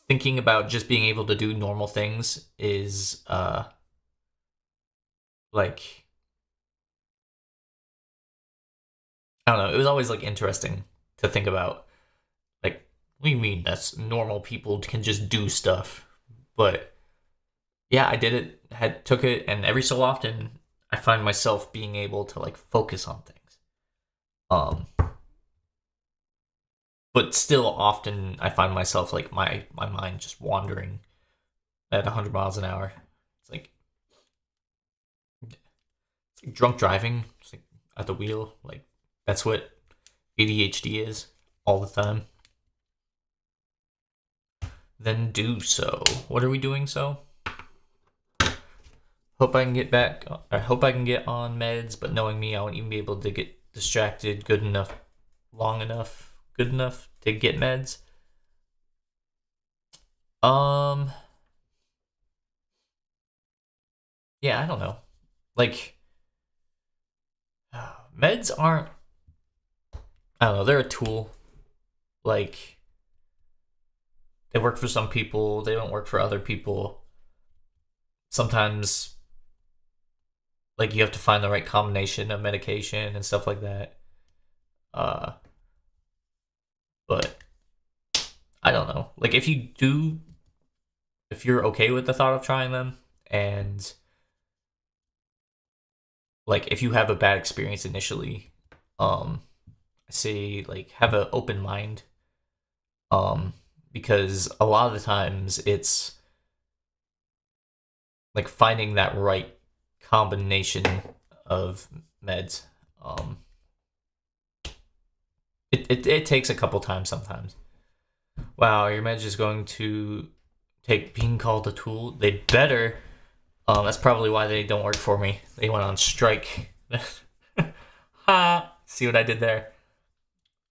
Speaker 1: thinking about just being able to do normal things is like, I don't know. It was always like interesting to think about. Like, what do you mean that's normal people can just do stuff? But yeah, I did it. Took it, and every so often I find myself being able to like focus on things. But still often I find myself like my mind just wandering at 100 miles an hour. It's like drunk driving. It's like at the wheel. Like, that's what ADHD is all the time. Then do so. What are we doing so? Hope I can get back. I hope I can get on meds, but knowing me, I won't even be able to get distracted good enough to get meds. Yeah, I don't know. Like, meds aren't, I don't know, they're a tool. Like, they work for some people, they don't work for other people. Sometimes like you have to find the right combination of medication and stuff like that. But I don't know. Like if you're okay with the thought of trying them, and like if you have a bad experience initially, I say like have an open mind. Because a lot of the times it's like finding that right combination of meds. It takes a couple times sometimes. Wow, your meds is going to take being called a tool. They better. That's probably why they don't work for me. They went on strike. Ha! See what I did there?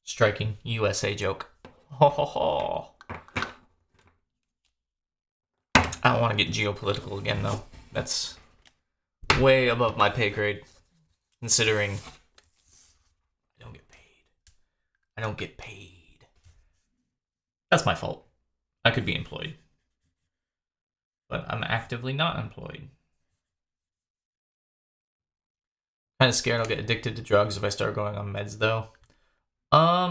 Speaker 1: Striking USA joke. Ho ho ho. I don't want to get geopolitical again, though. That's way above my pay grade, considering I don't get paid. I don't get paid. That's my fault. I could be employed. But I'm actively not employed. Kind of scared I'll get addicted to drugs if I start going on meds, though. I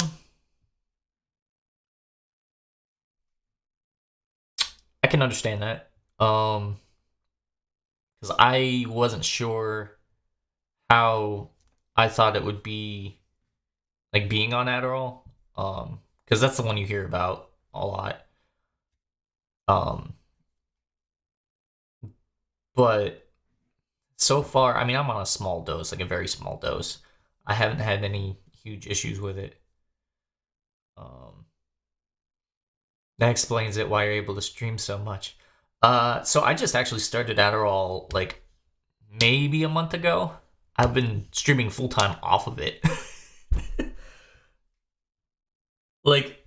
Speaker 1: can understand that. Because I wasn't sure how I thought it would be like being on Adderall. Because that's the one you hear about a lot. But so far, I mean, I'm on a small dose, like a very small dose. I haven't had any huge issues with it. That explains it why you're able to stream so much. So I just actually started Adderall like maybe a month ago. I've been streaming full time off of it. Like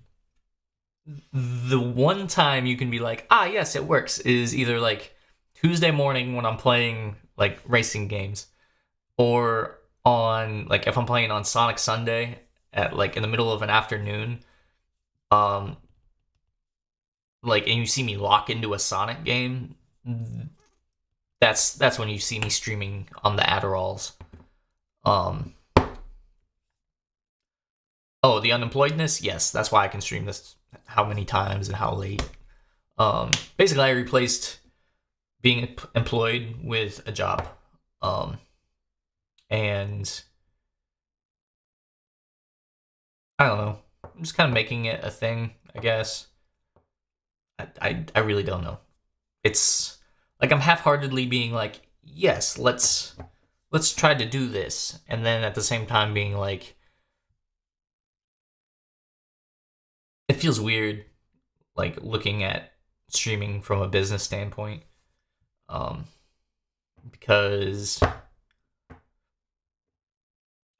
Speaker 1: the one time you can be like, ah, yes, it works, is either like Tuesday morning when I'm playing like racing games, or on like if I'm playing on Sonic Sunday at like in the middle of an afternoon. Like, and you see me lock into a Sonic game, that's when you see me streaming on the Adderalls. Oh, the unemployedness? Yes, that's why I can stream this how many times and how late. Basically, I replaced being employed with a job. And I don't know. I'm just kind of making it a thing, I guess. I really don't know. It's like I'm half-heartedly being like, yes, let's try to do this, and then at the same time being like, it feels weird, like looking at streaming from a business standpoint, because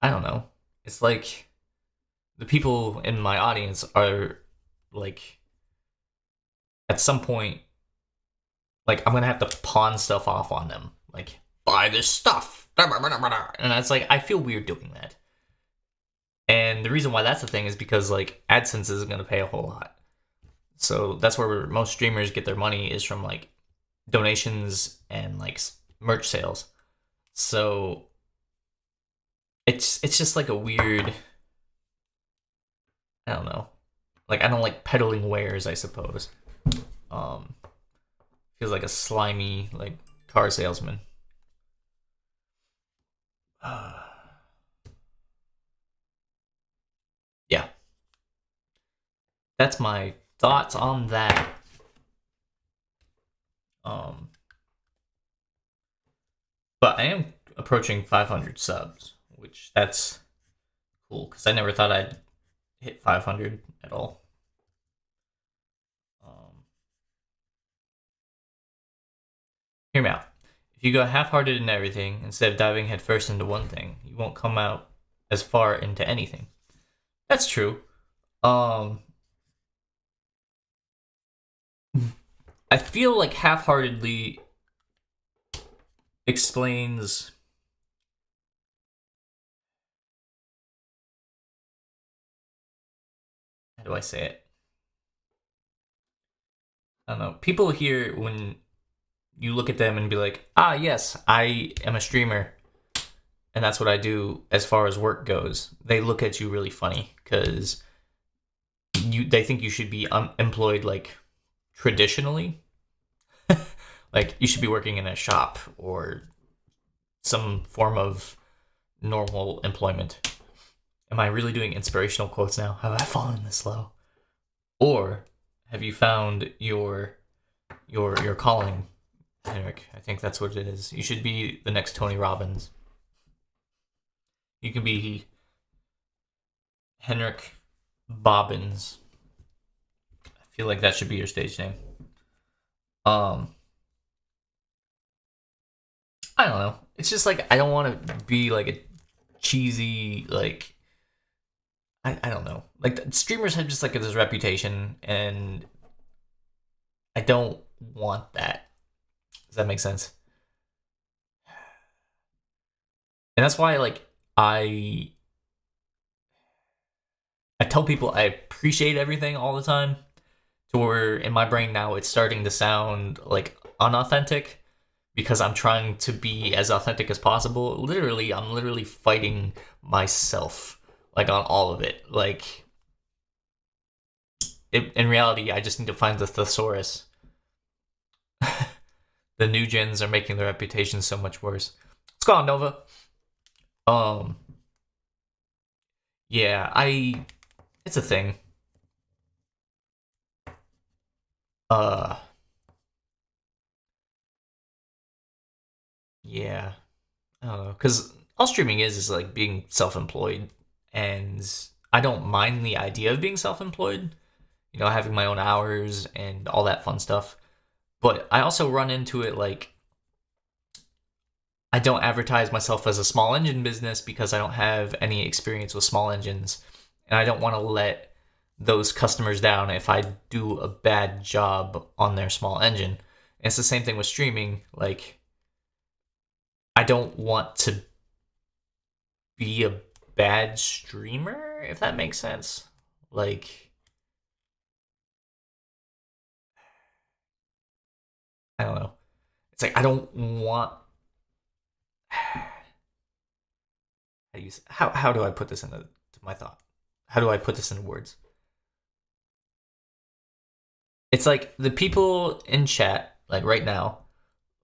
Speaker 1: I don't know. It's like the people in my audience are like, at some point, like, I'm gonna have to pawn stuff off on them. Like, buy this stuff. And it's like, I feel weird doing that. And the reason why that's the thing is because, like, AdSense isn't gonna pay a whole lot. So that's where most streamers get their money, is from, like, donations and, like, merch sales. So it's just, like, a weird, I don't know. Like, I don't like peddling wares, I suppose. Feels like a slimy, like, car salesman. Yeah. That's my thoughts on that. But I am approaching 500 subs, which that's cool, because I never thought I'd hit 500 at all. Hear me out. If you go half-hearted in everything, instead of diving headfirst into one thing, you won't come out as far into anything. That's true. I feel like half-heartedly explains how do I say it? I don't know. People here, when you look at them and be like, ah, yes, I am a streamer, and that's what I do as far as work goes. They look at you really funny because they think you should be employed like traditionally. Like you should be working in a shop or some form of normal employment. Am I really doing inspirational quotes now? Have I fallen this low? Or have you found your calling, Henrik? I think that's what it is. You should be the next Tony Robbins. You can be Henrik Bobbins. I feel like that should be your stage name. I don't know. It's just like I don't want to be like a cheesy like I don't know. Like streamers have just like this reputation, and I don't want that. Does that make sense? And that's why like I tell people I appreciate everything all the time, to where in my brain now it's starting to sound like unauthentic because I'm trying to be as authentic as possible. Literally, I'm literally fighting myself like on all of it. Like in reality, I just need to find the thesaurus. The new gens are making their reputation so much worse. What's going on, Nova? Yeah, it's a thing. Yeah, I don't know, because all streaming is like being self-employed, and I don't mind the idea of being self-employed, you know, having my own hours and all that fun stuff. But I also run into it like I don't advertise myself as a small engine business because I don't have any experience with small engines, and I don't want to let those customers down if I do a bad job on their small engine. And it's the same thing with streaming. Like, I don't want to be a bad streamer, if that makes sense. Like, I don't know. It's like I don't want. How do I put this into my thought? How do I put this into words? It's like the people in chat, like right now,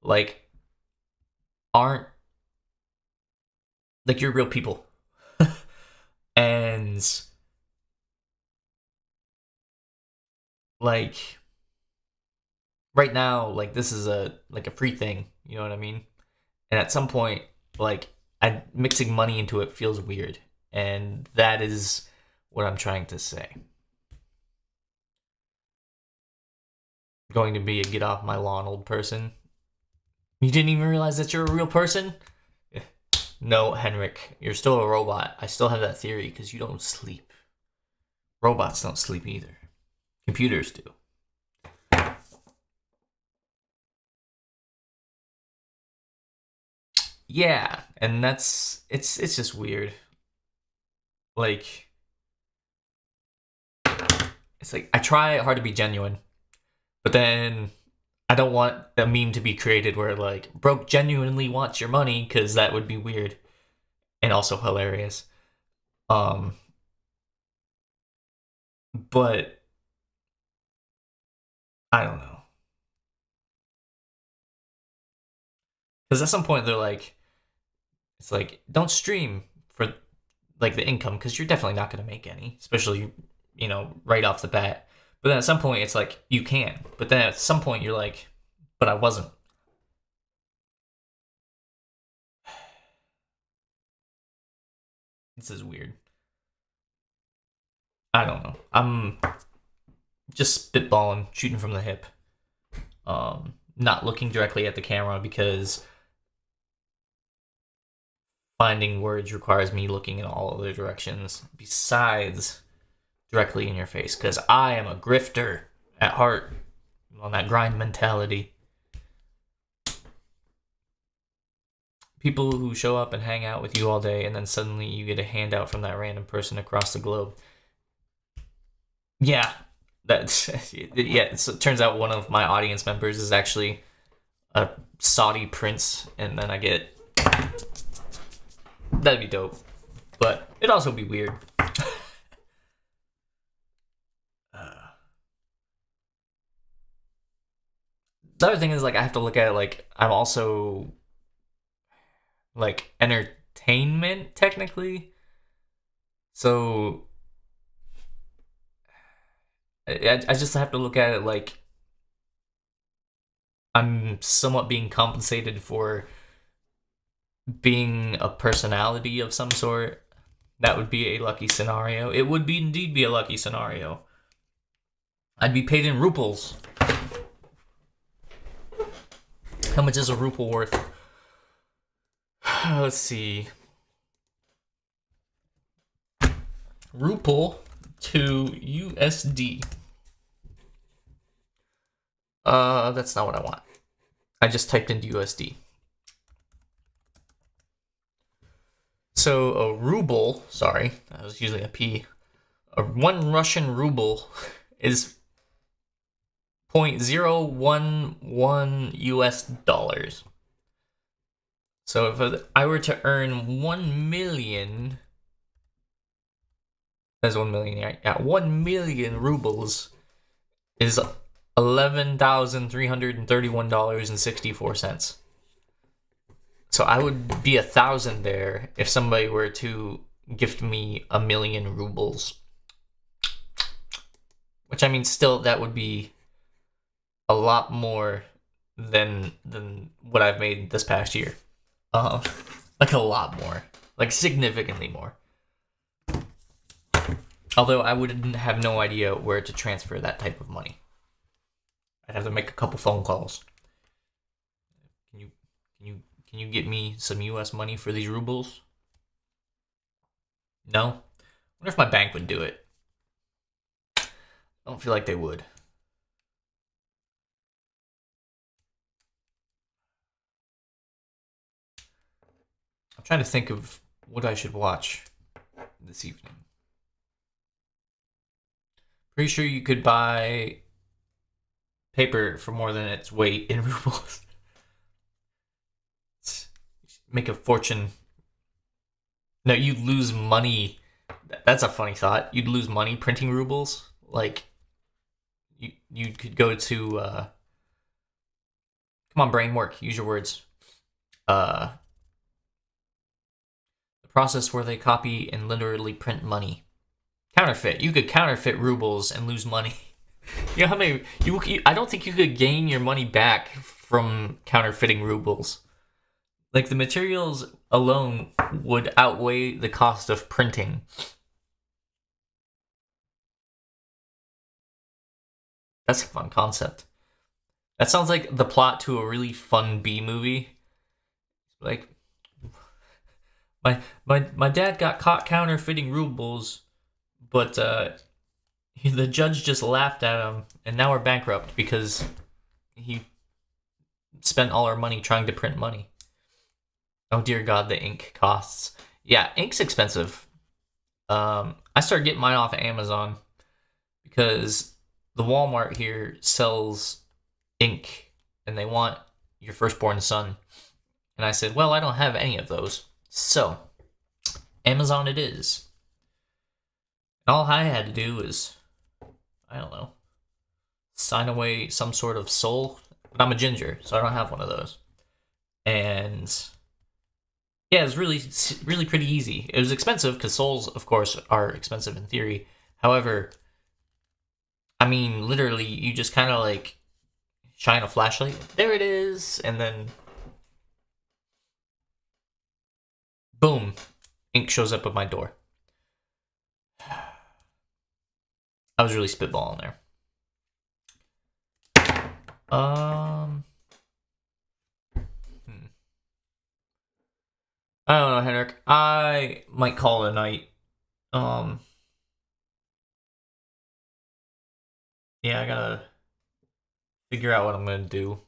Speaker 1: like aren't like you're real people. And like right now, like this is a free thing, you know what I mean? And at some point, like mixing money into it feels weird, and that is what I'm trying to say. Going to be a get off my lawn old person. You didn't even realize that you're a real person? No, Henrik, you're still a robot. I still have that theory because you don't sleep. Robots don't sleep either. Computers do. Yeah, and it's just weird. Like, it's like I try hard to be genuine, but then I don't want a meme to be created where like Broke genuinely wants your money, because that would be weird and also hilarious. But I don't know, because at some point they're like, it's like, don't stream for like the income because you're definitely not going to make any, especially, you know, right off the bat. But then at some point it's like you can, but then at some point you're like, but I wasn't. This is weird. I don't know. I'm just spitballing, shooting from the hip. Not looking directly at the camera because finding words requires me looking in all other directions besides directly in your face, because I am a grifter at heart, on that grind mentality. People who show up and hang out with you all day, and then suddenly you get a handout from that random person across the globe. Yeah, that's yeah. So it turns out one of my audience members is actually a Saudi prince, and then I get That'd be dope. But it'd also be weird. The other thing is, like, I have to look at it like I'm also like entertainment technically. So I just have to look at it like I'm somewhat being compensated for being a personality of some sort. That would be a lucky scenario. It would be indeed be a lucky scenario. I'd be paid in rubles. How much is a ruble worth? Let's see. Ruble to USD. That's not what I want. I just typed into USD. So a ruble, sorry, I was using a P. One Russian ruble is 0.011 US dollars. So if I were to earn 1 million, that's 1 million, right? Yeah, 1 million rubles is $11,331.64. So I would be 1,000 there if somebody were to gift me 1 million rubles. Which, I mean, still, that would be a lot more than what I've made this past year. Like a lot more. Like significantly more. Although I would have no idea where to transfer that type of money. I'd have to make a couple phone calls. Can you get me some US money for these rubles? No? I wonder if my bank would do it. I don't feel like they would. I'm trying to think of what I should watch this evening. Pretty sure you could buy paper for more than its weight in rubles. Make a fortune. No, you'd lose money. That's a funny thought. You'd lose money printing rubles. Like, you could go to, come on, brain, work. Use your words. The process where they copy and literally print money. Counterfeit. You could counterfeit rubles and lose money. You know how many... I don't think you could gain your money back from counterfeiting rubles. Like, the materials alone would outweigh the cost of printing. That's a fun concept. That sounds like the plot to a really fun B movie. Like, my dad got caught counterfeiting rubles, but the judge just laughed at him, and now we're bankrupt because he spent all our money trying to print money. Oh dear God, the ink costs. Yeah, ink's expensive. I started getting mine off of Amazon because the Walmart here sells ink, and they want your firstborn son. And I said, well, I don't have any of those. So, Amazon it is. And all I had to do was, I don't know, sign away some sort of soul. But I'm a ginger, so I don't have one of those. And yeah, it was really pretty easy. It was expensive because souls, of course, are expensive in theory. However, I mean, literally, you just kind of like shine a flashlight. There it is, and then boom, ink shows up at my door. I was really spitballing there. I don't know, Henrik. I might call it a night. Yeah, I gotta figure out what I'm gonna do.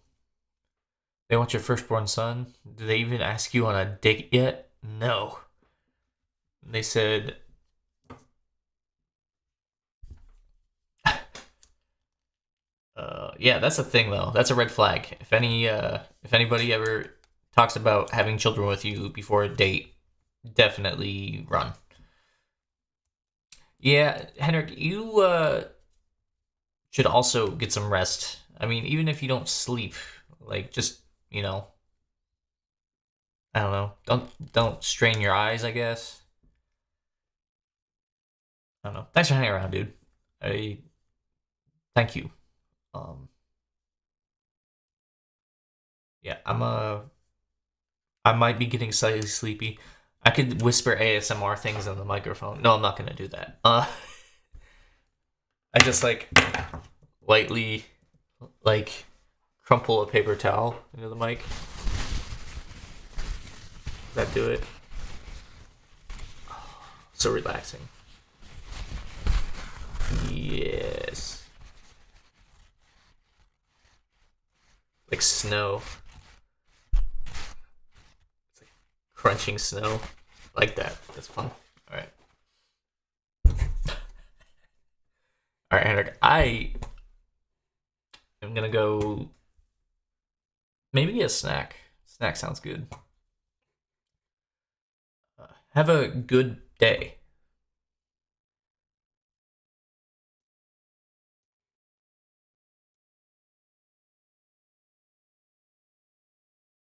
Speaker 1: They want your firstborn son? Do they even ask you on a date yet? No. They said... yeah, that's a thing though. That's a red flag. If anybody ever talks about having children with you before a date, definitely run. Yeah, Henrik, you should also get some rest. I mean, even if you don't sleep, like just, you know, I don't know. Don't strain your eyes, I guess. I don't know. Thanks for hanging around, dude. Thank you. Yeah, I might be getting slightly sleepy. I could whisper ASMR things on the microphone. No, I'm not gonna do that. I just like lightly like crumple a paper towel into the mic. Does that do it? So relaxing. Yes. Like snow. It's like crunching snow. Like that. That's fun. Alright. Alright, Henrik. I am gonna go maybe a snack. Snack sounds good. Have a good day.